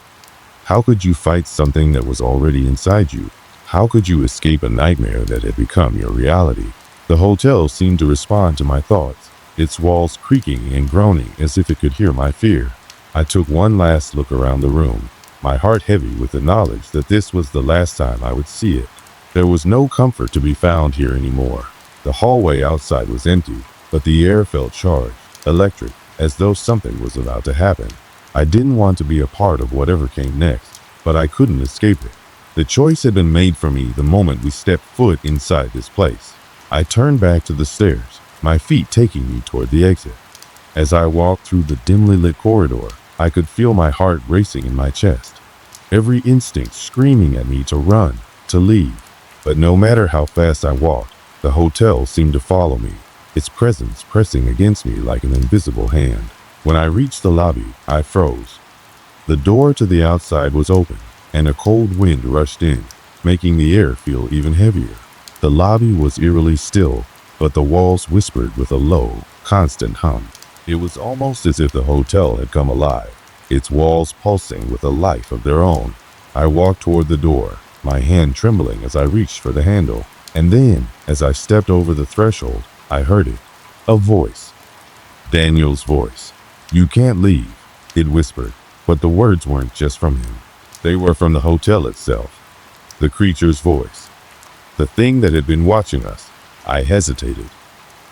How could you fight something that was already inside you? How could you escape a nightmare that had become your reality? The hotel seemed to respond to my thoughts, its walls creaking and groaning as if it could hear my fear. I took one last look around the room, my heart heavy with the knowledge that this was the last time I would see it. There was no comfort to be found here anymore. The hallway outside was empty, but the air felt charged, electric, as though something was about to happen. I didn't want to be a part of whatever came next, but I couldn't escape it. The choice had been made for me the moment we stepped foot inside this place. I turned back to the stairs, my feet taking me toward the exit. As I walked through the dimly lit corridor, I could feel my heart racing in my chest, every instinct screaming at me to run, to leave. But no matter how fast I walked, the hotel seemed to follow me, its presence pressing against me like an invisible hand. When I reached the lobby, I froze. The door to the outside was open, and a cold wind rushed in, making the air feel even heavier. The lobby was eerily still, but the walls whispered with a low, constant hum. It was almost as if the hotel had come alive, its walls pulsing with a life of their own. I walked toward the door, my hand trembling as I reached for the handle. And then, as I stepped over the threshold, I heard it. A voice. Daniel's voice. "You can't leave," it whispered. But the words weren't just from him. They were from the hotel itself. The creature's voice. The thing that had been watching us. I hesitated.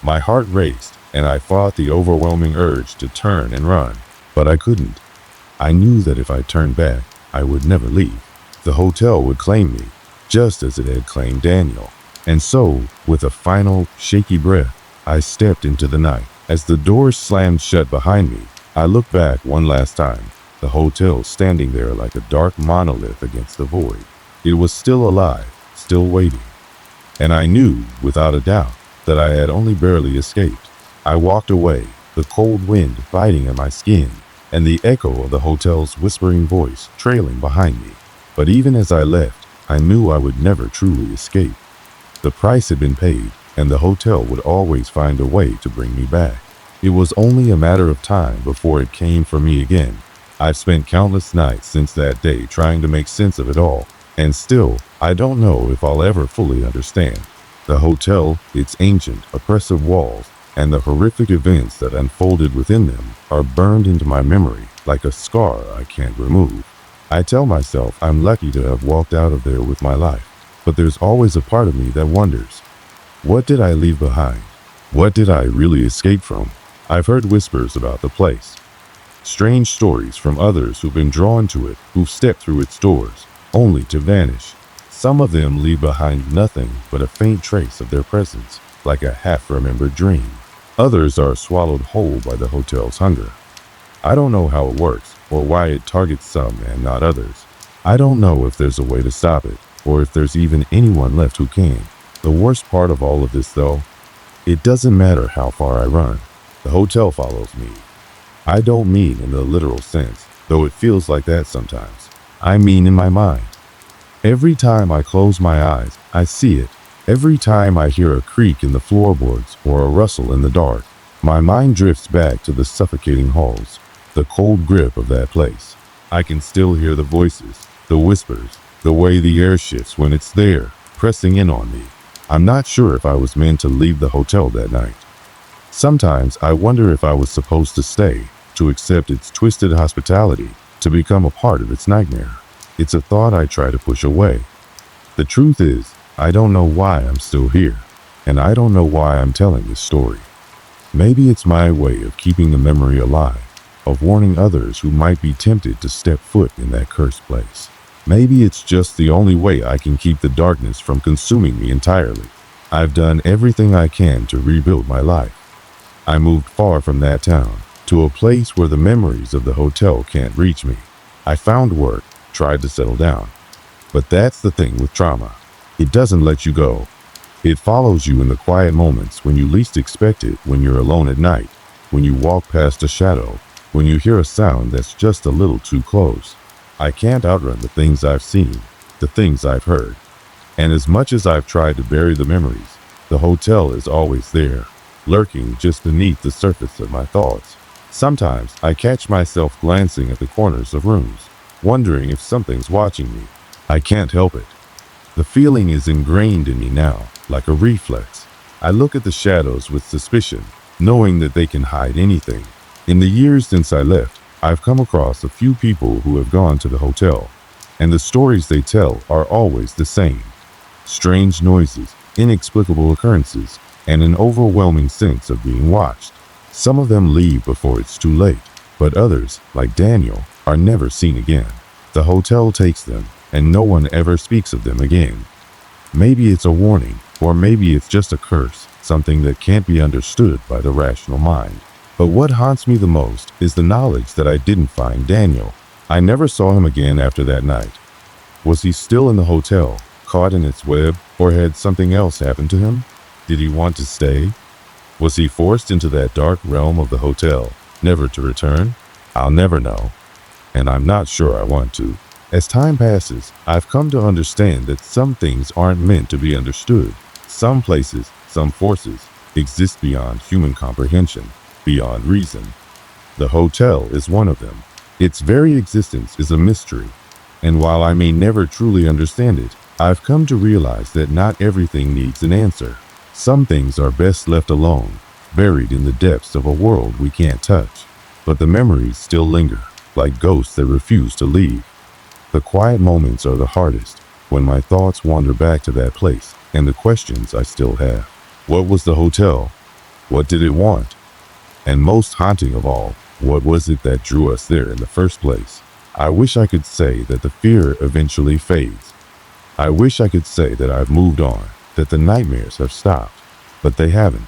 My heart raced, and I fought the overwhelming urge to turn and run. But I couldn't. I knew that if I turned back, I would never leave. The hotel would claim me, just as it had claimed Daniel. And so, with a final, shaky breath, I stepped into the night. As the doors slammed shut behind me, I looked back one last time, the hotel standing there like a dark monolith against the void. It was still alive, still waiting. And I knew, without a doubt, that I had only barely escaped. I walked away, the cold wind biting at my skin, and the echo of the hotel's whispering voice trailing behind me. But even as I left, I knew I would never truly escape. The price had been paid, and the hotel would always find a way to bring me back. It was only a matter of time before it came for me again. I've spent countless nights since that day trying to make sense of it all, and still, I don't know if I'll ever fully understand. The hotel, its ancient, oppressive walls, and the horrific events that unfolded within them are burned into my memory like a scar I can't remove. I tell myself I'm lucky to have walked out of there with my life. but there's always a part of me that wonders, what did I leave behind? What did I really escape from? I've heard whispers about the place, strange stories from others who've been drawn to it, who've stepped through its doors, only to vanish. Some of them leave behind nothing but a faint trace of their presence, like a half-remembered dream. Others are swallowed whole by the hotel's hunger. I don't know how it works, or why it targets some and not others. I don't know if there's a way to stop it, or if there's even anyone left who can. The worst part of all of this, though, it doesn't matter how far I run. The hotel follows me. I don't mean in the literal sense, though it feels like that sometimes. I mean in my mind. Every time I close my eyes, I see it. Every time I hear a creak in the floorboards or a rustle in the dark, my mind drifts back to the suffocating halls, the cold grip of that place. I can still hear the voices, the whispers, the way the air shifts when it's there, pressing in on me. I'm not sure if I was meant to leave the hotel that night. Sometimes I wonder if I was supposed to stay, to accept its twisted hospitality, to become a part of its nightmare. It's a thought I try to push away. The truth is, I don't know why I'm still here, and I don't know why I'm telling this story. Maybe it's my way of keeping the memory alive, of warning others who might be tempted to step foot in that cursed place. Maybe it's just the only way I can keep the darkness from consuming me entirely. I've done everything I can to rebuild my life. I moved far from that town, to a place where the memories of the hotel can't reach me. I found work, tried to settle down. But that's the thing with trauma. It doesn't let you go. It follows you in the quiet moments when you least expect it, when you're alone at night, when you walk past a shadow, when you hear a sound that's just a little too close. I can't outrun the things I've seen, the things I've heard. And as much as I've tried to bury the memories, the hotel is always there, lurking just beneath the surface of my thoughts. Sometimes I catch myself glancing at the corners of rooms, wondering if something's watching me. I can't help it. The feeling is ingrained in me now, like a reflex. I look at the shadows with suspicion, knowing that they can hide anything. In the years since I left, I've come across a few people who have gone to the hotel, and the stories they tell are always the same. Strange noises, inexplicable occurrences, and an overwhelming sense of being watched. Some of them leave before it's too late, but others, like Daniel, are never seen again. The hotel takes them, and no one ever speaks of them again. Maybe it's a warning, or maybe it's just a curse, something that can't be understood by the rational mind. But what haunts me the most is the knowledge that I didn't find Daniel. I never saw him again after that night. Was he still in the hotel, caught in its web, or had something else happen to him? Did he want to stay? Was he forced into that dark realm of the hotel, never to return? I'll never know, and I'm not sure I want to. As time passes, I've come to understand that some things aren't meant to be understood. Some places, some forces, exist beyond human comprehension, beyond reason. The hotel is one of them. Its very existence is a mystery, and while I may never truly understand it, I've come to realize that not everything needs an answer. Some things are best left alone, buried in the depths of a world we can't touch. But the memories still linger, like ghosts that refuse to leave. The quiet moments are the hardest, when my thoughts wander back to that place, and the questions I still have. What was the hotel? What did it want? And most haunting of all, what was it that drew us there in the first place? I wish I could say that the fear eventually fades. I wish I could say that I've moved on, that the nightmares have stopped, but they haven't.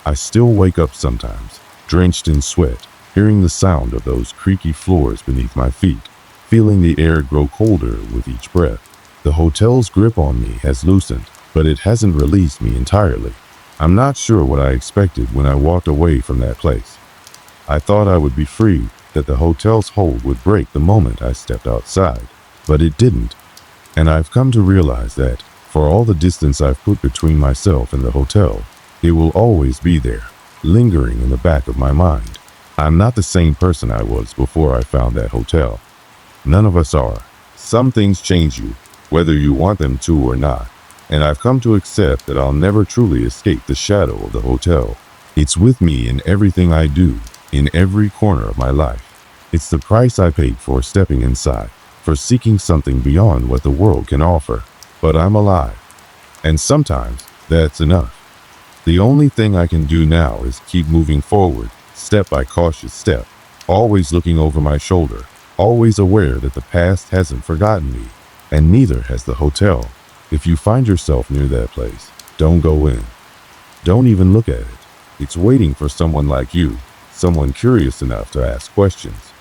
I still wake up sometimes, drenched in sweat, hearing the sound of those creaky floors beneath my feet, feeling the air grow colder with each breath. The hotel's grip on me has loosened, but it hasn't released me entirely. I'm not sure what I expected when I walked away from that place. I thought I would be free, that the hotel's hold would break the moment I stepped outside, but it didn't. And I've come to realize that, for all the distance I've put between myself and the hotel, it will always be there, lingering in the back of my mind. I'm not the same person I was before I found that hotel. None of us are. Some things change you, whether you want them to or not. And I've come to accept that I'll never truly escape the shadow of the hotel. It's with me in everything I do, in every corner of my life. It's the price I paid for stepping inside, for seeking something beyond what the world can offer. but I'm alive. And sometimes that's enough. The only thing I can do now is keep moving forward, step by cautious step, always looking over my shoulder, always aware that the past hasn't forgotten me, and neither has the hotel. If you find yourself near that place, don't go in. Don't even look at it. It's waiting for someone like you, someone curious enough to ask questions.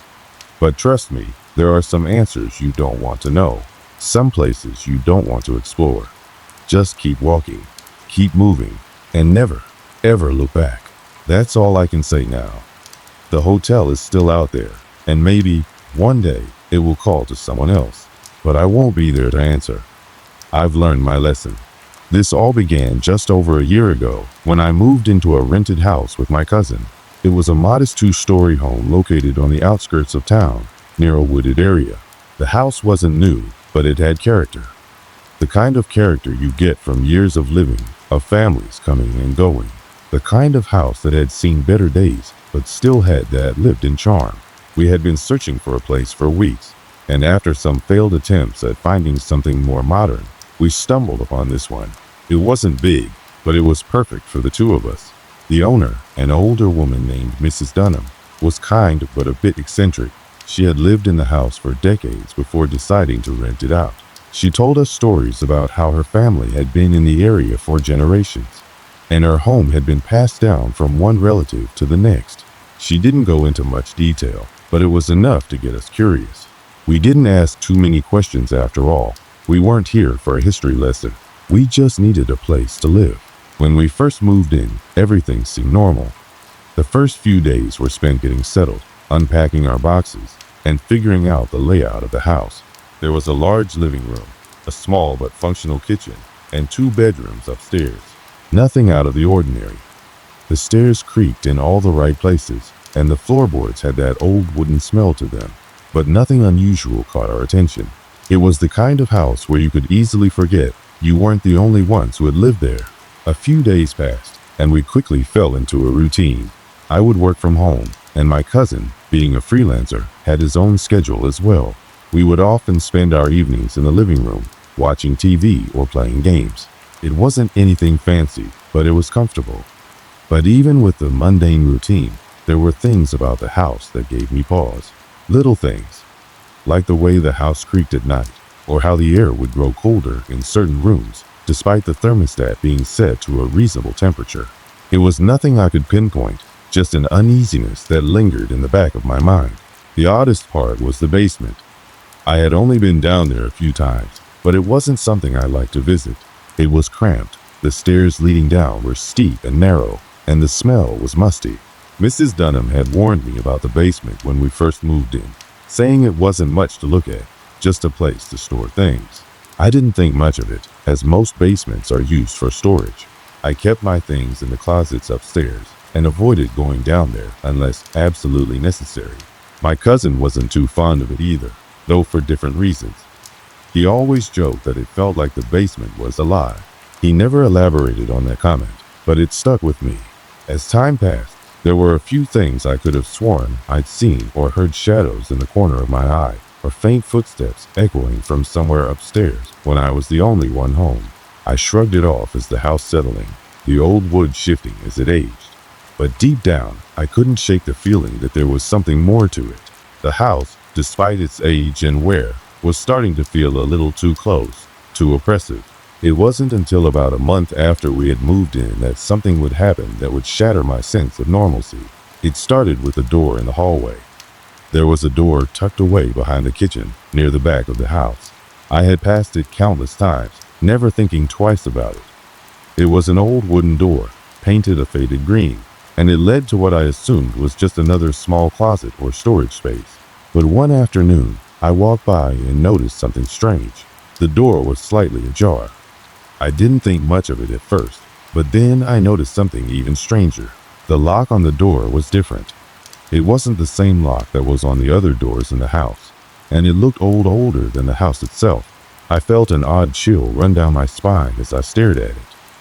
But trust me, there are some answers you don't want to know, some places you don't want to explore. Just keep walking, keep moving, and never, ever look back. That's all I can say now. The hotel is still out there, and maybe, one day, it will call to someone else, but I won't be there to answer. I've learned my lesson. This all began just over a year ago when I moved into a rented house with my cousin. It was a modest 2-story home located on the outskirts of town, near a wooded area. The house wasn't new, but it had character. The kind of character you get from years of living, of families coming and going. The kind of house that had seen better days, but still had that lived-in charm. We had been searching for a place for weeks, and after some failed attempts at finding something more modern, we stumbled upon this one. It wasn't big, but it was perfect for the two of us. The owner, an older woman named Mrs. Dunham, was kind but a bit eccentric. She had lived in the house for decades before deciding to rent it out. She told us stories about how her family had been in the area for generations, and her home had been passed down from one relative to the next. She didn't go into much detail, but it was enough to get us curious. We didn't ask too many questions after all. We weren't here for a history lesson. We just needed a place to live. When we first moved in, everything seemed normal. The first few days were spent getting settled, unpacking our boxes, and figuring out the layout of the house. There was a large living room, a small but functional kitchen, and 2 bedrooms upstairs. Nothing out of the ordinary. The stairs creaked in all the right places, and the floorboards had that old wooden smell to them, but nothing unusual caught our attention. It was the kind of house where you could easily forget you weren't the only ones who had lived there. A few days passed, and we quickly fell into a routine. I would work from home, and my cousin, being a freelancer, had his own schedule as well. We would often spend our evenings in the living room, watching TV or playing games. It wasn't anything fancy, but it was comfortable. But even with the mundane routine, there were things about the house that gave me pause. Little things, like the way the house creaked at night, or how the air would grow colder in certain rooms, despite the thermostat being set to a reasonable temperature. It was nothing I could pinpoint, just an uneasiness that lingered in the back of my mind. The oddest part was the basement. I had only been down there a few times, but it wasn't something I liked to visit. It was cramped, the stairs leading down were steep and narrow, and the smell was musty. Mrs. Dunham had warned me about the basement when we first moved in, saying it wasn't much to look at, just a place to store things. I didn't think much of it, as most basements are used for storage. I kept my things in the closets upstairs and avoided going down there unless absolutely necessary. My cousin wasn't too fond of it either, though for different reasons. He always joked that it felt like the basement was alive. He never elaborated on that comment, but it stuck with me. As time passed, there were a few things I could have sworn I'd seen or heard shadows in the corner of my eye, or faint footsteps echoing from somewhere upstairs when I was the only one home. I shrugged it off as the house settling, the old wood shifting as it aged. But deep down, I couldn't shake the feeling that there was something more to it. The house, despite its age and wear, was starting to feel a little too close, too oppressive. It wasn't until about a month after we had moved in that something would happen that would shatter my sense of normalcy. It started with a door in the hallway. There was a door tucked away behind the kitchen, near the back of the house. I had passed it countless times, never thinking twice about it. It was an old wooden door, painted a faded green, and it led to what I assumed was just another small closet or storage space. But one afternoon, I walked by and noticed something strange. The door was slightly ajar. I didn't think much of it at first, but then I noticed something even stranger. The lock on the door was different. It wasn't the same lock that was on the other doors in the house, and it looked older than the house itself. I felt an odd chill run down my spine as I stared at it.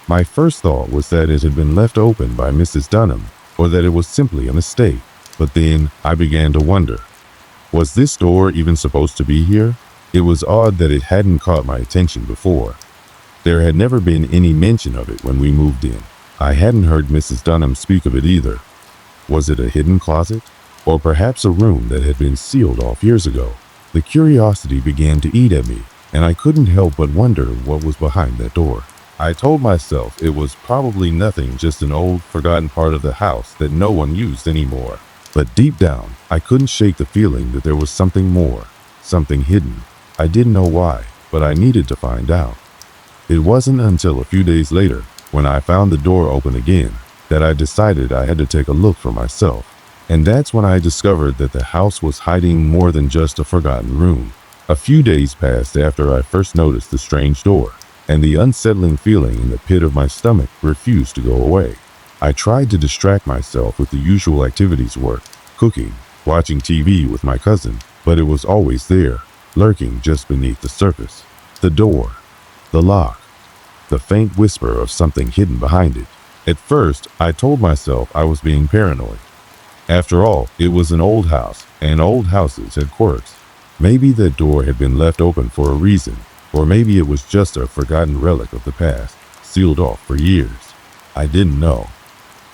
My first thought was that it had been left open by Mrs. Dunham, or that it was simply a mistake. But then I began to wonder, was this door even supposed to be here? It was odd that it hadn't caught my attention before. There had never been any mention of it when we moved in. I hadn't heard Mrs. Dunham speak of it either. Was it a hidden closet? Or perhaps a room that had been sealed off years ago? The curiosity began to eat at me, and I couldn't help but wonder what was behind that door. I told myself it was probably nothing, just an old, forgotten part of the house that no one used anymore. But deep down, I couldn't shake the feeling that there was something more, something hidden. I didn't know why, but I needed to find out. It wasn't until a few days later, when I found the door open again, that I decided I had to take a look for myself. And that's when I discovered that the house was hiding more than just a forgotten room. A few days passed after I first noticed the strange door, and the unsettling feeling in the pit of my stomach refused to go away. I tried to distract myself with the usual activities: work, cooking, watching TV with my cousin, but it was always there, lurking just beneath the surface. The door, the lock, the faint whisper of something hidden behind it. At first, I told myself I was being paranoid. After all, it was an old house, and old houses had quirks. Maybe that door had been left open for a reason, or maybe it was just a forgotten relic of the past, sealed off for years. I didn't know,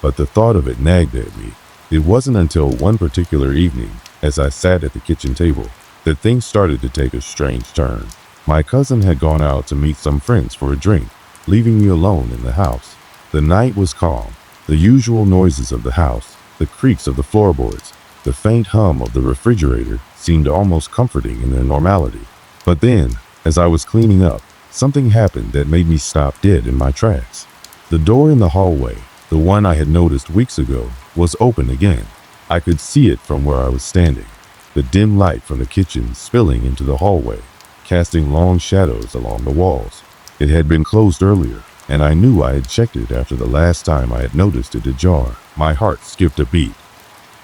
but the thought of it nagged at me. It wasn't until one particular evening, as I sat at the kitchen table, that things started to take a strange turn. My cousin had gone out to meet some friends for a drink, leaving me alone in the house. The night was calm. The usual noises of the house, the creaks of the floorboards, the faint hum of the refrigerator seemed almost comforting in their normality. But then, as I was cleaning up, something happened that made me stop dead in my tracks. The door in the hallway, the one I had noticed weeks ago, was open again. I could see it from where I was standing, the dim light from the kitchen spilling into the hallway, casting long shadows along the walls. It had been closed earlier, and I knew I had checked it after the last time I had noticed it ajar. My heart skipped a beat.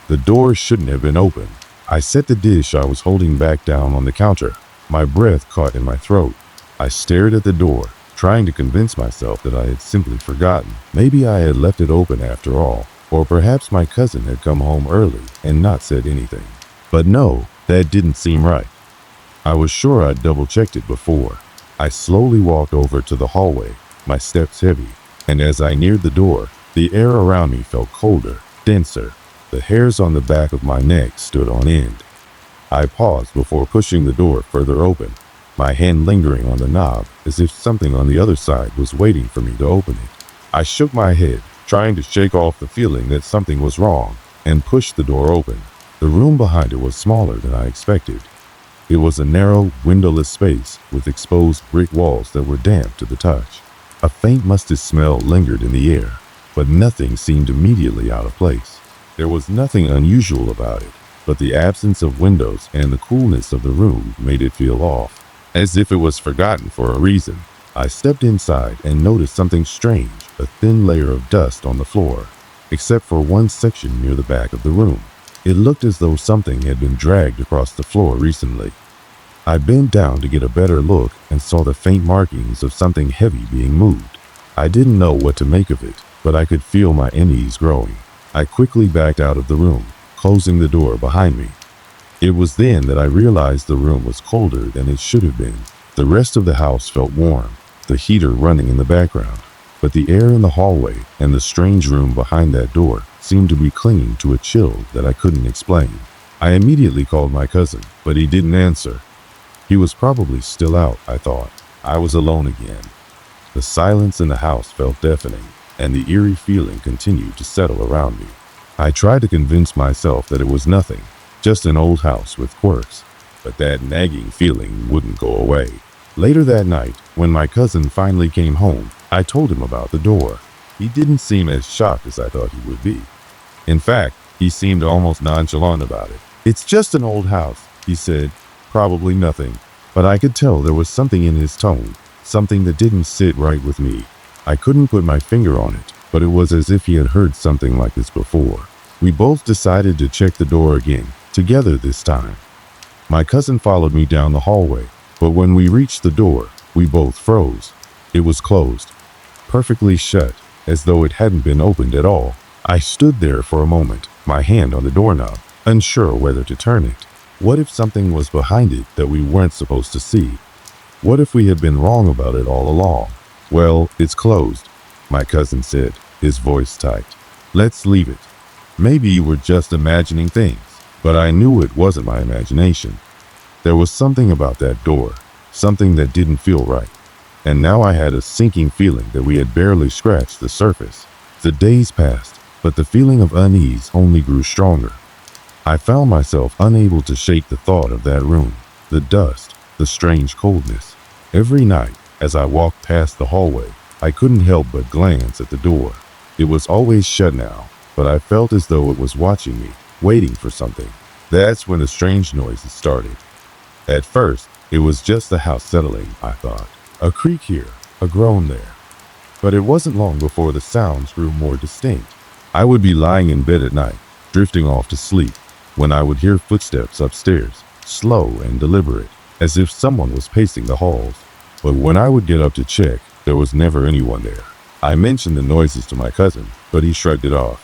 The door shouldn't have been open. I set the dish I was holding back down on the counter. My breath caught in my throat. I stared at the door, trying to convince myself that I had simply forgotten. Maybe I had left it open after all, or perhaps my cousin had come home early and not said anything. But no, that didn't seem right. I was sure I'd double-checked it before. I slowly walked over to the hallway, my steps heavy, and as I neared the door, the air around me felt colder, denser. The hairs on the back of my neck stood on end. I paused before pushing the door further open, my hand lingering on the knob as if something on the other side was waiting for me to open it. I shook my head, trying to shake off the feeling that something was wrong, and pushed the door open. The room behind it was smaller than I expected. It was a narrow, windowless space with exposed brick walls that were damp to the touch. A faint musty smell lingered in the air, but nothing seemed immediately out of place. There was nothing unusual about it, but the absence of windows and the coolness of the room made it feel off, as if it was forgotten for a reason. I stepped inside and noticed something strange, a thin layer of dust on the floor, except for one section near the back of the room. It looked as though something had been dragged across the floor recently. I bent down to get a better look and saw the faint markings of something heavy being moved. I didn't know what to make of it, but I could feel my unease growing. I quickly backed out of the room, closing the door behind me. It was then that I realized the room was colder than it should have been. The rest of the house felt warm, the heater running in the background, but the air in the hallway and the strange room behind that door seemed to be clinging to a chill that I couldn't explain. I immediately called my cousin, but he didn't answer. He was probably still out, I thought. I was alone again. The silence in the house felt deafening, and the eerie feeling continued to settle around me. I tried to convince myself that it was nothing, just an old house with quirks, but that nagging feeling wouldn't go away. Later that night, when my cousin finally came home, I told him about the door. He didn't seem as shocked as I thought he would be. In fact, he seemed almost nonchalant about it. "It's just an old house," he said. "Probably nothing." But I could tell there was something in his tone, something that didn't sit right with me. I couldn't put my finger on it, but it was as if he had heard something like this before. We both decided to check the door again, together this time. My cousin followed me down the hallway, but when we reached the door, we both froze. It was closed, perfectly shut, as though it hadn't been opened at all. I stood there for a moment, my hand on the doorknob, unsure whether to turn it. What if something was behind it that we weren't supposed to see? What if we had been wrong about it all along? "Well, it's closed," my cousin said, his voice tight. "Let's leave it. Maybe you were just imagining things." But I knew it wasn't my imagination. There was something about that door, something that didn't feel right. And now I had a sinking feeling that we had barely scratched the surface. The days passed, but the feeling of unease only grew stronger. I found myself unable to shake the thought of that room, the dust, the strange coldness. Every night, as I walked past the hallway, I couldn't help but glance at the door. It was always shut now, but I felt as though it was watching me, waiting for something. That's when the strange noises started. At first, it was just the house settling, I thought. A creak here, a groan there. But it wasn't long before the sounds grew more distinct. I would be lying in bed at night, drifting off to sleep, when I would hear footsteps upstairs, slow and deliberate, as if someone was pacing the halls. But when I would get up to check, there was never anyone there. I mentioned the noises to my cousin, but he shrugged it off.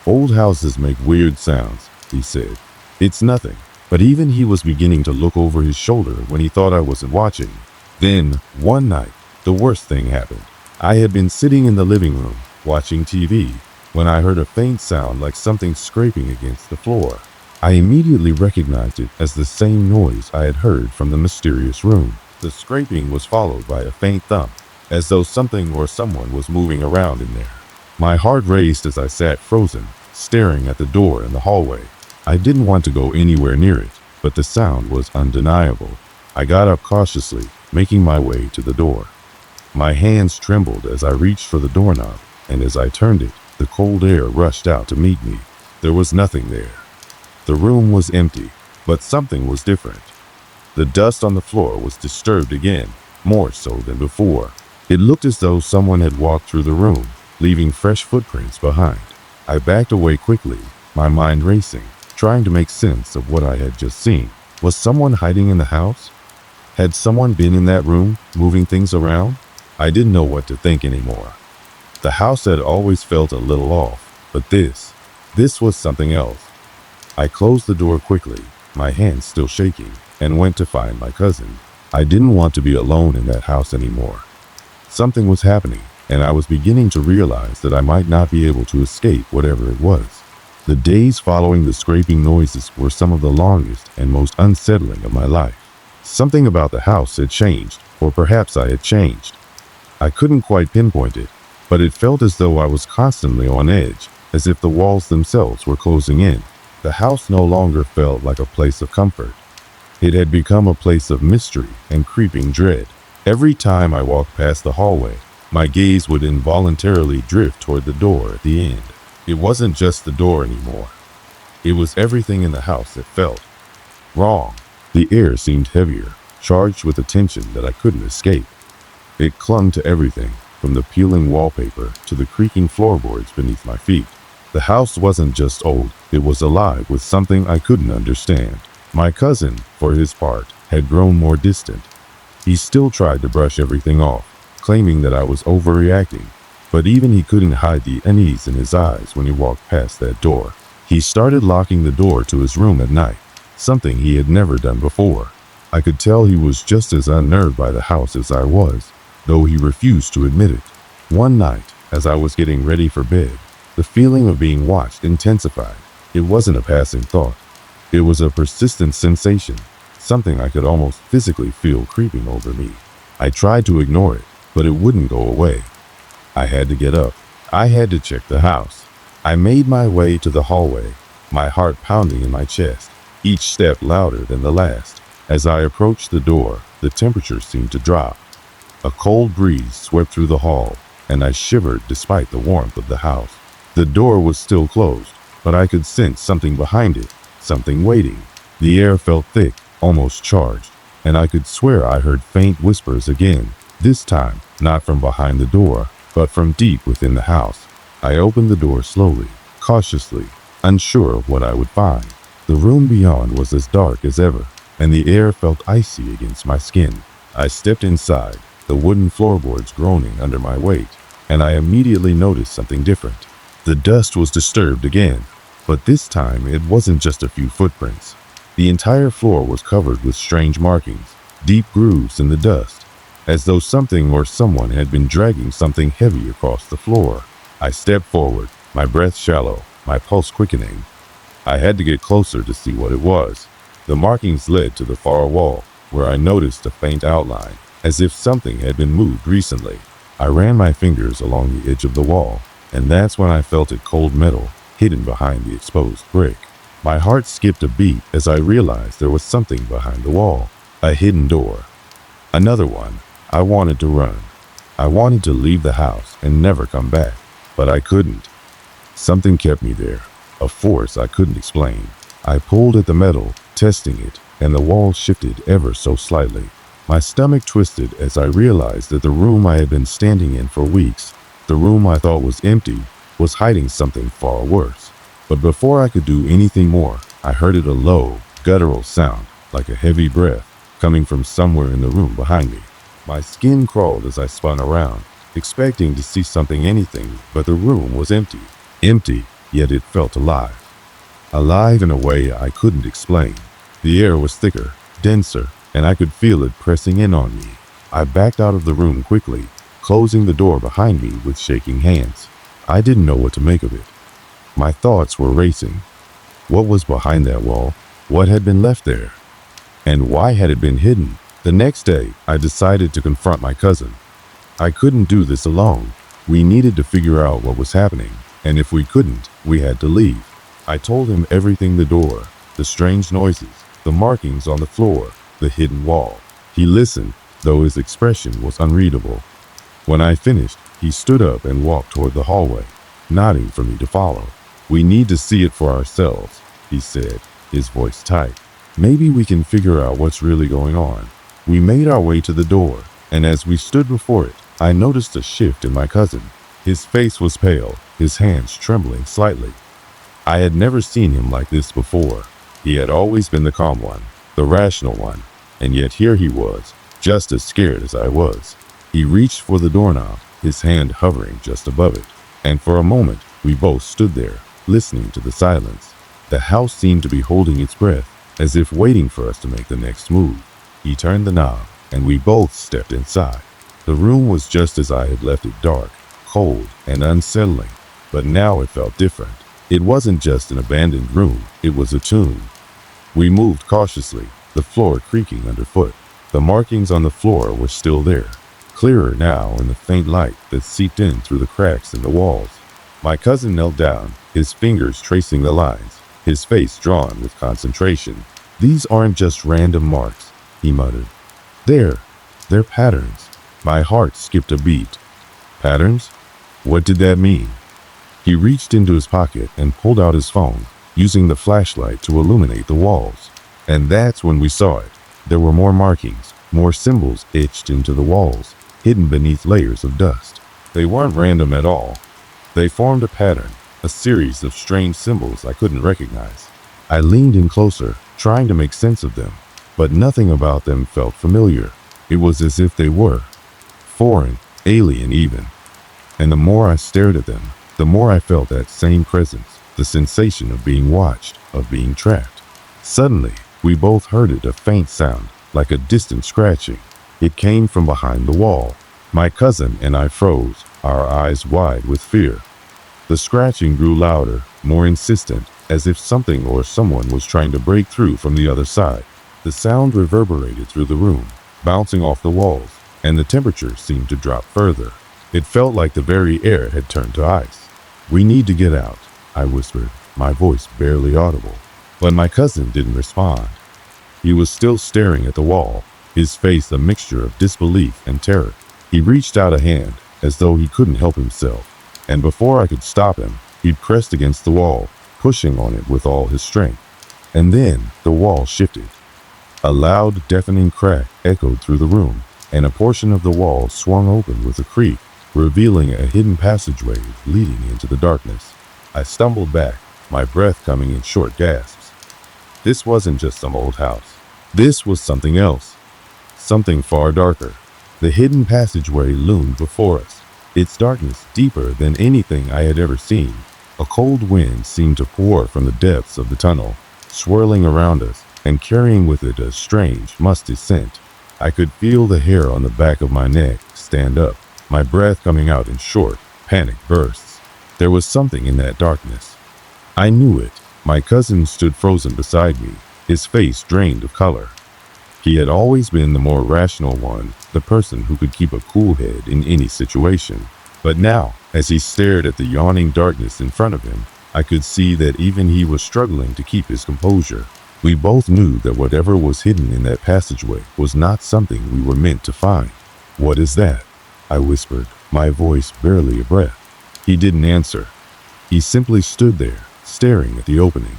"Old houses make weird sounds," he said. "It's nothing." But even he was beginning to look over his shoulder when he thought I wasn't watching. Then, one night, the worst thing happened. I had been sitting in the living room, watching TV, when I heard a faint sound like something scraping against the floor. I immediately recognized it as the same noise I had heard from the mysterious room. The scraping was followed by a faint thump, as though something or someone was moving around in there. My heart raced as I sat frozen, staring at the door in the hallway. I didn't want to go anywhere near it, but the sound was undeniable. I got up cautiously, making my way to the door. My hands trembled as I reached for the doorknob, and as I turned it, the cold air rushed out to meet me. There was nothing there. The room was empty, but something was different. The dust on the floor was disturbed again, more so than before. It looked as though someone had walked through the room, leaving fresh footprints behind. I backed away quickly, my mind racing, trying to make sense of what I had just seen. Was someone hiding in the house? Had someone been in that room, moving things around? I didn't know what to think anymore. The house had always felt a little off, but this was something else. I closed the door quickly, my hands still shaking, and went to find my cousin. I didn't want to be alone in that house anymore. Something was happening, and I was beginning to realize that I might not be able to escape whatever it was. The days following the scraping noises were some of the longest and most unsettling of my life. Something about the house had changed, or perhaps I had changed. I couldn't quite pinpoint it, but it felt as though I was constantly on edge, as if the walls themselves were closing in. The house no longer felt like a place of comfort. It had become a place of mystery and creeping dread. Every time I walked past the hallway, my gaze would involuntarily drift toward the door at the end. It wasn't just the door anymore. It was everything in the house that felt wrong. The air seemed heavier, charged with a tension that I couldn't escape. It clung to everything, from the peeling wallpaper to the creaking floorboards beneath my feet. The house wasn't just old, it was alive with something I couldn't understand. My cousin, for his part, had grown more distant. He still tried to brush everything off, claiming that I was overreacting. But even he couldn't hide the unease in his eyes when he walked past that door. He started locking the door to his room at night, something he had never done before. I could tell he was just as unnerved by the house as I was, though he refused to admit it. One night, as I was getting ready for bed, the feeling of being watched intensified. It wasn't a passing thought. It was a persistent sensation, something I could almost physically feel creeping over me. I tried to ignore it, but it wouldn't go away. I had to get up. I had to check the house. I made my way to the hallway, my heart pounding in my chest, each step louder than the last. As I approached the door, the temperature seemed to drop. A cold breeze swept through the hall, and I shivered despite the warmth of the house. The door was still closed, but I could sense something behind it, something waiting. The air felt thick, almost charged, and I could swear I heard faint whispers again, this time not from behind the door, but from deep within the house. I opened the door slowly, cautiously, unsure of what I would find. The room beyond was as dark as ever, and the air felt icy against my skin. I stepped inside, the wooden floorboards groaning under my weight, and I immediately noticed something different. The dust was disturbed again, but this time it wasn't just a few footprints. The entire floor was covered with strange markings, deep grooves in the dust. as though something or someone had been dragging something heavy across the floor. I stepped forward, my breath shallow, my pulse quickening. I had to get closer to see what it was. The markings led to the far wall, where I noticed a faint outline, as if something had been moved recently. I ran my fingers along the edge of the wall, and that's when I felt it cold metal, hidden behind the exposed brick. My heart skipped a beat as I realized there was something behind the wall. A hidden door. Another one. I wanted to run. I wanted to leave the house and never come back, but I couldn't. Something kept me there, a force I couldn't explain. I pulled at the metal, testing it, and the wall shifted ever so slightly. My stomach twisted as I realized that the room I had been standing in for weeks, the room I thought was empty, was hiding something far worse. But before I could do anything more, I heard a low, guttural sound, like a heavy breath, coming from somewhere in the room behind me. My skin crawled as I spun around, expecting to see anything, but the room was empty. Empty, yet it felt alive. Alive in a way I couldn't explain. The air was thicker, denser, and I could feel it pressing in on me. I backed out of the room quickly, closing the door behind me with shaking hands. I didn't know what to make of it. My thoughts were racing. What was behind that wall? What had been left there? And why had it been hidden? The next day, I decided to confront my cousin. I couldn't do this alone. We needed to figure out what was happening, and if we couldn't, we had to leave. I told him everything: the door, the strange noises, the markings on the floor, the hidden wall. He listened, though his expression was unreadable. When I finished, he stood up and walked toward the hallway, nodding for me to follow. "We need to see it for ourselves," he said, his voice tight. "Maybe we can figure out what's really going on." We made our way to the door, and as we stood before it, I noticed a shift in my cousin. His face was pale, his hands trembling slightly. I had never seen him like this before. He had always been the calm one, the rational one, and yet here he was, just as scared as I was. He reached for the doorknob, his hand hovering just above it, and for a moment we both stood there, listening to the silence. The house seemed to be holding its breath, as if waiting for us to make the next move. He turned the knob, and we both stepped inside. The room was just as I had left it: dark, cold, and unsettling, but now it felt different. It wasn't just an abandoned room, it was a tomb. We moved cautiously, the floor creaking underfoot. The markings on the floor were still there, clearer now in the faint light that seeped in through the cracks in the walls. My cousin knelt down, his fingers tracing the lines, his face drawn with concentration. "These aren't just random marks," he muttered. They're patterns." My heart skipped a beat. Patterns? What did that mean? He reached into his pocket and pulled out his phone, using the flashlight to illuminate the walls. And that's when we saw it. There were more markings, more symbols etched into the walls, hidden beneath layers of dust. They weren't random at all. They formed a pattern, a series of strange symbols I couldn't recognize. I leaned in closer, trying to make sense of them, but nothing about them felt familiar. It was as if they were foreign, alien even. And the more I stared at them, the more I felt that same presence, the sensation of being watched, of being trapped. Suddenly, we both heard it, a faint sound, like a distant scratching. It came from behind the wall. My cousin and I froze, our eyes wide with fear. The scratching grew louder, more insistent, as if something or someone was trying to break through from the other side. The sound reverberated through the room, bouncing off the walls, and the temperature seemed to drop further. It felt like the very air had turned to ice. "We need to get out," I whispered, my voice barely audible. But my cousin didn't respond. He was still staring at the wall, his face a mixture of disbelief and terror. He reached out a hand, as though he couldn't help himself, and before I could stop him, he'd pressed against the wall, pushing on it with all his strength. And then the wall shifted. A loud, deafening crack echoed through the room, and a portion of the wall swung open with a creak, revealing a hidden passageway leading into the darkness. I stumbled back, my breath coming in short gasps. This wasn't just some old house. This was something else, something far darker. The hidden passageway loomed before us, its darkness deeper than anything I had ever seen. A cold wind seemed to pour from the depths of the tunnel, swirling around us and carrying with it a strange, musty scent. I could feel the hair on the back of my neck stand up, my breath coming out in short, panicked bursts. There was something in that darkness. I knew it. My cousin stood frozen beside me, his face drained of color. He had always been the more rational one, the person who could keep a cool head in any situation. But now, as he stared at the yawning darkness in front of him, I could see that even he was struggling to keep his composure. We both knew that whatever was hidden in that passageway was not something we were meant to find. "What is that?" I whispered, my voice barely a breath. He didn't answer. He simply stood there, staring at the opening.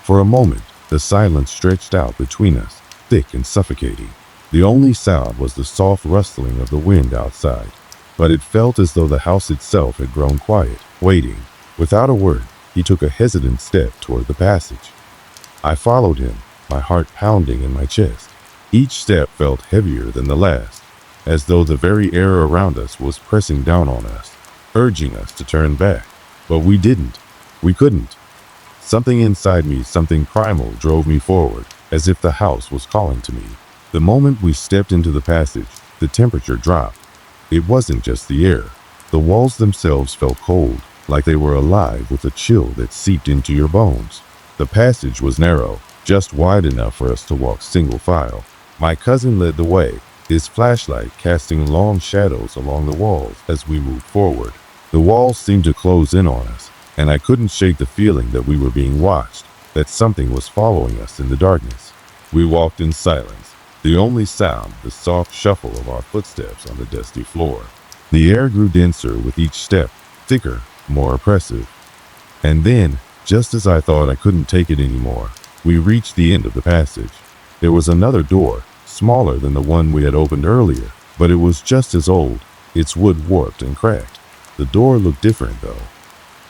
For a moment, the silence stretched out between us, thick and suffocating. The only sound was the soft rustling of the wind outside, but it felt as though the house itself had grown quiet, waiting. Without a word, he took a hesitant step toward the passage. I followed him, my heart pounding in my chest. Each step felt heavier than the last, as though the very air around us was pressing down on us, urging us to turn back. But we didn't. We couldn't. Something inside me, something primal, drove me forward, as if the house was calling to me. The moment we stepped into the passage, the temperature dropped. It wasn't just the air. The walls themselves felt cold, like they were alive with a chill that seeped into your bones. The passage was narrow, just wide enough for us to walk single file. My cousin led the way, his flashlight casting long shadows along the walls as we moved forward. The walls seemed to close in on us, and I couldn't shake the feeling that we were being watched, that something was following us in the darkness. We walked in silence, the only sound the soft shuffle of our footsteps on the dusty floor. The air grew denser with each step, thicker, more oppressive. And then, just as I thought I couldn't take it anymore, we reached the end of the passage. There was another door, smaller than the one we had opened earlier, but it was just as old, its wood warped and cracked. The door looked different, though.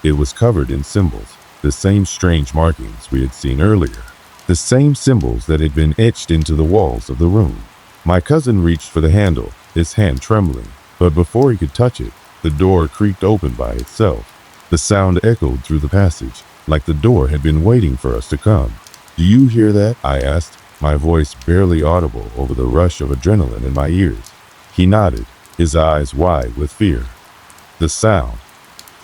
It was covered in symbols, the same strange markings we had seen earlier, the same symbols that had been etched into the walls of the room. My cousin reached for the handle, his hand trembling, but before he could touch it, the door creaked open by itself. The sound echoed through the passage, like the door had been waiting for us to come. "Do you hear that?" I asked, my voice barely audible over the rush of adrenaline in my ears. He nodded, his eyes wide with fear. The sound.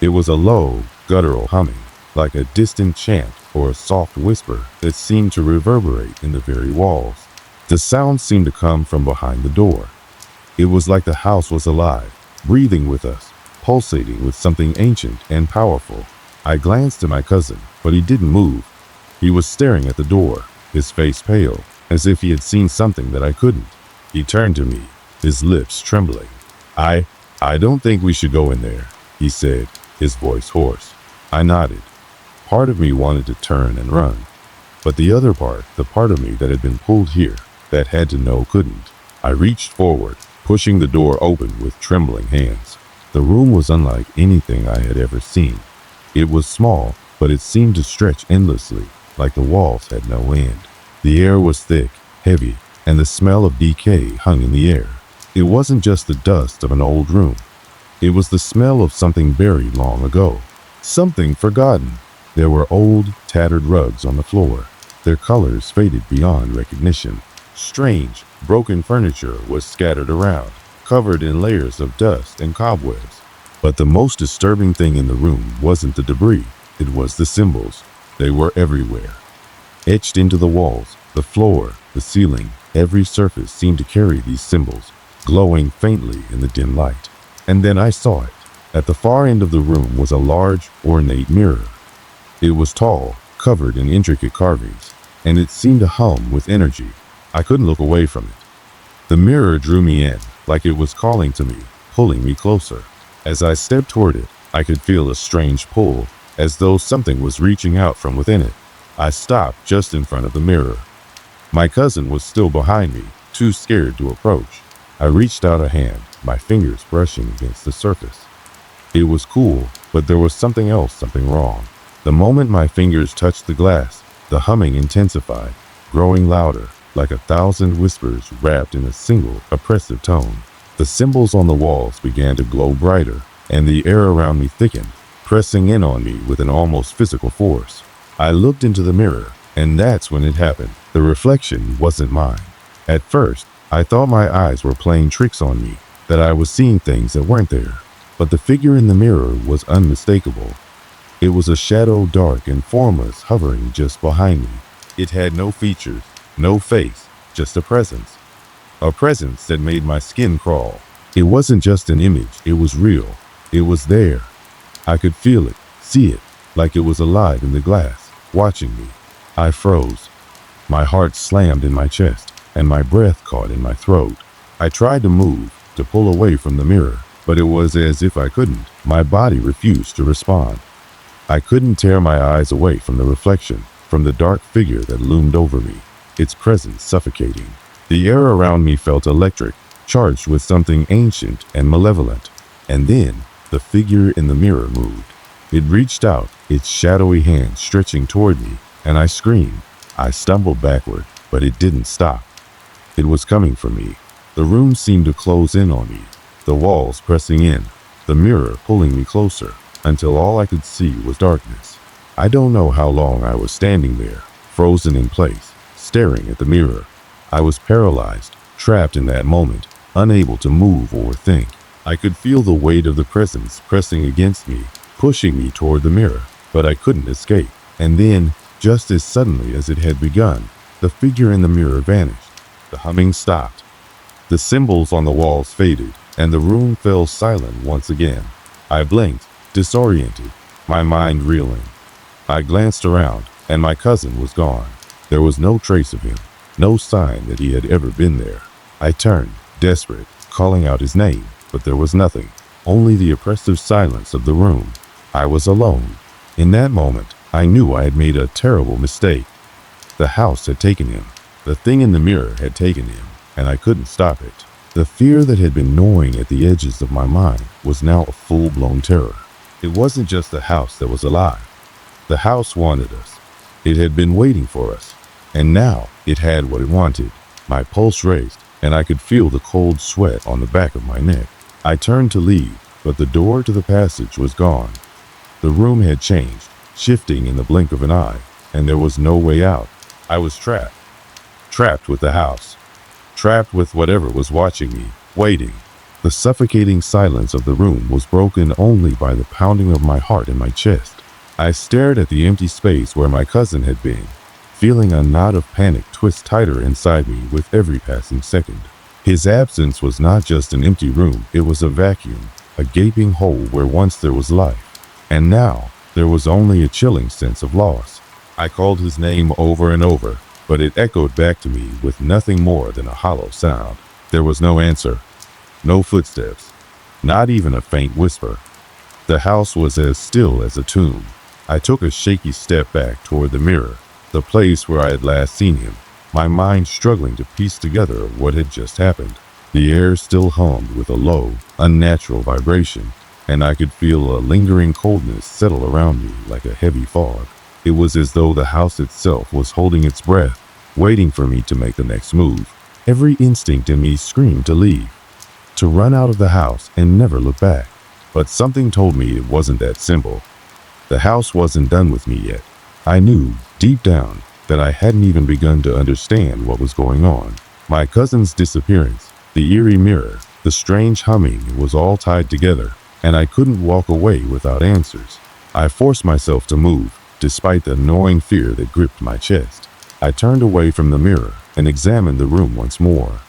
It was a low, guttural humming, like a distant chant or a soft whisper that seemed to reverberate in the very walls. The sound seemed to come from behind the door. It was like the house was alive, breathing with us, pulsating with something ancient and powerful. I glanced at my cousin, but he didn't move. He was staring at the door, his face pale, as if he had seen something that I couldn't. He turned to me, his lips trembling. I don't think we should go in there," he said, his voice hoarse. I nodded. Part of me wanted to turn and run, but the other part, the part of me that had been pulled here, that had to know, couldn't. I reached forward, pushing the door open with trembling hands. The room was unlike anything I had ever seen. It was small, but it seemed to stretch endlessly, like the walls had no end. The air was thick, heavy, and the smell of decay hung in the air. It wasn't just the dust of an old room. It was the smell of something buried long ago, something forgotten. There were old, tattered rugs on the floor, their colors faded beyond recognition. Strange, broken furniture was scattered around, covered in layers of dust and cobwebs. But the most disturbing thing in the room wasn't the debris, it was the symbols. They were everywhere. Etched into the walls, the floor, the ceiling, every surface seemed to carry these symbols, glowing faintly in the dim light. And then I saw it. At the far end of the room was a large, ornate mirror. It was tall, covered in intricate carvings, and it seemed to hum with energy. I couldn't look away from it. The mirror drew me in, like it was calling to me, pulling me closer. As I stepped toward it, I could feel a strange pull, as though something was reaching out from within it. I stopped just in front of the mirror. My cousin was still behind me, too scared to approach. I reached out a hand, my fingers brushing against the surface. It was cool, but there was something else, something wrong. The moment my fingers touched the glass, the humming intensified, growing louder, like 1,000 whispers wrapped in a single, oppressive tone. The symbols on the walls began to glow brighter, and the air around me thickened, pressing in on me with an almost physical force. I looked into the mirror, and that's when it happened. The reflection wasn't mine. At first, I thought my eyes were playing tricks on me, that I was seeing things that weren't there. But the figure in the mirror was unmistakable. It was a shadow, dark and formless, hovering just behind me. It had no features, no face, just a presence. A presence that made my skin crawl. It wasn't just an image, it was real. It was there. I could feel it, see it, like it was alive in the glass, watching me. I froze. My heart slammed in my chest, and my breath caught in my throat. I tried to move, to pull away from the mirror, but it was as if I couldn't. My body refused to respond. I couldn't tear my eyes away from the reflection, from the dark figure that loomed over me, its presence suffocating. The air around me felt electric, charged with something ancient and malevolent. And then, the figure in the mirror moved. It reached out, its shadowy hand stretching toward me, and I screamed. I stumbled backward, but it didn't stop. It was coming for me. The room seemed to close in on me, the walls pressing in, the mirror pulling me closer, until all I could see was darkness. I don't know how long I was standing there, frozen in place, staring at the mirror. I was paralyzed, trapped in that moment, unable to move or think. I could feel the weight of the presence pressing against me, pushing me toward the mirror, but I couldn't escape. And then, just as suddenly as it had begun, the figure in the mirror vanished. The humming stopped. The symbols on the walls faded, and the room fell silent once again. I blinked, disoriented, my mind reeling. I glanced around, and my cousin was gone. There was no trace of him, no sign that he had ever been there. I turned, desperate, calling out his name, but there was nothing, only the oppressive silence of the room. I was alone. In that moment, I knew I had made a terrible mistake. The house had taken him. The thing in the mirror had taken him, and I couldn't stop it. The fear that had been gnawing at the edges of my mind was now a full-blown terror. It wasn't just the house that was alive. The house wanted us. It had been waiting for us, and now it had what it wanted. My pulse raced, and I could feel the cold sweat on the back of my neck. I turned to leave, but the door to the passage was gone. The room had changed, shifting in the blink of an eye, and there was no way out. I was trapped. Trapped with the house. Trapped with whatever was watching me, waiting. The suffocating silence of the room was broken only by the pounding of my heart in my chest. I stared at the empty space where my cousin had been, feeling a knot of panic twist tighter inside me with every passing second. His absence was not just an empty room, it was a vacuum, a gaping hole where once there was life. And now, there was only a chilling sense of loss. I called his name over and over, but it echoed back to me with nothing more than a hollow sound. There was no answer, no footsteps, not even a faint whisper. The house was as still as a tomb. I took a shaky step back toward the mirror, the place where I had last seen him, my mind struggling to piece together what had just happened. The air still hummed with a low, unnatural vibration, and I could feel a lingering coldness settle around me like a heavy fog. It was as though the house itself was holding its breath, waiting for me to make the next move. Every instinct in me screamed to leave, to run out of the house and never look back. But something told me it wasn't that simple. The house wasn't done with me yet. I knew, deep down, that I hadn't even begun to understand what was going on. My cousin's disappearance, the eerie mirror, the strange humming was all tied together, and I couldn't walk away without answers. I forced myself to move, despite the gnawing fear that gripped my chest. I turned away from the mirror and examined the room once more.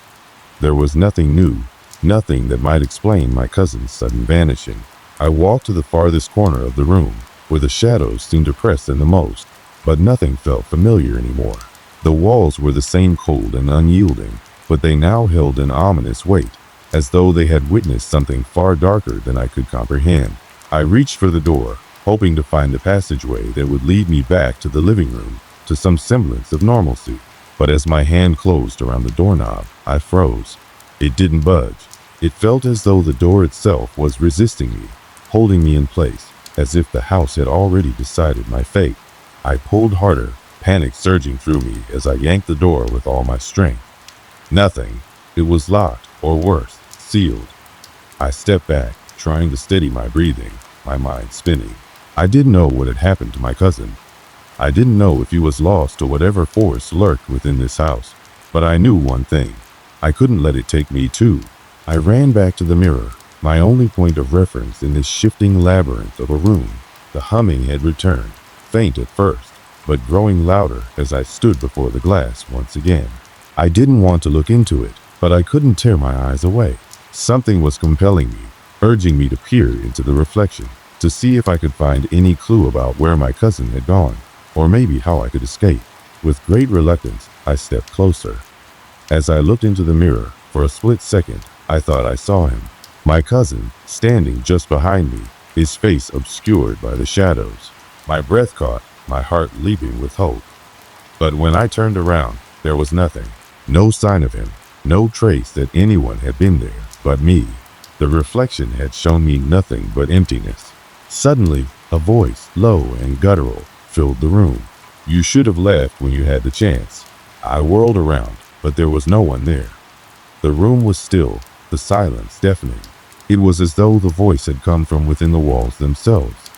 There was nothing new, nothing that might explain my cousin's sudden vanishing. I walked to the farthest corner of the room, where the shadows seemed to press in the most, but nothing felt familiar anymore. The walls were the same cold and unyielding, but they now held an ominous weight, as though they had witnessed something far darker than I could comprehend. I reached for the door, hoping to find a passageway that would lead me back to the living room, to some semblance of normalcy. But as my hand closed around the doorknob, I froze. It didn't budge. It felt as though the door itself was resisting me, holding me in place, as if the house had already decided my fate. I pulled harder, panic surging through me as I yanked the door with all my strength. Nothing. It was locked, or worse, sealed. I stepped back, trying to steady my breathing, my mind spinning. I didn't know what had happened to my cousin. I didn't know if he was lost to whatever force lurked within this house. But I knew one thing. I couldn't let it take me too. I ran back to the mirror, my only point of reference in this shifting labyrinth of a room. The humming had returned, faint at first, but growing louder as I stood before the glass once again. I didn't want to look into it, but I couldn't tear my eyes away. Something was compelling me, urging me to peer into the reflection, to see if I could find any clue about where my cousin had gone, or maybe how I could escape. With great reluctance, I stepped closer. As I looked into the mirror, for a split second, I thought I saw him. My cousin, standing just behind me, his face obscured by the shadows. My breath caught, my heart leaping with hope. But when I turned around, there was nothing. No sign of him, no trace that anyone had been there but me. The reflection had shown me nothing but emptiness. Suddenly, a voice, low and guttural, filled the room. "You should have left when you had the chance." I whirled around, but there was no one there. The room was still, the silence deafening. It was as though the voice had come from within the walls themselves.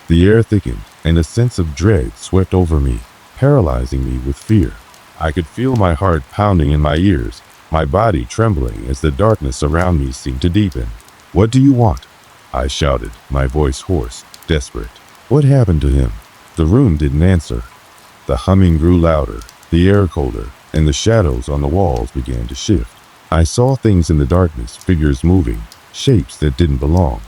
The air thickened, and a sense of dread swept over me, paralyzing me with fear. I could feel my heart pounding in my ears, my body trembling as the darkness around me seemed to deepen. "What do you want?" I shouted, my voice hoarse, desperate. "What happened to him?" The room didn't answer. The humming grew louder, the air colder, and the shadows on the walls began to shift. I saw things in the darkness, figures moving, shapes that didn't belong.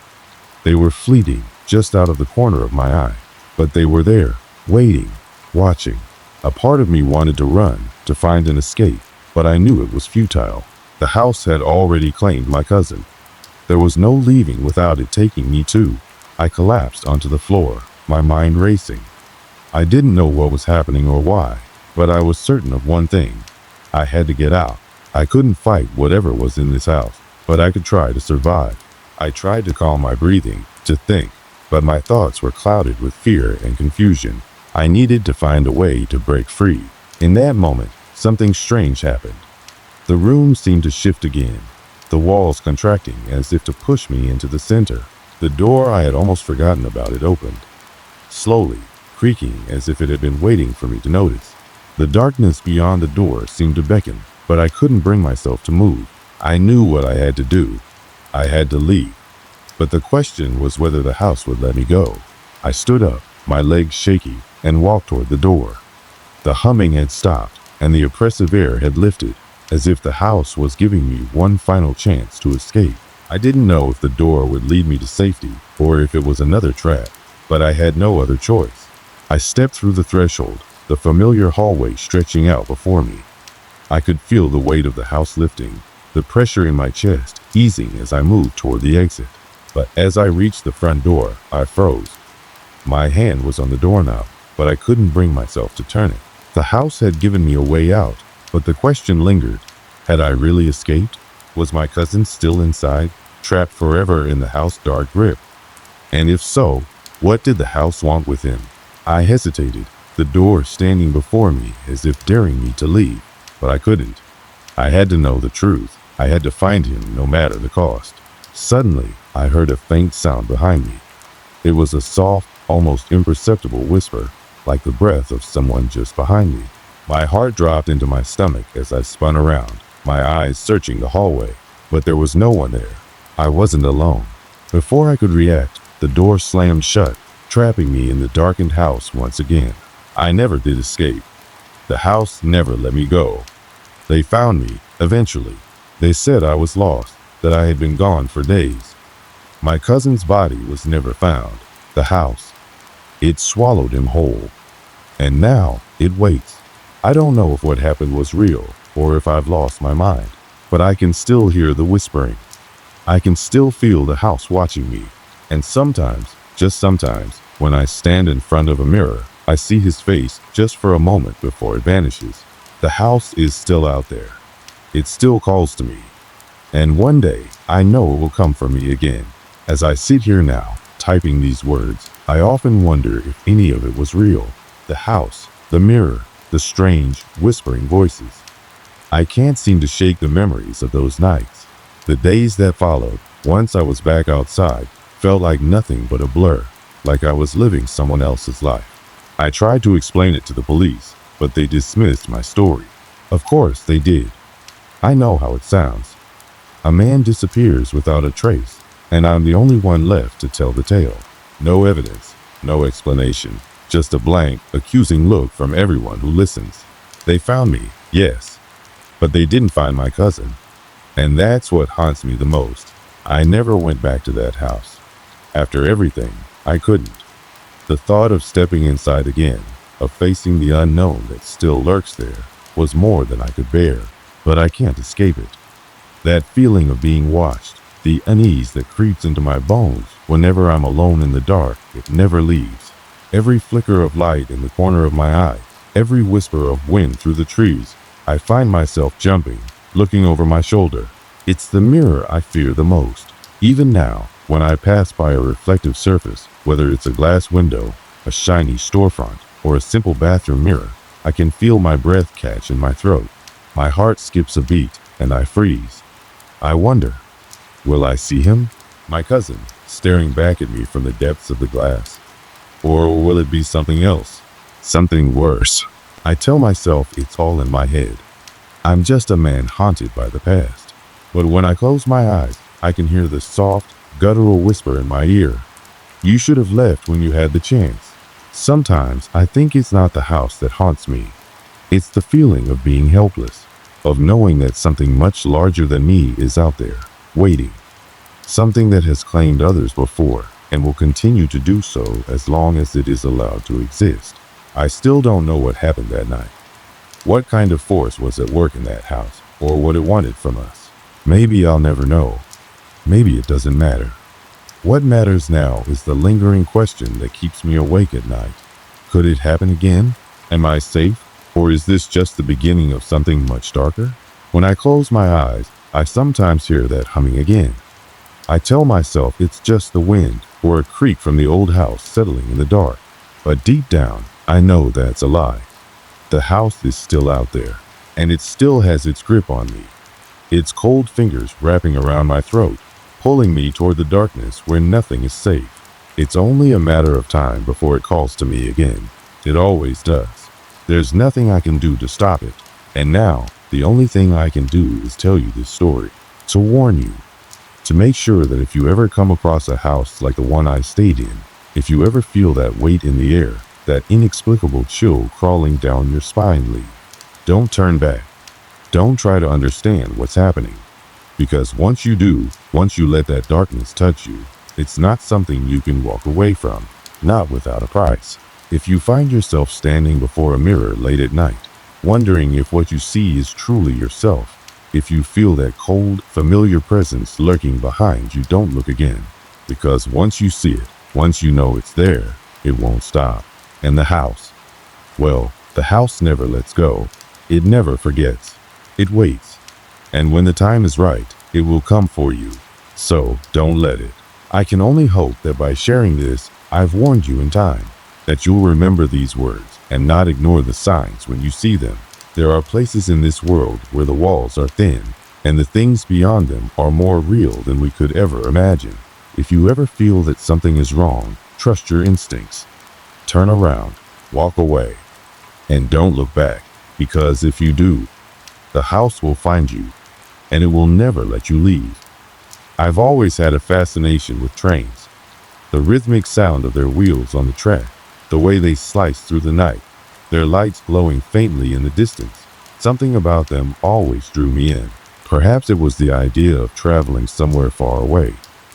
They were fleeting, just out of the corner of my eye. But they were there, waiting, watching. A part of me wanted to run, to find an escape, but I knew it was futile. The house had already claimed my cousin. There was no leaving without it taking me too. I collapsed onto the floor, my mind racing. I didn't know what was happening or why, but I was certain of one thing. I had to get out. I couldn't fight whatever was in this house, but I could try to survive. I tried to calm my breathing, to think, but my thoughts were clouded with fear and confusion. I needed to find a way to break free. In that moment, something strange happened. The room seemed to shift again, the walls contracting as if to push me into the center. The door I had almost forgotten about it opened, slowly, creaking as if it had been waiting for me to notice. The darkness beyond the door seemed to beckon, but I couldn't bring myself to move. I knew what I had to do. I had to leave. But the question was whether the house would let me go. I stood up, my legs shaky, and walked toward the door. The humming had stopped, and the oppressive air had lifted, as if the house was giving me one final chance to escape. I didn't know if the door would lead me to safety, or if it was another trap, but I had no other choice. I stepped through the threshold, the familiar hallway stretching out before me. I could feel the weight of the house lifting, the pressure in my chest easing as I moved toward the exit. But as I reached the front door, I froze. My hand was on the doorknob, but I couldn't bring myself to turn it. The house had given me a way out, but the question lingered. Had I really escaped? Was my cousin still inside, trapped forever in the house's dark grip? And if so, what did the house want with him? I hesitated, the door standing before me as if daring me to leave, but I couldn't. I had to know the truth. I had to find him no matter the cost. Suddenly, I heard a faint sound behind me. It was a soft, almost imperceptible whisper, like the breath of someone just behind me. My heart dropped into my stomach as I spun around, my eyes searching the hallway, but there was no one there. I wasn't alone. Before I could react, the door slammed shut, trapping me in the darkened house once again. I never did escape. The house never let me go. They found me, eventually. They said I was lost, that I had been gone for days. My cousin's body was never found. The house, it swallowed him whole. And now, it waits. I don't know if what happened was real, or if I've lost my mind, but I can still hear the whispering. I can still feel the house watching me. And sometimes, just sometimes, when I stand in front of a mirror, I see his face just for a moment before it vanishes. The house is still out there. It still calls to me. And one day, I know it will come for me again. As I sit here now, typing these words, I often wonder if any of it was real. The house, the mirror, the strange, whispering voices. I can't seem to shake the memories of those nights. The days that followed, once I was back outside, felt like nothing but a blur, like I was living someone else's life. I tried to explain it to the police, but they dismissed my story. Of course they did. I know how it sounds. A man disappears without a trace, and I'm the only one left to tell the tale. No evidence, no explanation, just a blank, accusing look from everyone who listens. They found me, yes, but they didn't find my cousin. And that's what haunts me the most. I never went back to that house. After everything, I couldn't. The thought of stepping inside again, of facing the unknown that still lurks there, was more than I could bear, but I can't escape it. That feeling of being watched, the unease that creeps into my bones whenever I'm alone in the dark, it never leaves. Every flicker of light in the corner of my eye, every whisper of wind through the trees, I find myself jumping, looking over my shoulder. It's the mirror I fear the most. Even now, when I pass by a reflective surface, whether it's a glass window, a shiny storefront, or a simple bathroom mirror, I can feel my breath catch in my throat. My heart skips a beat, and I freeze. I wonder, will I see him? My cousin, staring back at me from the depths of the glass. Or will it be something else? Something worse. I tell myself it's all in my head. I'm just a man haunted by the past. But when I close my eyes, I can hear the soft, guttural whisper in my ear. You should have left when you had the chance. Sometimes I think it's not the house that haunts me. It's the feeling of being helpless, of knowing that something much larger than me is out there, waiting. Something that has claimed others before and will continue to do so as long as it is allowed to exist. I still don't know what happened that night. What kind of force was at work in that house, or what it wanted from us? Maybe I'll never know. Maybe it doesn't matter. What matters now is the lingering question that keeps me awake at night. Could it happen again? Am I safe? Or is this just the beginning of something much darker? When I close my eyes, I sometimes hear that humming again. I tell myself it's just the wind or a creak from the old house settling in the dark. But deep down, I know that's a lie. The house is still out there, and it still has its grip on me. Its cold fingers wrapping around my throat, pulling me toward the darkness where nothing is safe. It's only a matter of time before it calls to me again. It always does. There's nothing I can do to stop it. And now, the only thing I can do is tell you this story, to warn you, to make sure that if you ever come across a house like the one I stayed in, if you ever feel that weight in the air, that inexplicable chill crawling down your spine, don't turn back. Don't try to understand what's happening. Because once you do, once you let that darkness touch you, it's not something you can walk away from, not without a price. If you find yourself standing before a mirror late at night, wondering if what you see is truly yourself, if you feel that cold, familiar presence lurking behind you, don't look again. Because once you see it, once you know it's there, it won't stop. And the house, well, the house never lets go. It never forgets. It waits. And when the time is right, it will come for you. So don't let it. I can only hope that by sharing this, I've warned you in time, that you'll remember these words and not ignore the signs when you see them. There are places in this world where the walls are thin, and the things beyond them are more real than we could ever imagine. If you ever feel that something is wrong, trust your instincts. Turn around, walk away, and don't look back, because if you do, the house will find you, and it will never let you leave. I've always had a fascination with trains. The rhythmic sound of their wheels on the track, the way they slice through the night, their lights glowing faintly in the distance. Something about them always drew me in. Perhaps it was the idea of traveling somewhere far away,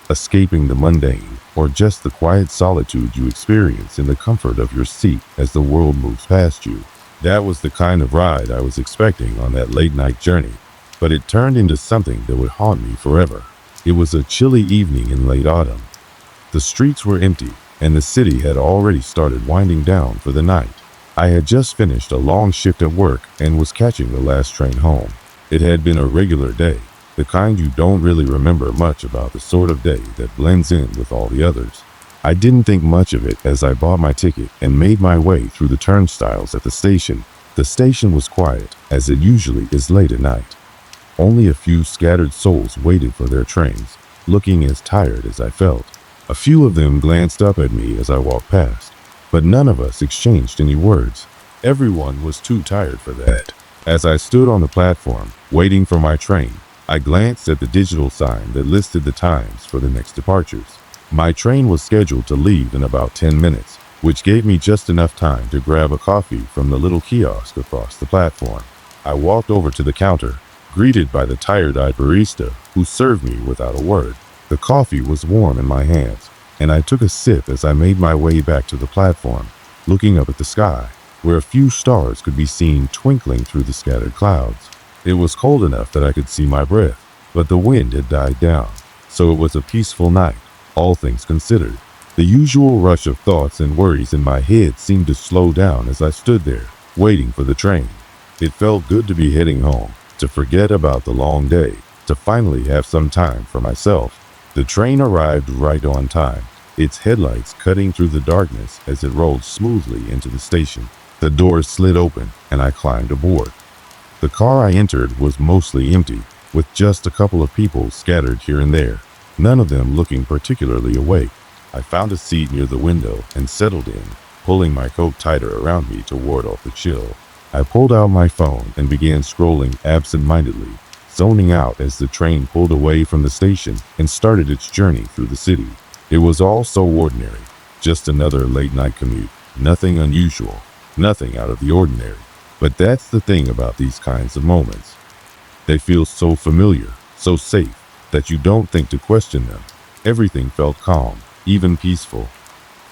escaping the mundane, or just the quiet solitude you experience in the comfort of your seat as the world moves past you. That was the kind of ride I was expecting on that late-night journey, but it turned into something that would haunt me forever. It was a chilly evening in late autumn. The streets were empty, and the city had already started winding down for the night. I had just finished a long shift at work and was catching the last train home. It had been a regular day, the kind you don't really remember much about, the sort of day that blends in with all the others. I didn't think much of it as I bought my ticket and made my way through the turnstiles at the station. The station was quiet, as it usually is late at night. Only a few scattered souls waited for their trains, looking as tired as I felt. A few of them glanced up at me as I walked past, but none of us exchanged any words. Everyone was too tired for that. As I stood on the platform, waiting for my train, I glanced at the digital sign that listed the times for the next departures. My train was scheduled to leave in about 10 minutes, which gave me just enough time to grab a coffee from the little kiosk across the platform. I walked over to the counter, greeted by the tired-eyed barista who served me without a word. The coffee was warm in my hands, and I took a sip as I made my way back to the platform, looking up at the sky, where a few stars could be seen twinkling through the scattered clouds. It was cold enough that I could see my breath, but the wind had died down, so it was a peaceful night, all things considered. The usual rush of thoughts and worries in my head seemed to slow down as I stood there, waiting for the train. It felt good to be heading home, to forget about the long day, to finally have some time for myself. The train arrived right on time, its headlights cutting through the darkness as it rolled smoothly into the station. The doors slid open, and I climbed aboard. The car I entered was mostly empty, with just a couple of people scattered here and there, none of them looking particularly awake. I found a seat near the window and settled in, pulling my coat tighter around me to ward off the chill. I pulled out my phone and began scrolling absent-mindedly, zoning out as the train pulled away from the station and started its journey through the city. It was all so ordinary, just another late-night commute, nothing unusual. Nothing out of the ordinary. But that's the thing about these kinds of moments. They feel so familiar, so safe, that you don't think to question them. Everything felt calm, even peaceful.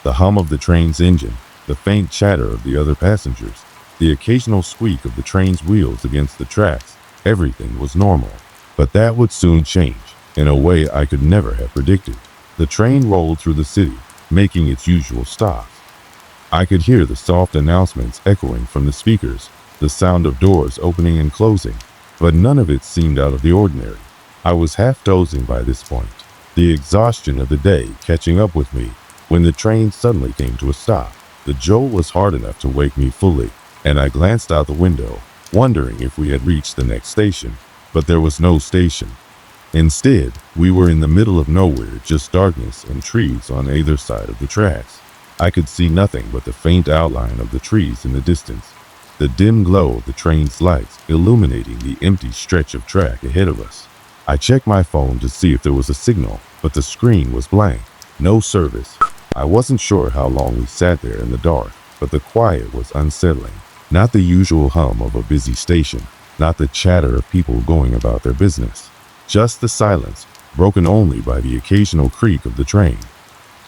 The hum of the train's engine, the faint chatter of the other passengers, the occasional squeak of the train's wheels against the tracks, everything was normal. But that would soon change, in a way I could never have predicted. The train rolled through the city, making its usual stops. I could hear the soft announcements echoing from the speakers, the sound of doors opening and closing, but none of it seemed out of the ordinary. I was half dozing by this point, the exhaustion of the day catching up with me, when the train suddenly came to a stop. The jolt was hard enough to wake me fully, and I glanced out the window, wondering if we had reached the next station, but there was no station. Instead, we were in the middle of nowhere, just darkness and trees on either side of the tracks. I could see nothing but the faint outline of the trees in the distance, the dim glow of the train's lights illuminating the empty stretch of track ahead of us. I checked my phone to see if there was a signal, but the screen was blank. No service. I wasn't sure how long we sat there in the dark, but the quiet was unsettling. Not the usual hum of a busy station, not the chatter of people going about their business. Just the silence, broken only by the occasional creak of the train.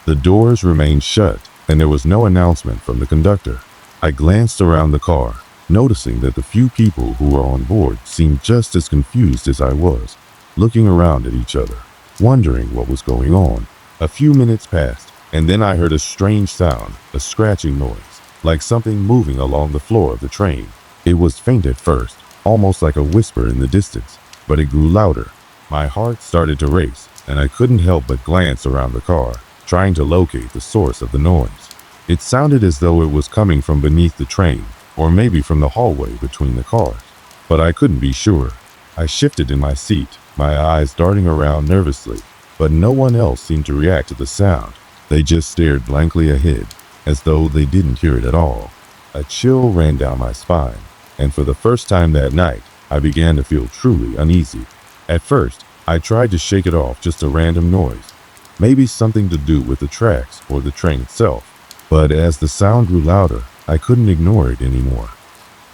The doors remained shut, and there was no announcement from the conductor. I glanced around the car, noticing that the few people who were on board seemed just as confused as I was, looking around at each other, wondering what was going on. A few minutes passed, and then I heard a strange sound, a scratching noise, like something moving along the floor of the train. It was faint at first, almost like a whisper in the distance, but it grew louder. My heart started to race, and I couldn't help but glance around the car, trying to locate the source of the noise. It sounded as though it was coming from beneath the train, or maybe from the hallway between the cars, but I couldn't be sure. I shifted in my seat, my eyes darting around nervously, but no one else seemed to react to the sound. They just stared blankly ahead, as though they didn't hear it at all. A chill ran down my spine, and for the first time that night, I began to feel truly uneasy. At first, I tried to shake it off, just a random noise, maybe something to do with the tracks or the train itself. But as the sound grew louder, I couldn't ignore it anymore.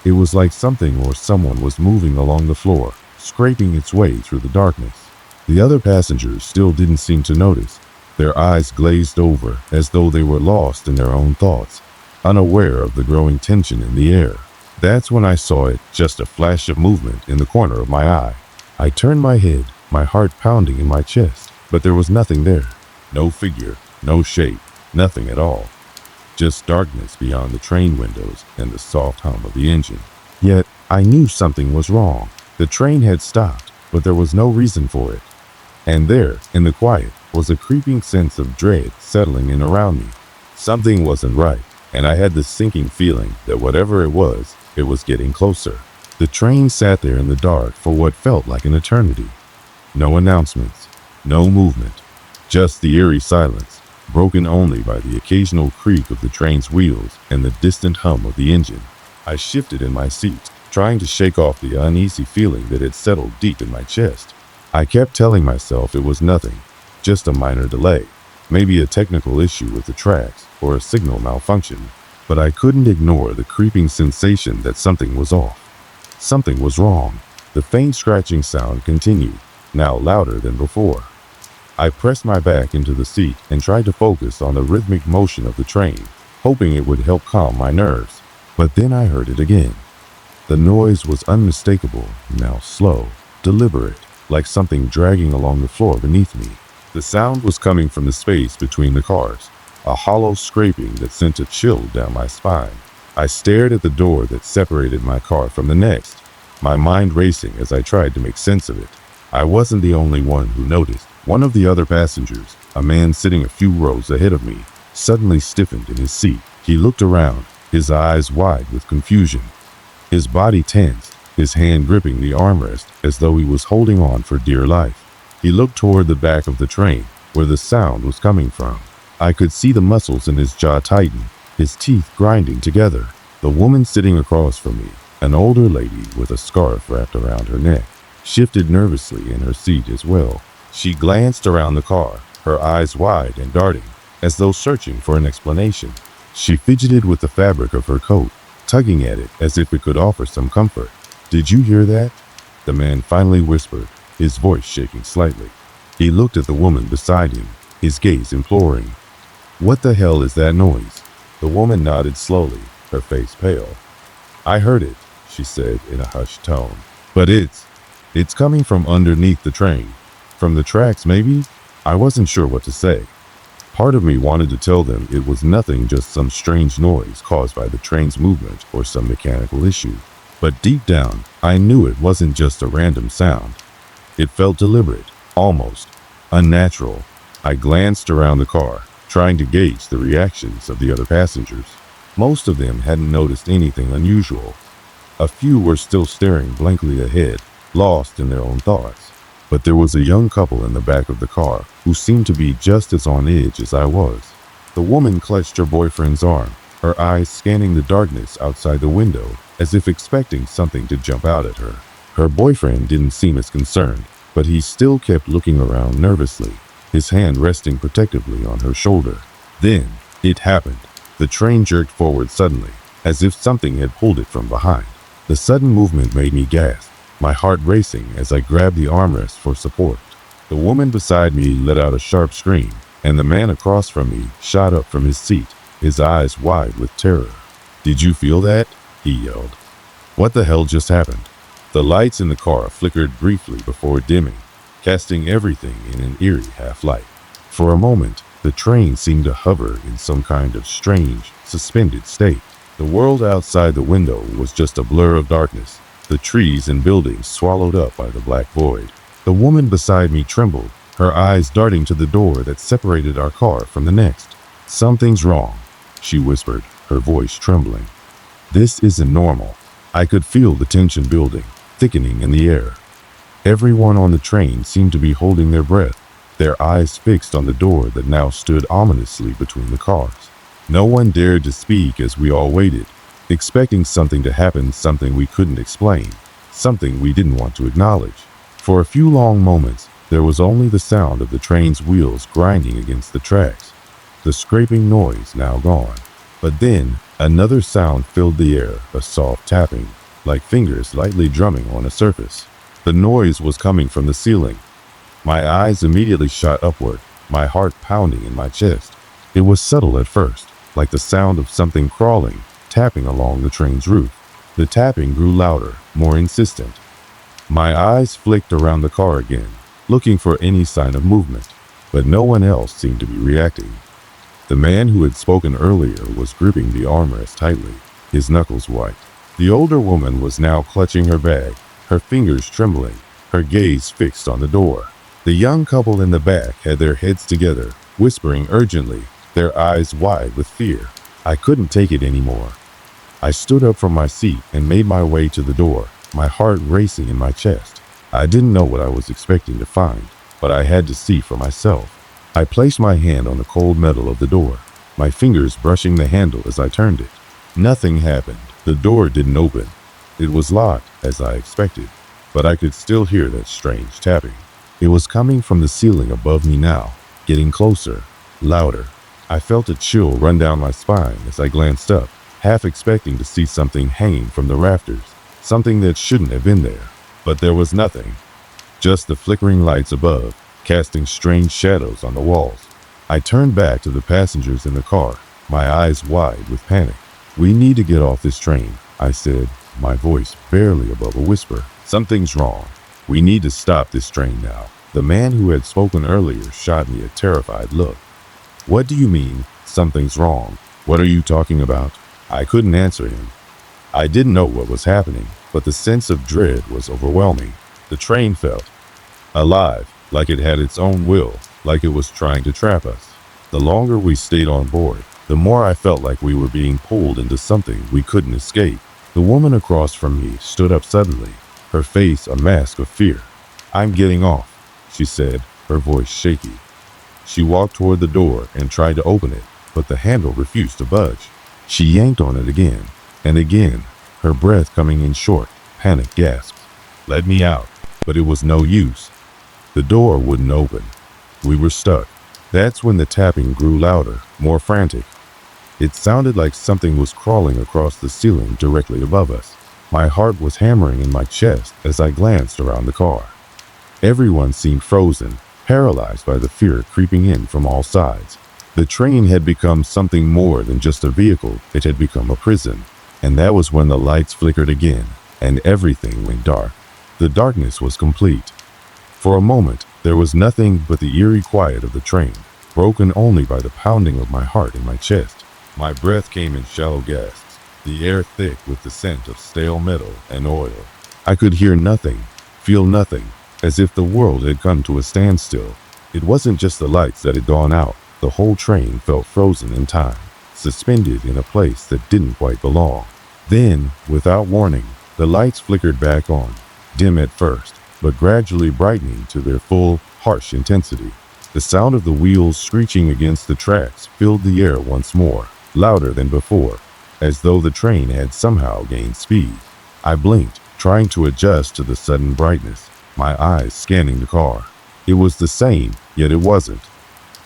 It was like something or someone was moving along the floor, scraping its way through the darkness. The other passengers still didn't seem to notice. Their eyes glazed over as though they were lost in their own thoughts, unaware of the growing tension in the air. That's when I saw it, just a flash of movement in the corner of my eye. I turned my head, my heart pounding in my chest, but there was nothing there. No figure, no shape, nothing at all. Just darkness beyond the train windows and the soft hum of the engine. Yet, I knew something was wrong. The train had stopped, but there was no reason for it. And there, in the quiet, was a creeping sense of dread settling in around me. Something wasn't right, and I had this sinking feeling that whatever it was getting closer. The train sat there in the dark for what felt like an eternity. No announcements, no movement, just the eerie silence, broken only by the occasional creak of the train's wheels and the distant hum of the engine. I shifted in my seat, trying to shake off the uneasy feeling that had settled deep in my chest. I kept telling myself it was nothing, just a minor delay, maybe a technical issue with the tracks or a signal malfunction, but I couldn't ignore the creeping sensation that something was off. Something was wrong. The faint scratching sound continued, now louder than before. I pressed my back into the seat and tried to focus on the rhythmic motion of the train, hoping it would help calm my nerves. But then I heard it again. The noise was unmistakable, now slow, deliberate, like something dragging along the floor beneath me. The sound was coming from the space between the cars, a hollow scraping that sent a chill down my spine. I stared at the door that separated my car from the next, my mind racing as I tried to make sense of it. I wasn't the only one who noticed. One of the other passengers, a man sitting a few rows ahead of me, suddenly stiffened in his seat. He looked around, his eyes wide with confusion. His body tensed, his hand gripping the armrest as though he was holding on for dear life. He looked toward the back of the train, where the sound was coming from. I could see the muscles in his jaw tighten, his teeth grinding together. The woman sitting across from me, an older lady with a scarf wrapped around her neck, shifted nervously in her seat as well. She glanced around the car, her eyes wide and darting, as though searching for an explanation. She fidgeted with the fabric of her coat, tugging at it as if it could offer some comfort. "Did you hear that?" the man finally whispered, his voice shaking slightly. He looked at the woman beside him, his gaze imploring. "What the hell is that noise?" The woman nodded slowly, her face pale. "I heard it," she said in a hushed tone. "But it's coming from underneath the train. From the tracks, maybe?" I wasn't sure what to say. Part of me wanted to tell them it was nothing, just some strange noise caused by the train's movement or some mechanical issue. But deep down, I knew it wasn't just a random sound. It felt deliberate, almost unnatural. I glanced around the car, trying to gauge the reactions of the other passengers. Most of them hadn't noticed anything unusual. A few were still staring blankly ahead, lost in their own thoughts. But there was a young couple in the back of the car who seemed to be just as on edge as I was. The woman clutched her boyfriend's arm, her eyes scanning the darkness outside the window as if expecting something to jump out at her. Her boyfriend didn't seem as concerned, but he still kept looking around nervously, his hand resting protectively on her shoulder. Then it happened. The train jerked forward suddenly, as if something had pulled it from behind. The sudden movement made me gasp, my heart racing as I grabbed the armrest for support. The woman beside me let out a sharp scream, and the man across from me shot up from his seat, his eyes wide with terror. "Did you feel that?" he yelled. "What the hell just happened?" The lights in the car flickered briefly before dimming, casting everything in an eerie half-light. For a moment, the train seemed to hover in some kind of strange, suspended state. The world outside the window was just a blur of darkness, the trees and buildings swallowed up by the black void. The woman beside me trembled, her eyes darting to the door that separated our car from the next. "Something's wrong," she whispered, her voice trembling. "This isn't normal." I could feel the tension building, thickening in the air. Everyone on the train seemed to be holding their breath, their eyes fixed on the door that now stood ominously between the cars. No one dared to speak as we all waited, expecting something to happen, something we couldn't explain, something we didn't want to acknowledge. For a few long moments, there was only the sound of the train's wheels grinding against the tracks, the scraping noise now gone. But then, another sound filled the air, a soft tapping, like fingers lightly drumming on a surface. The noise was coming from the ceiling. My eyes immediately shot upward, my heart pounding in my chest. It was subtle at first, like the sound of something crawling, tapping along the train's roof. The tapping grew louder, more insistent. My eyes flicked around the car again, looking for any sign of movement, but no one else seemed to be reacting. The man who had spoken earlier was gripping the armrest tightly, his knuckles white. The older woman was now clutching her bag, her fingers trembling, her gaze fixed on the door. The young couple in the back had their heads together, whispering urgently, their eyes wide with fear. I couldn't take it anymore. I stood up from my seat and made my way to the door, my heart racing in my chest. I didn't know what I was expecting to find, but I had to see for myself. I placed my hand on the cold metal of the door, my fingers brushing the handle as I turned it. Nothing happened. The door didn't open. It was locked, as I expected, but I could still hear that strange tapping. It was coming from the ceiling above me now, getting closer, louder. I felt a chill run down my spine as I glanced up, half expecting to see something hanging from the rafters, something that shouldn't have been there. But there was nothing, just the flickering lights above, casting strange shadows on the walls. I turned back to the passengers in the car, my eyes wide with panic. "We need to get off this train," I said, my voice barely above a whisper. "Something's wrong. We need to stop this train now." The man who had spoken earlier shot me a terrified look. "What do you mean, something's wrong? What are you talking about?" I couldn't answer him. I didn't know what was happening, but the sense of dread was overwhelming. The train felt alive, like it had its own will, like it was trying to trap us. The longer we stayed on board, the more I felt like we were being pulled into something we couldn't escape. The woman across from me stood up suddenly, her face a mask of fear. "I'm getting off," she said, her voice shaky. She walked toward the door and tried to open it, but the handle refused to budge. She yanked on it again and again, her breath coming in short, panicked gasps. "Let me out." But it was no use. The door wouldn't open. We were stuck. That's when the tapping grew louder, more frantic. It sounded like something was crawling across the ceiling directly above us. My heart was hammering in my chest as I glanced around the car. Everyone seemed frozen, paralyzed by the fear creeping in from all sides. The train had become something more than just a vehicle. It had become a prison. And that was when the lights flickered again, and everything went dark. The darkness was complete. For a moment, there was nothing but the eerie quiet of the train, broken only by the pounding of my heart in my chest. My breath came in shallow gasps, the air thick with the scent of stale metal and oil. I could hear nothing, feel nothing, as if the world had come to a standstill. It wasn't just the lights that had gone out. The whole train felt frozen in time, suspended in a place that didn't quite belong. Then, without warning, the lights flickered back on, dim at first, but gradually brightening to their full, harsh intensity. The sound of the wheels screeching against the tracks filled the air once more, louder than before, as though the train had somehow gained speed. I blinked, trying to adjust to the sudden brightness, my eyes scanning the car. It was the same, yet it wasn't.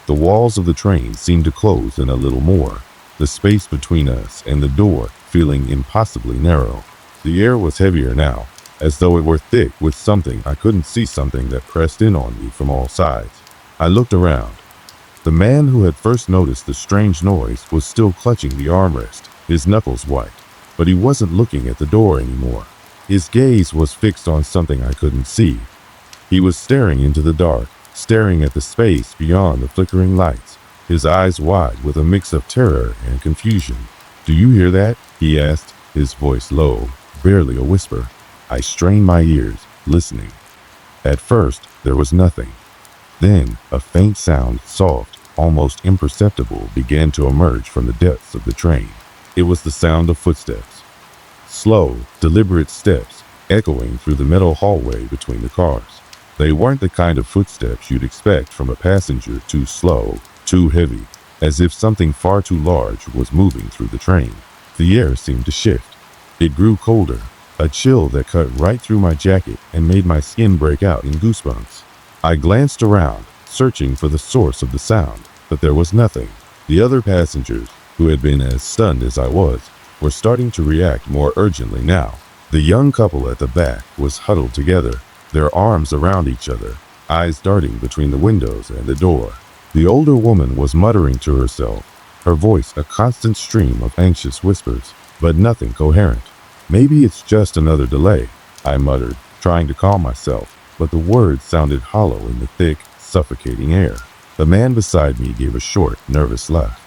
The walls of the train seemed to close in a little more, the space between us and the door feeling impossibly narrow. The air was heavier now, as though it were thick with something I couldn't see, something that pressed in on me from all sides. I looked around. The man who had first noticed the strange noise was still clutching the armrest, his knuckles white, but he wasn't looking at the door anymore. His gaze was fixed on something I couldn't see. He was staring into the dark, staring at the space beyond the flickering lights, his eyes wide with a mix of terror and confusion. "Do you hear that?" he asked, his voice low, barely a whisper. I strained my ears, listening. At first, there was nothing. Then, a faint sound, soft, almost imperceptible, began to emerge from the depths of the train. It was the sound of footsteps. Slow, deliberate steps, echoing through the metal hallway between the cars. They weren't the kind of footsteps you'd expect from a passenger, too slow, too heavy, as if something far too large was moving through the train. The air seemed to shift. It grew colder, a chill that cut right through my jacket and made my skin break out in goosebumps. I glanced around, searching for the source of the sound, but there was nothing. The other passengers, who had been as stunned as I was, were starting to react more urgently now. The young couple at the back was huddled together, their arms around each other, eyes darting between the windows and the door. The older woman was muttering to herself, her voice a constant stream of anxious whispers, but nothing coherent. "Maybe it's just another delay," I muttered, trying to calm myself, but the words sounded hollow in the thick, suffocating air. The man beside me gave a short, nervous laugh.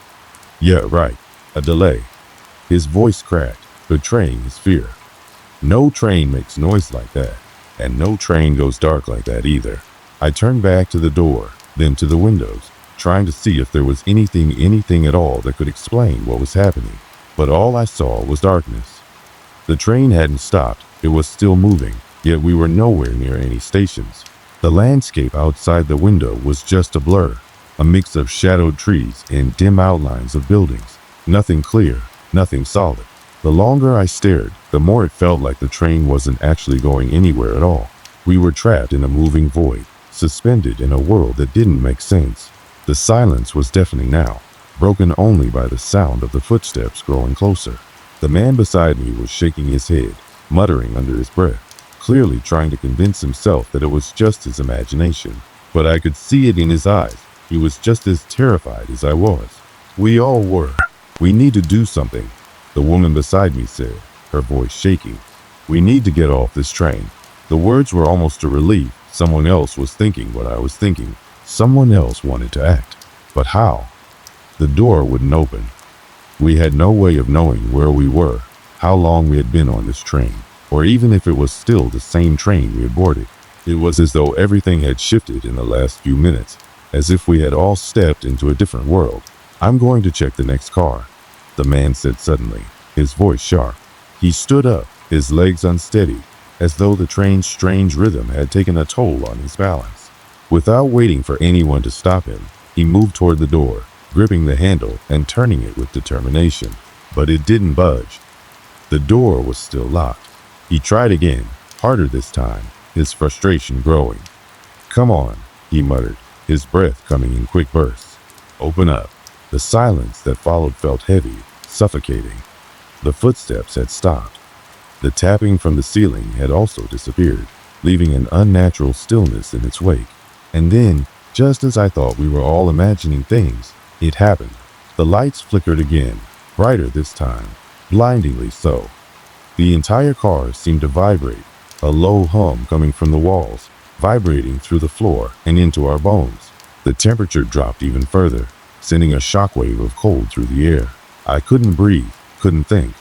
"Yeah, right, a delay." His voice cracked, betraying his fear. "No train makes noise like that, and no train goes dark like that either." I turned back to the door, then to the windows, trying to see if there was anything at all that could explain what was happening. But all I saw was darkness. The train hadn't stopped, it was still moving, yet we were nowhere near any stations. The landscape outside the window was just a blur, a mix of shadowed trees and dim outlines of buildings. Nothing clear, nothing solid. The longer I stared, the more it felt like the train wasn't actually going anywhere at all. We were trapped in a moving void, suspended in a world that didn't make sense. The silence was deafening now, broken only by the sound of the footsteps growing closer. The man beside me was shaking his head, muttering under his breath, clearly trying to convince himself that it was just his imagination. But I could see it in his eyes. He was just as terrified as I was. We all were. We need to do something, the woman beside me said, her voice shaking. We need to get off this train. The words were almost a relief. Someone else was thinking what I was thinking. Someone else wanted to act. But how? The door wouldn't open. We had no way of knowing where we were, how long we had been on this train, or even if it was still the same train we had boarded. It was as though everything had shifted in the last few minutes, as if we had all stepped into a different world. I'm going to check the next car, the man said suddenly, his voice sharp. He stood up, his legs unsteady, as though the train's strange rhythm had taken a toll on his balance. Without waiting for anyone to stop him, he moved toward the door, gripping the handle and turning it with determination. But it didn't budge. The door was still locked. He tried again, harder this time, his frustration growing. Come on, he muttered, his breath coming in quick bursts. Open up. The silence that followed felt heavy, suffocating. The footsteps had stopped. The tapping from the ceiling had also disappeared, leaving an unnatural stillness in its wake. And then, just as I thought we were all imagining things, it happened. The lights flickered again, brighter this time, blindingly so. The entire car seemed to vibrate, a low hum coming from the walls, vibrating through the floor and into our bones. The temperature dropped even further, sending a shockwave of cold through the air. I couldn't breathe, couldn't think.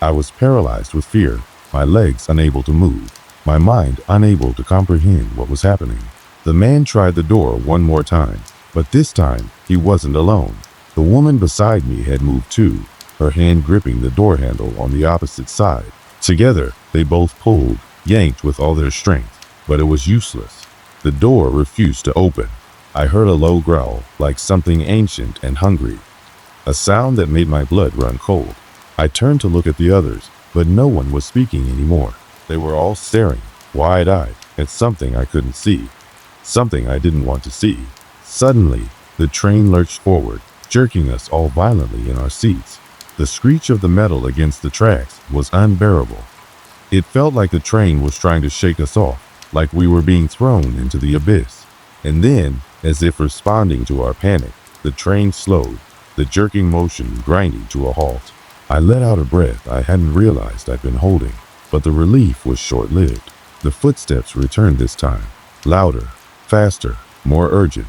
I was paralyzed with fear, my legs unable to move, my mind unable to comprehend what was happening. The man tried the door one more time, but this time he wasn't alone. The woman beside me had moved too, her hand gripping the door handle on the opposite side. Together, they both pulled, yanked with all their strength, but it was useless. The door refused to open. I heard a low growl, like something ancient and hungry, a sound that made my blood run cold. I turned to look at the others, but no one was speaking anymore. They were all staring, wide-eyed, at something I couldn't see, something I didn't want to see. Suddenly, the train lurched forward, jerking us all violently in our seats. The screech of the metal against the tracks was unbearable. It felt like the train was trying to shake us off, like we were being thrown into the abyss. And then, as if responding to our panic, the train slowed, the jerking motion grinding to a halt. I let out a breath I hadn't realized I'd been holding, but the relief was short-lived. The footsteps returned this time, louder, faster, more urgent.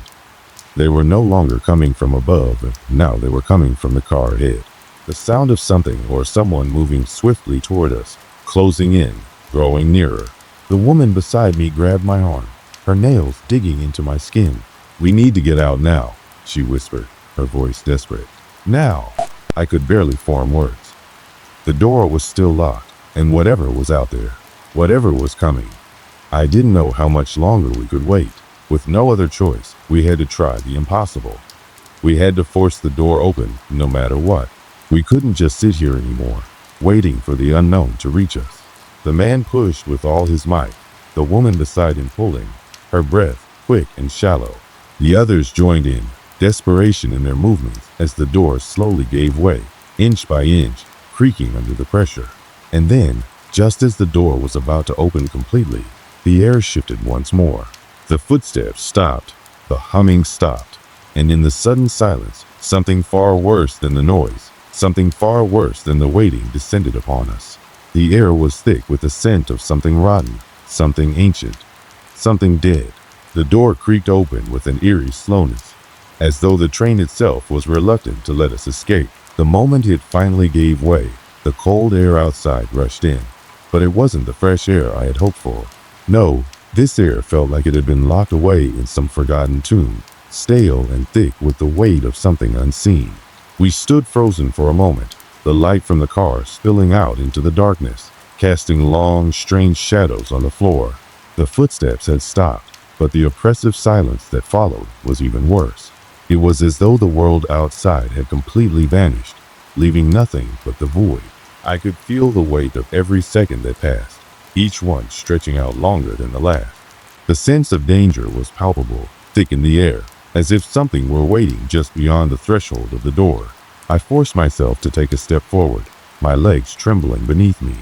They were no longer coming from above, and now they were coming from the car ahead. The sound of something or someone moving swiftly toward us, closing in, growing nearer. The woman beside me grabbed my arm, her nails digging into my skin. We need to get out now, she whispered, her voice desperate. Now! I could barely form words. The door was still locked, and whatever was out there, whatever was coming, I didn't know how much longer we could wait. With no other choice, we had to try the impossible. We had to force the door open, no matter what. We couldn't just sit here anymore, waiting for the unknown to reach us. The man pushed with all his might, the woman beside him pulling, her breath quick and shallow. The others joined in, desperation in their movements as the door slowly gave way, inch by inch, creaking under the pressure. And then, just as the door was about to open completely, the air shifted once more. The footsteps stopped, the humming stopped, and in the sudden silence, something far worse than the noise, something far worse than the waiting descended upon us. The air was thick with the scent of something rotten, something ancient, something dead. The door creaked open with an eerie slowness, as though the train itself was reluctant to let us escape. The moment it finally gave way, the cold air outside rushed in. But it wasn't the fresh air I had hoped for. No, this air felt like it had been locked away in some forgotten tomb, stale and thick with the weight of something unseen. We stood frozen for a moment, the light from the car spilling out into the darkness, casting long, strange shadows on the floor. The footsteps had stopped, but the oppressive silence that followed was even worse. It was as though the world outside had completely vanished, leaving nothing but the void. I could feel the weight of every second that passed, each one stretching out longer than the last. The sense of danger was palpable, thick in the air, as if something were waiting just beyond the threshold of the door. I forced myself to take a step forward, my legs trembling beneath me.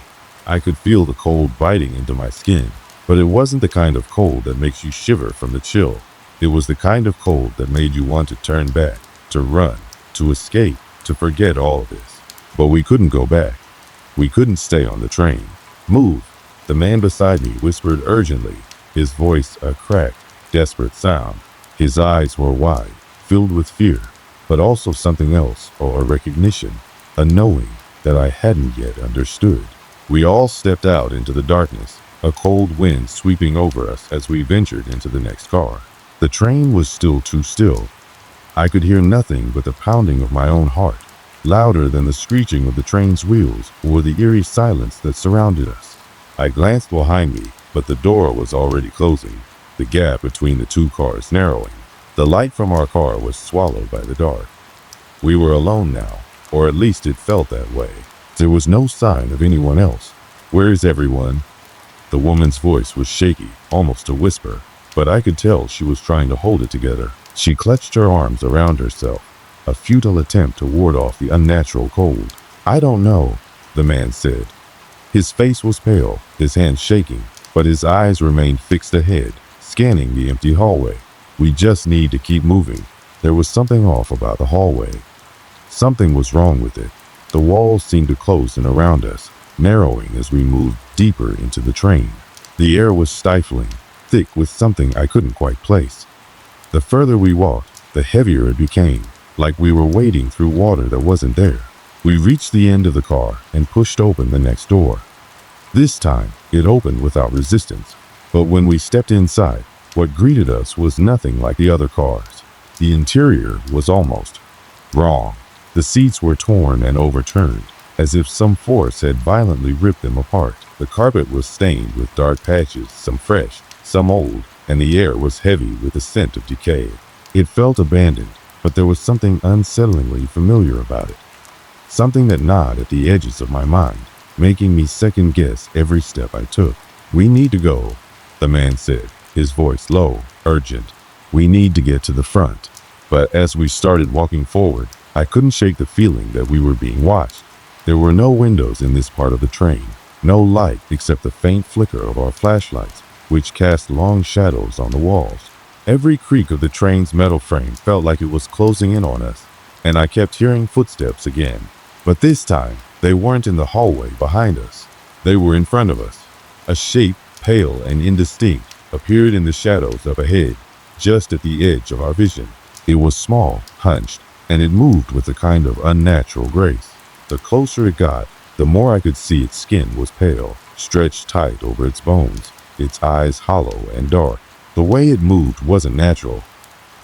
I could feel the cold biting into my skin, but it wasn't the kind of cold that makes you shiver from the chill. It was the kind of cold that made you want to turn back, to run, to escape, to forget all of this. But we couldn't go back. We couldn't stay on the train. Move, the man beside me whispered urgently, his voice a cracked, desperate sound. His eyes were wide, filled with fear, but also something else, or a recognition, a knowing that I hadn't yet understood. We all stepped out into the darkness, a cold wind sweeping over us as we ventured into the next car. The train was still too still. I could hear nothing but the pounding of my own heart, louder than the screeching of the train's wheels or the eerie silence that surrounded us. I glanced behind me, but the door was already closing, the gap between the two cars narrowing. The light from our car was swallowed by the dark. We were alone now, or at least it felt that way. There was no sign of anyone else. "Where is everyone?" The woman's voice was shaky, almost a whisper, but I could tell she was trying to hold it together. She clutched her arms around herself, a futile attempt to ward off the unnatural cold. "I don't know," the man said. His face was pale, his hands shaking, but his eyes remained fixed ahead, scanning the empty hallway. "We just need to keep moving." There was something off about the hallway. Something was wrong with it. The walls seemed to close in around us, narrowing as we moved deeper into the train. The air was stifling, thick with something I couldn't quite place. The further we walked, the heavier it became, like we were wading through water that wasn't there. We reached the end of the car and pushed open the next door. This time, it opened without resistance, but when we stepped inside, what greeted us was nothing like the other cars. The interior was almost wrong. The seats were torn and overturned, as if some force had violently ripped them apart. The carpet was stained with dark patches, some fresh, some old, and the air was heavy with the scent of decay. It felt abandoned, but there was something unsettlingly familiar about it. Something that gnawed at the edges of my mind, making me second-guess every step I took. "We need to go," the man said, his voice low, urgent. "We need to get to the front." But as we started walking forward, I couldn't shake the feeling that we were being watched. There were no windows in this part of the train, no light except the faint flicker of our flashlights, which cast long shadows on the walls. Every creak of the train's metal frame felt like it was closing in on us, and I kept hearing footsteps again. But this time, they weren't in the hallway behind us. They were in front of us. A shape, pale and indistinct, appeared in the shadows up ahead, just at the edge of our vision. It was small, hunched, and it moved with a kind of unnatural grace. The closer it got, the more I could see its skin was pale, stretched tight over its bones, its eyes hollow and dark. The way it moved wasn't natural.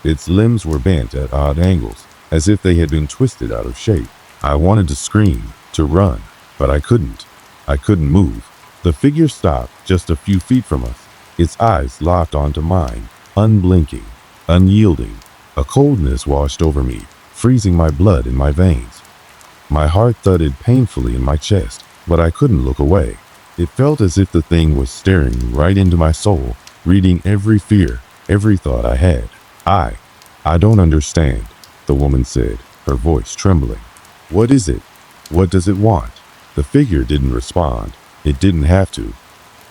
Its limbs were bent at odd angles, as if they had been twisted out of shape. I wanted to scream, to run, but I couldn't. I couldn't move. The figure stopped just a few feet from us, its eyes locked onto mine, unblinking, unyielding. A coldness washed over me, freezing my blood in my veins. My heart thudded painfully in my chest, but I couldn't look away. It felt as if the thing was staring right into my soul, reading every fear, every thought I had. I don't understand," the woman said, her voice trembling. "What is it? What does it want?" The figure didn't respond. It didn't have to.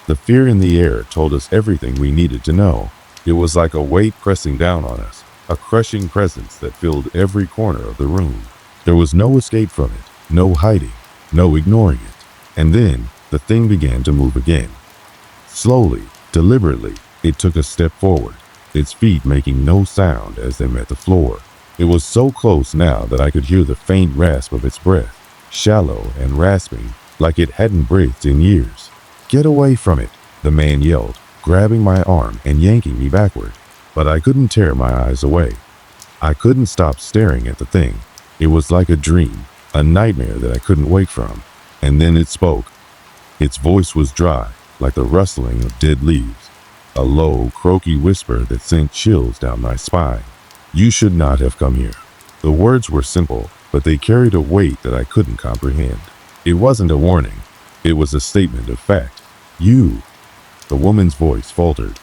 The fear in the air told us everything we needed to know. It was like a weight pressing down on us, a crushing presence that filled every corner of the room. There was no escape from it, no hiding, no ignoring it. And then the thing began to move again. Slowly, deliberately, it took a step forward, its feet making no sound as they met the floor. It was so close now that I could hear the faint rasp of its breath, shallow and rasping, like it hadn't breathed in years. "Get away from it," the man yelled, grabbing my arm and yanking me backward. But I couldn't tear my eyes away. I couldn't stop staring at the thing. It was like a dream, a nightmare that I couldn't wake from. And then it spoke. Its voice was dry, like the rustling of dead leaves, a low, croaky whisper that sent chills down my spine. "You should not have come here." The words were simple, but they carried a weight that I couldn't comprehend. It wasn't a warning. It was a statement of fact. You. The woman's voice faltered.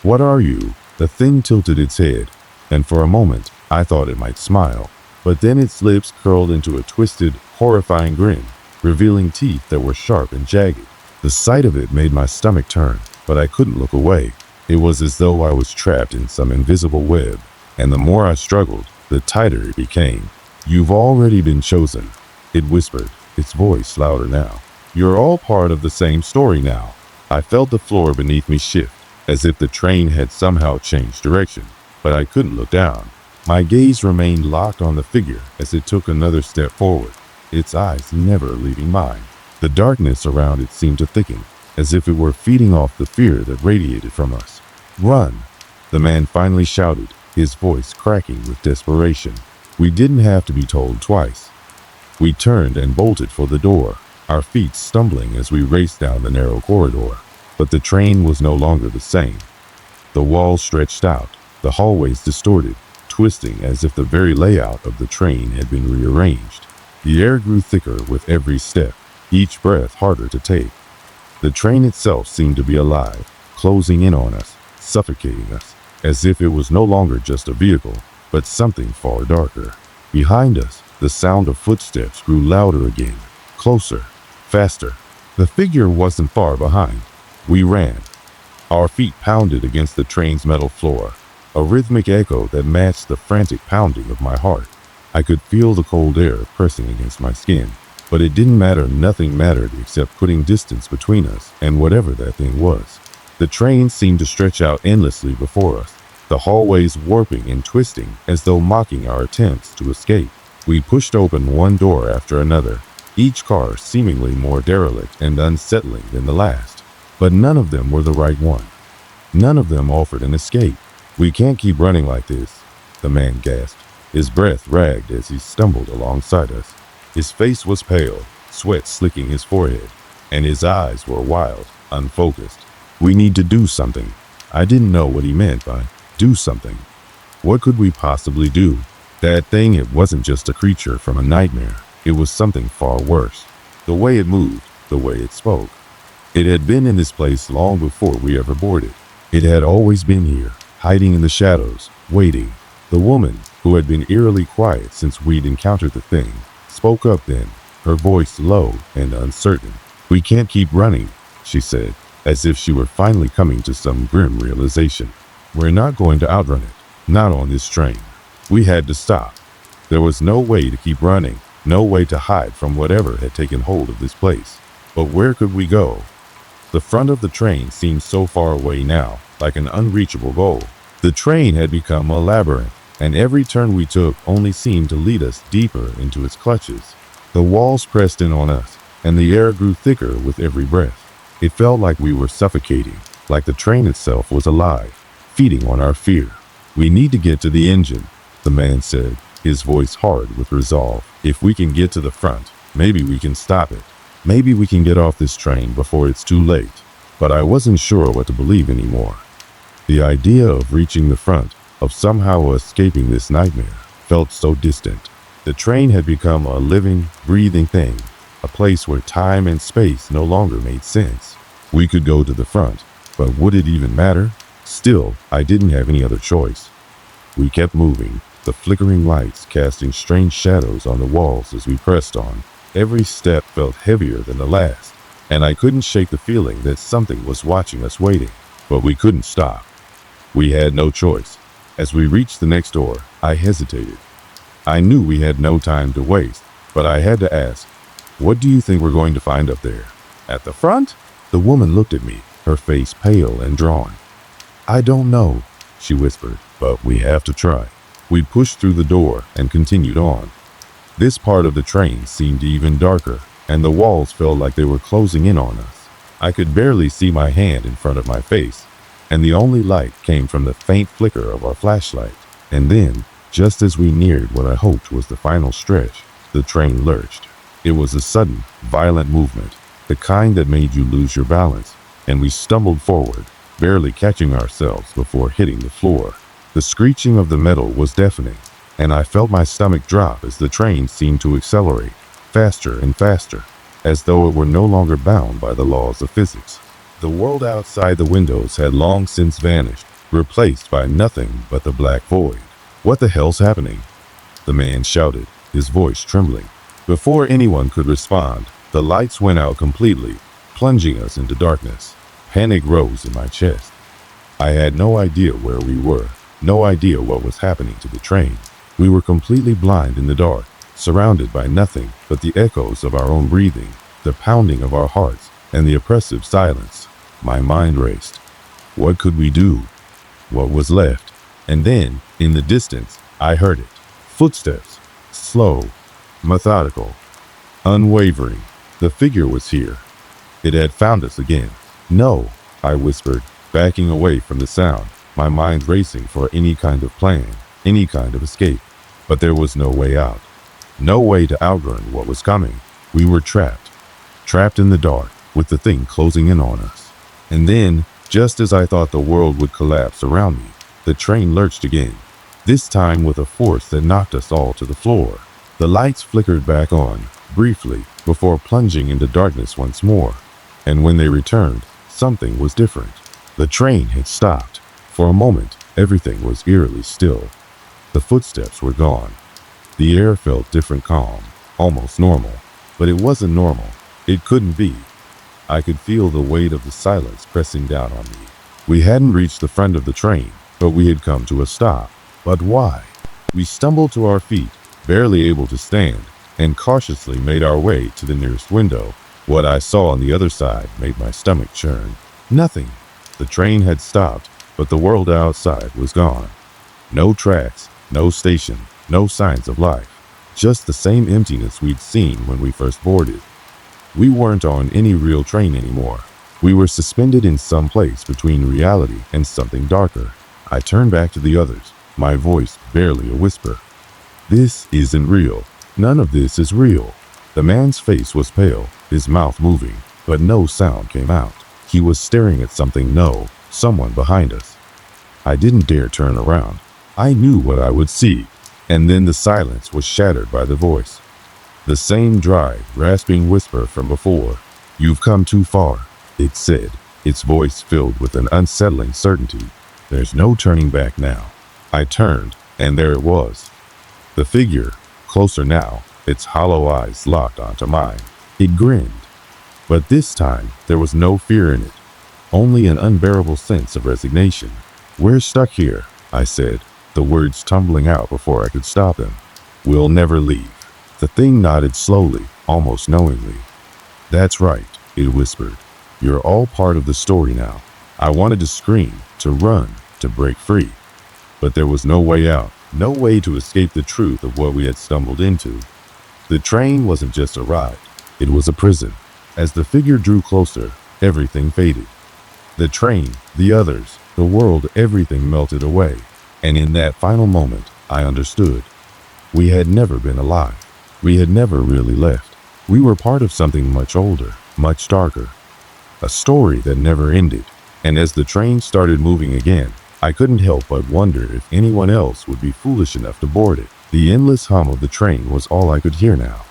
What are you? The thing tilted its head, and for a moment, I thought it might smile. But then its lips curled into a twisted, horrifying grin, revealing teeth that were sharp and jagged. The sight of it made my stomach turn, but I couldn't look away. It was as though I was trapped in some invisible web, and the more I struggled, the tighter it became. You've already been chosen, it whispered, its voice louder now. You're all part of the same story now. I felt the floor beneath me shift, as if the train had somehow changed direction, but I couldn't look down. My gaze remained locked on the figure as it took another step forward, its eyes never leaving mine. The darkness around it seemed to thicken, as if it were feeding off the fear that radiated from us. Run! The man finally shouted, his voice cracking with desperation. We didn't have to be told twice. We turned and bolted for the door, our feet stumbling as we raced down the narrow corridor. But the train was no longer the same. The walls stretched out, the hallways distorted, twisting as if the very layout of the train had been rearranged. The air grew thicker with every step, each breath harder to take. The train itself seemed to be alive, closing in on us, suffocating us, as if it was no longer just a vehicle, but something far darker. Behind us, the sound of footsteps grew louder again, closer, faster. The figure wasn't far behind. We ran. Our feet pounded against the train's metal floor, a rhythmic echo that matched the frantic pounding of my heart. I could feel the cold air pressing against my skin, but it didn't matter. Nothing mattered except putting distance between us and whatever that thing was. The train seemed to stretch out endlessly before us, the hallways warping and twisting as though mocking our attempts to escape. We pushed open one door after another, each car seemingly more derelict and unsettling than the last. But none of them were the right one. None of them offered an escape. We can't keep running like this, the man gasped. His breath ragged as he stumbled alongside us. His face was pale, sweat slicking his forehead, and his eyes were wild, unfocused. We need to do something. I didn't know what he meant by do something. What could we possibly do? That thing, it wasn't just a creature from a nightmare. It was something far worse. The way it moved, the way it spoke. It had been in this place long before we ever boarded. It had always been here, hiding in the shadows, waiting. The woman, who had been eerily quiet since we'd encountered the thing, spoke up then, her voice low and uncertain. We can't keep running, she said, as if she were finally coming to some grim realization. We're not going to outrun it, not on this train. We had to stop. There was no way to keep running, no way to hide from whatever had taken hold of this place. But where could we go? The front of the train seemed so far away now, like an unreachable goal. The train had become a labyrinth, and every turn we took only seemed to lead us deeper into its clutches. The walls pressed in on us, and the air grew thicker with every breath. It felt like we were suffocating, like the train itself was alive, feeding on our fear. We need to get to the engine, the man said, his voice hard with resolve. If we can get to the front, maybe we can stop it. Maybe we can get off this train before it's too late. But I wasn't sure what to believe anymore. The idea of reaching the front, of somehow escaping this nightmare, felt so distant. The train had become a living, breathing thing, a place where time and space no longer made sense. We could go to the front, but would it even matter? Still, I didn't have any other choice. We kept moving, the flickering lights casting strange shadows on the walls as we pressed on. Every step felt heavier than the last, and I couldn't shake the feeling that something was watching us waiting. But we couldn't stop. We had no choice. As we reached the next door, I hesitated. I knew we had no time to waste, but I had to ask, what do you think we're going to find up there? At the front? The woman looked at me, her face pale and drawn. I don't know, she whispered, but we have to try. We pushed through the door and continued on. This part of the train seemed even darker, and the walls felt like they were closing in on us. I could barely see my hand in front of my face, and the only light came from the faint flicker of our flashlight. And then, just as we neared what I hoped was the final stretch, the train lurched. It was a sudden, violent movement, the kind that made you lose your balance, and we stumbled forward, barely catching ourselves before hitting the floor. The screeching of the metal was deafening, and I felt my stomach drop as the train seemed to accelerate, faster and faster. as though it were no longer bound by the laws of physics. The world outside the windows had long since vanished, replaced by nothing but the black void. "What the hell's happening?" the man shouted, his voice trembling. Before anyone could respond, the lights went out completely, plunging us into darkness. Panic rose in my chest. I had no idea where we were, no idea what was happening to the train. We were completely blind in the dark, surrounded by nothing but the echoes of our own breathing, the pounding of our hearts, and the oppressive silence. My mind raced. What could we do? What was left? And then, in the distance, I heard it. Footsteps. Slow, methodical, unwavering. The figure was here. It had found us again. "No," I whispered, backing away from the sound, my mind racing for any kind of plan, any kind of escape. But there was no way out. No way to outrun what was coming. We were trapped. Trapped in the dark, with the thing closing in on us. And then, just as I thought the world would collapse around me, the train lurched again, this time with a force that knocked us all to the floor. The lights flickered back on, briefly, before plunging into darkness once more. And when they returned, something was different. The train had stopped. For a moment, everything was eerily still. The footsteps were gone. The air felt different, calm, almost normal. But it wasn't normal. It couldn't be. I could feel the weight of the silence pressing down on me. We hadn't reached the front of the train, but we had come to a stop. But why? We stumbled to our feet, barely able to stand, and cautiously made our way to the nearest window. What I saw on the other side made my stomach churn. Nothing. The train had stopped, but the world outside was gone. No tracks, no station, no signs of life. Just the same emptiness we'd seen when we first boarded. We weren't on any real train anymore. We were suspended in some place between reality and something darker. I turned back to the others, my voice barely a whisper. "This isn't real. None of this is real." The man's face was pale, his mouth moving, but no sound came out. He was staring at something, someone behind us. I didn't dare turn around. I knew what I would see. And then the silence was shattered by the voice. The same dry, rasping whisper from before. "You've come too far," it said, its voice filled with an unsettling certainty. "There's no turning back now." I turned, and there it was. The figure, closer now, its hollow eyes locked onto mine. It grinned. But this time, there was no fear in it, only an unbearable sense of resignation. "We're stuck here," I said, the words tumbling out before I could stop them. "We'll never leave." The thing nodded slowly, almost knowingly. "That's right," it whispered. "You're all part of the story now." I wanted to scream, to run, to break free. But there was no way out, no way to escape the truth of what we had stumbled into. The train wasn't just a ride, it was a prison. As the figure drew closer, everything faded. The train, the others, the world, everything melted away. And in that final moment, I understood. We had never been alive. We had never really left. We were part of something much older, much darker. A story that never ended. And as the train started moving again, I couldn't help but wonder if anyone else would be foolish enough to board it. The endless hum of the train was all I could hear now.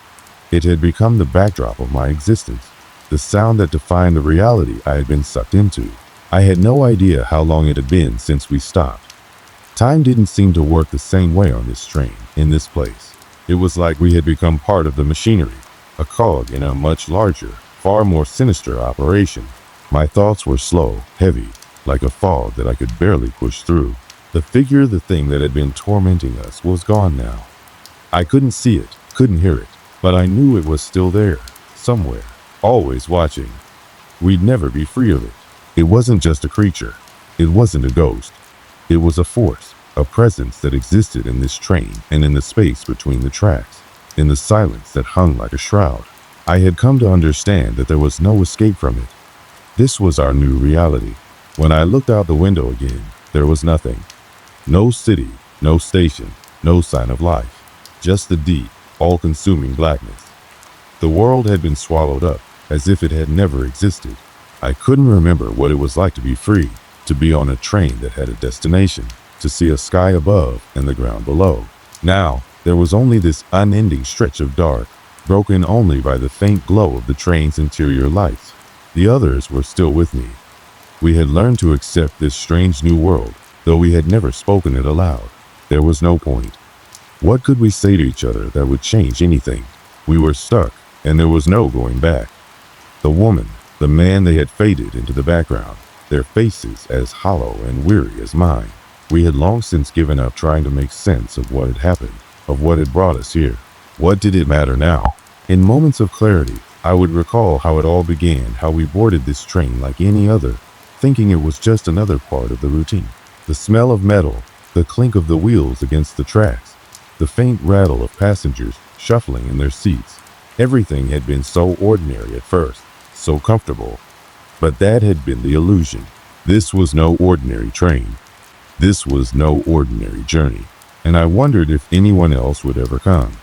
It had become the backdrop of my existence, the sound that defined the reality I had been sucked into. I had no idea how long it had been since we stopped. Time didn't seem to work the same way on this train, in this place. It was like we had become part of the machinery, a cog in a much larger, far more sinister operation. My thoughts were slow, heavy, like a fog that I could barely push through. The figure, the thing that had been tormenting us, was gone now. I couldn't see it, couldn't hear it, but I knew it was still there, somewhere, always watching. We'd never be free of it. It wasn't just a creature. It wasn't a ghost. It was a force, a presence that existed in this train and in the space between the tracks, in the silence that hung like a shroud. I had come to understand that there was no escape from it. This was our new reality. When I looked out the window again, there was nothing. No city, no station, no sign of life. Just the deep, all-consuming blackness. The world had been swallowed up, as if it had never existed. I couldn't remember what it was like to be free, to be on a train that had a destination, to see a sky above and the ground below. Now, there was only this unending stretch of dark, broken only by the faint glow of the train's interior lights. The others were still with me. We had learned to accept this strange new world, though we had never spoken it aloud. There was no point. What could we say to each other that would change anything? We were stuck, and there was no going back. The woman, the man, they had faded into the background, their faces as hollow and weary as mine. We had long since given up trying to make sense of what had happened, of what had brought us here. What did it matter now? In moments of clarity, I would recall how it all began, how we boarded this train like any other, thinking it was just another part of the routine. The smell of metal, the clink of the wheels against the tracks, the faint rattle of passengers shuffling in their seats. Everything had been so ordinary at first, so comfortable. But that had been the illusion. This was no ordinary train. This was no ordinary journey. And I wondered if anyone else would ever come.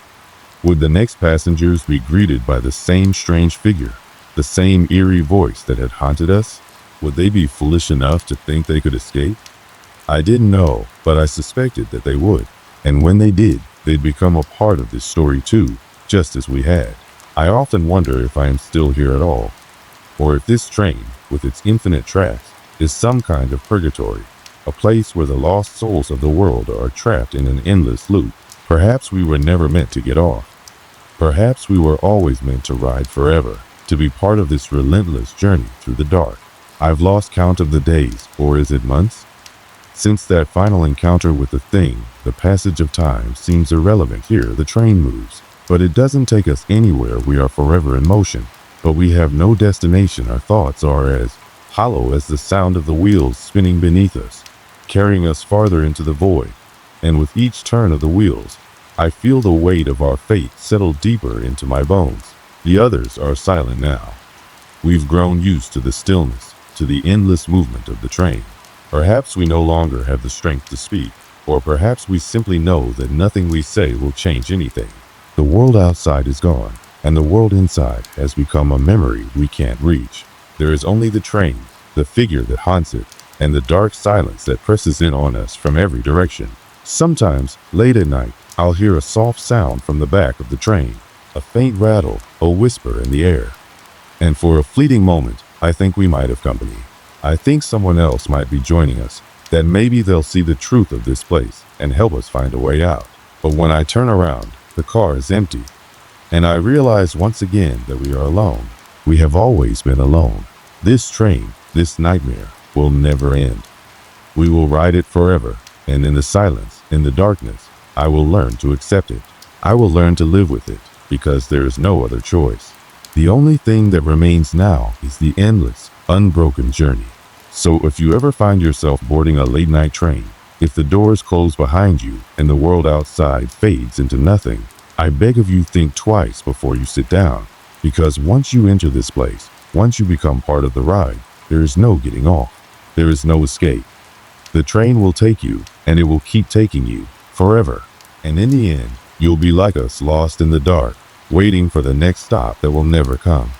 Would the next passengers be greeted by the same strange figure, the same eerie voice that had haunted us? Would they be foolish enough to think they could escape? I didn't know, but I suspected that they would. And when they did, they'd become a part of this story too, just as we had. I often wonder if I am still here at all, or if this train, with its infinite tracks, is some kind of purgatory, a place where the lost souls of the world are trapped in an endless loop. Perhaps we were never meant to get off. Perhaps we were always meant to ride forever, to be part of this relentless journey through the dark. I've lost count of the days, or is it months? Since that final encounter with the thing, the passage of time seems irrelevant. Here, the train moves, but it doesn't take us anywhere. We are forever in motion, but we have no destination. Our thoughts are as hollow as the sound of the wheels spinning beneath us, carrying us farther into the void. And with each turn of the wheels, I feel the weight of our fate settle deeper into my bones. The others are silent now. We've grown used to the stillness, to the endless movement of the train. Perhaps we no longer have the strength to speak, or perhaps we simply know that nothing we say will change anything. The world outside is gone, and the world inside has become a memory we can't reach. There is only the train, the figure that haunts it, and the dark silence that presses in on us from every direction. Sometimes, late at night, I'll hear a soft sound from the back of the train, a faint rattle, a whisper in the air. And for a fleeting moment, I think we might have company. I think someone else might be joining us, that maybe they'll see the truth of this place and help us find a way out. But when I turn around, the car is empty, and I realize once again that we are alone. We have always been alone. This train, this nightmare, will never end. We will ride it forever, and in the silence, in the darkness, I will learn to accept it. I will learn to live with it, because there is no other choice. The only thing that remains now is the endless, unbroken journey. So if you ever find yourself boarding a late-night train, if the doors close behind you and the world outside fades into nothing, I beg of you, think twice before you sit down, because once you enter this place, once you become part of the ride, there is no getting off. There is no escape. The train will take you, and it will keep taking you, forever. And in the end, you'll be like us, lost in the dark, waiting for the next stop that will never come.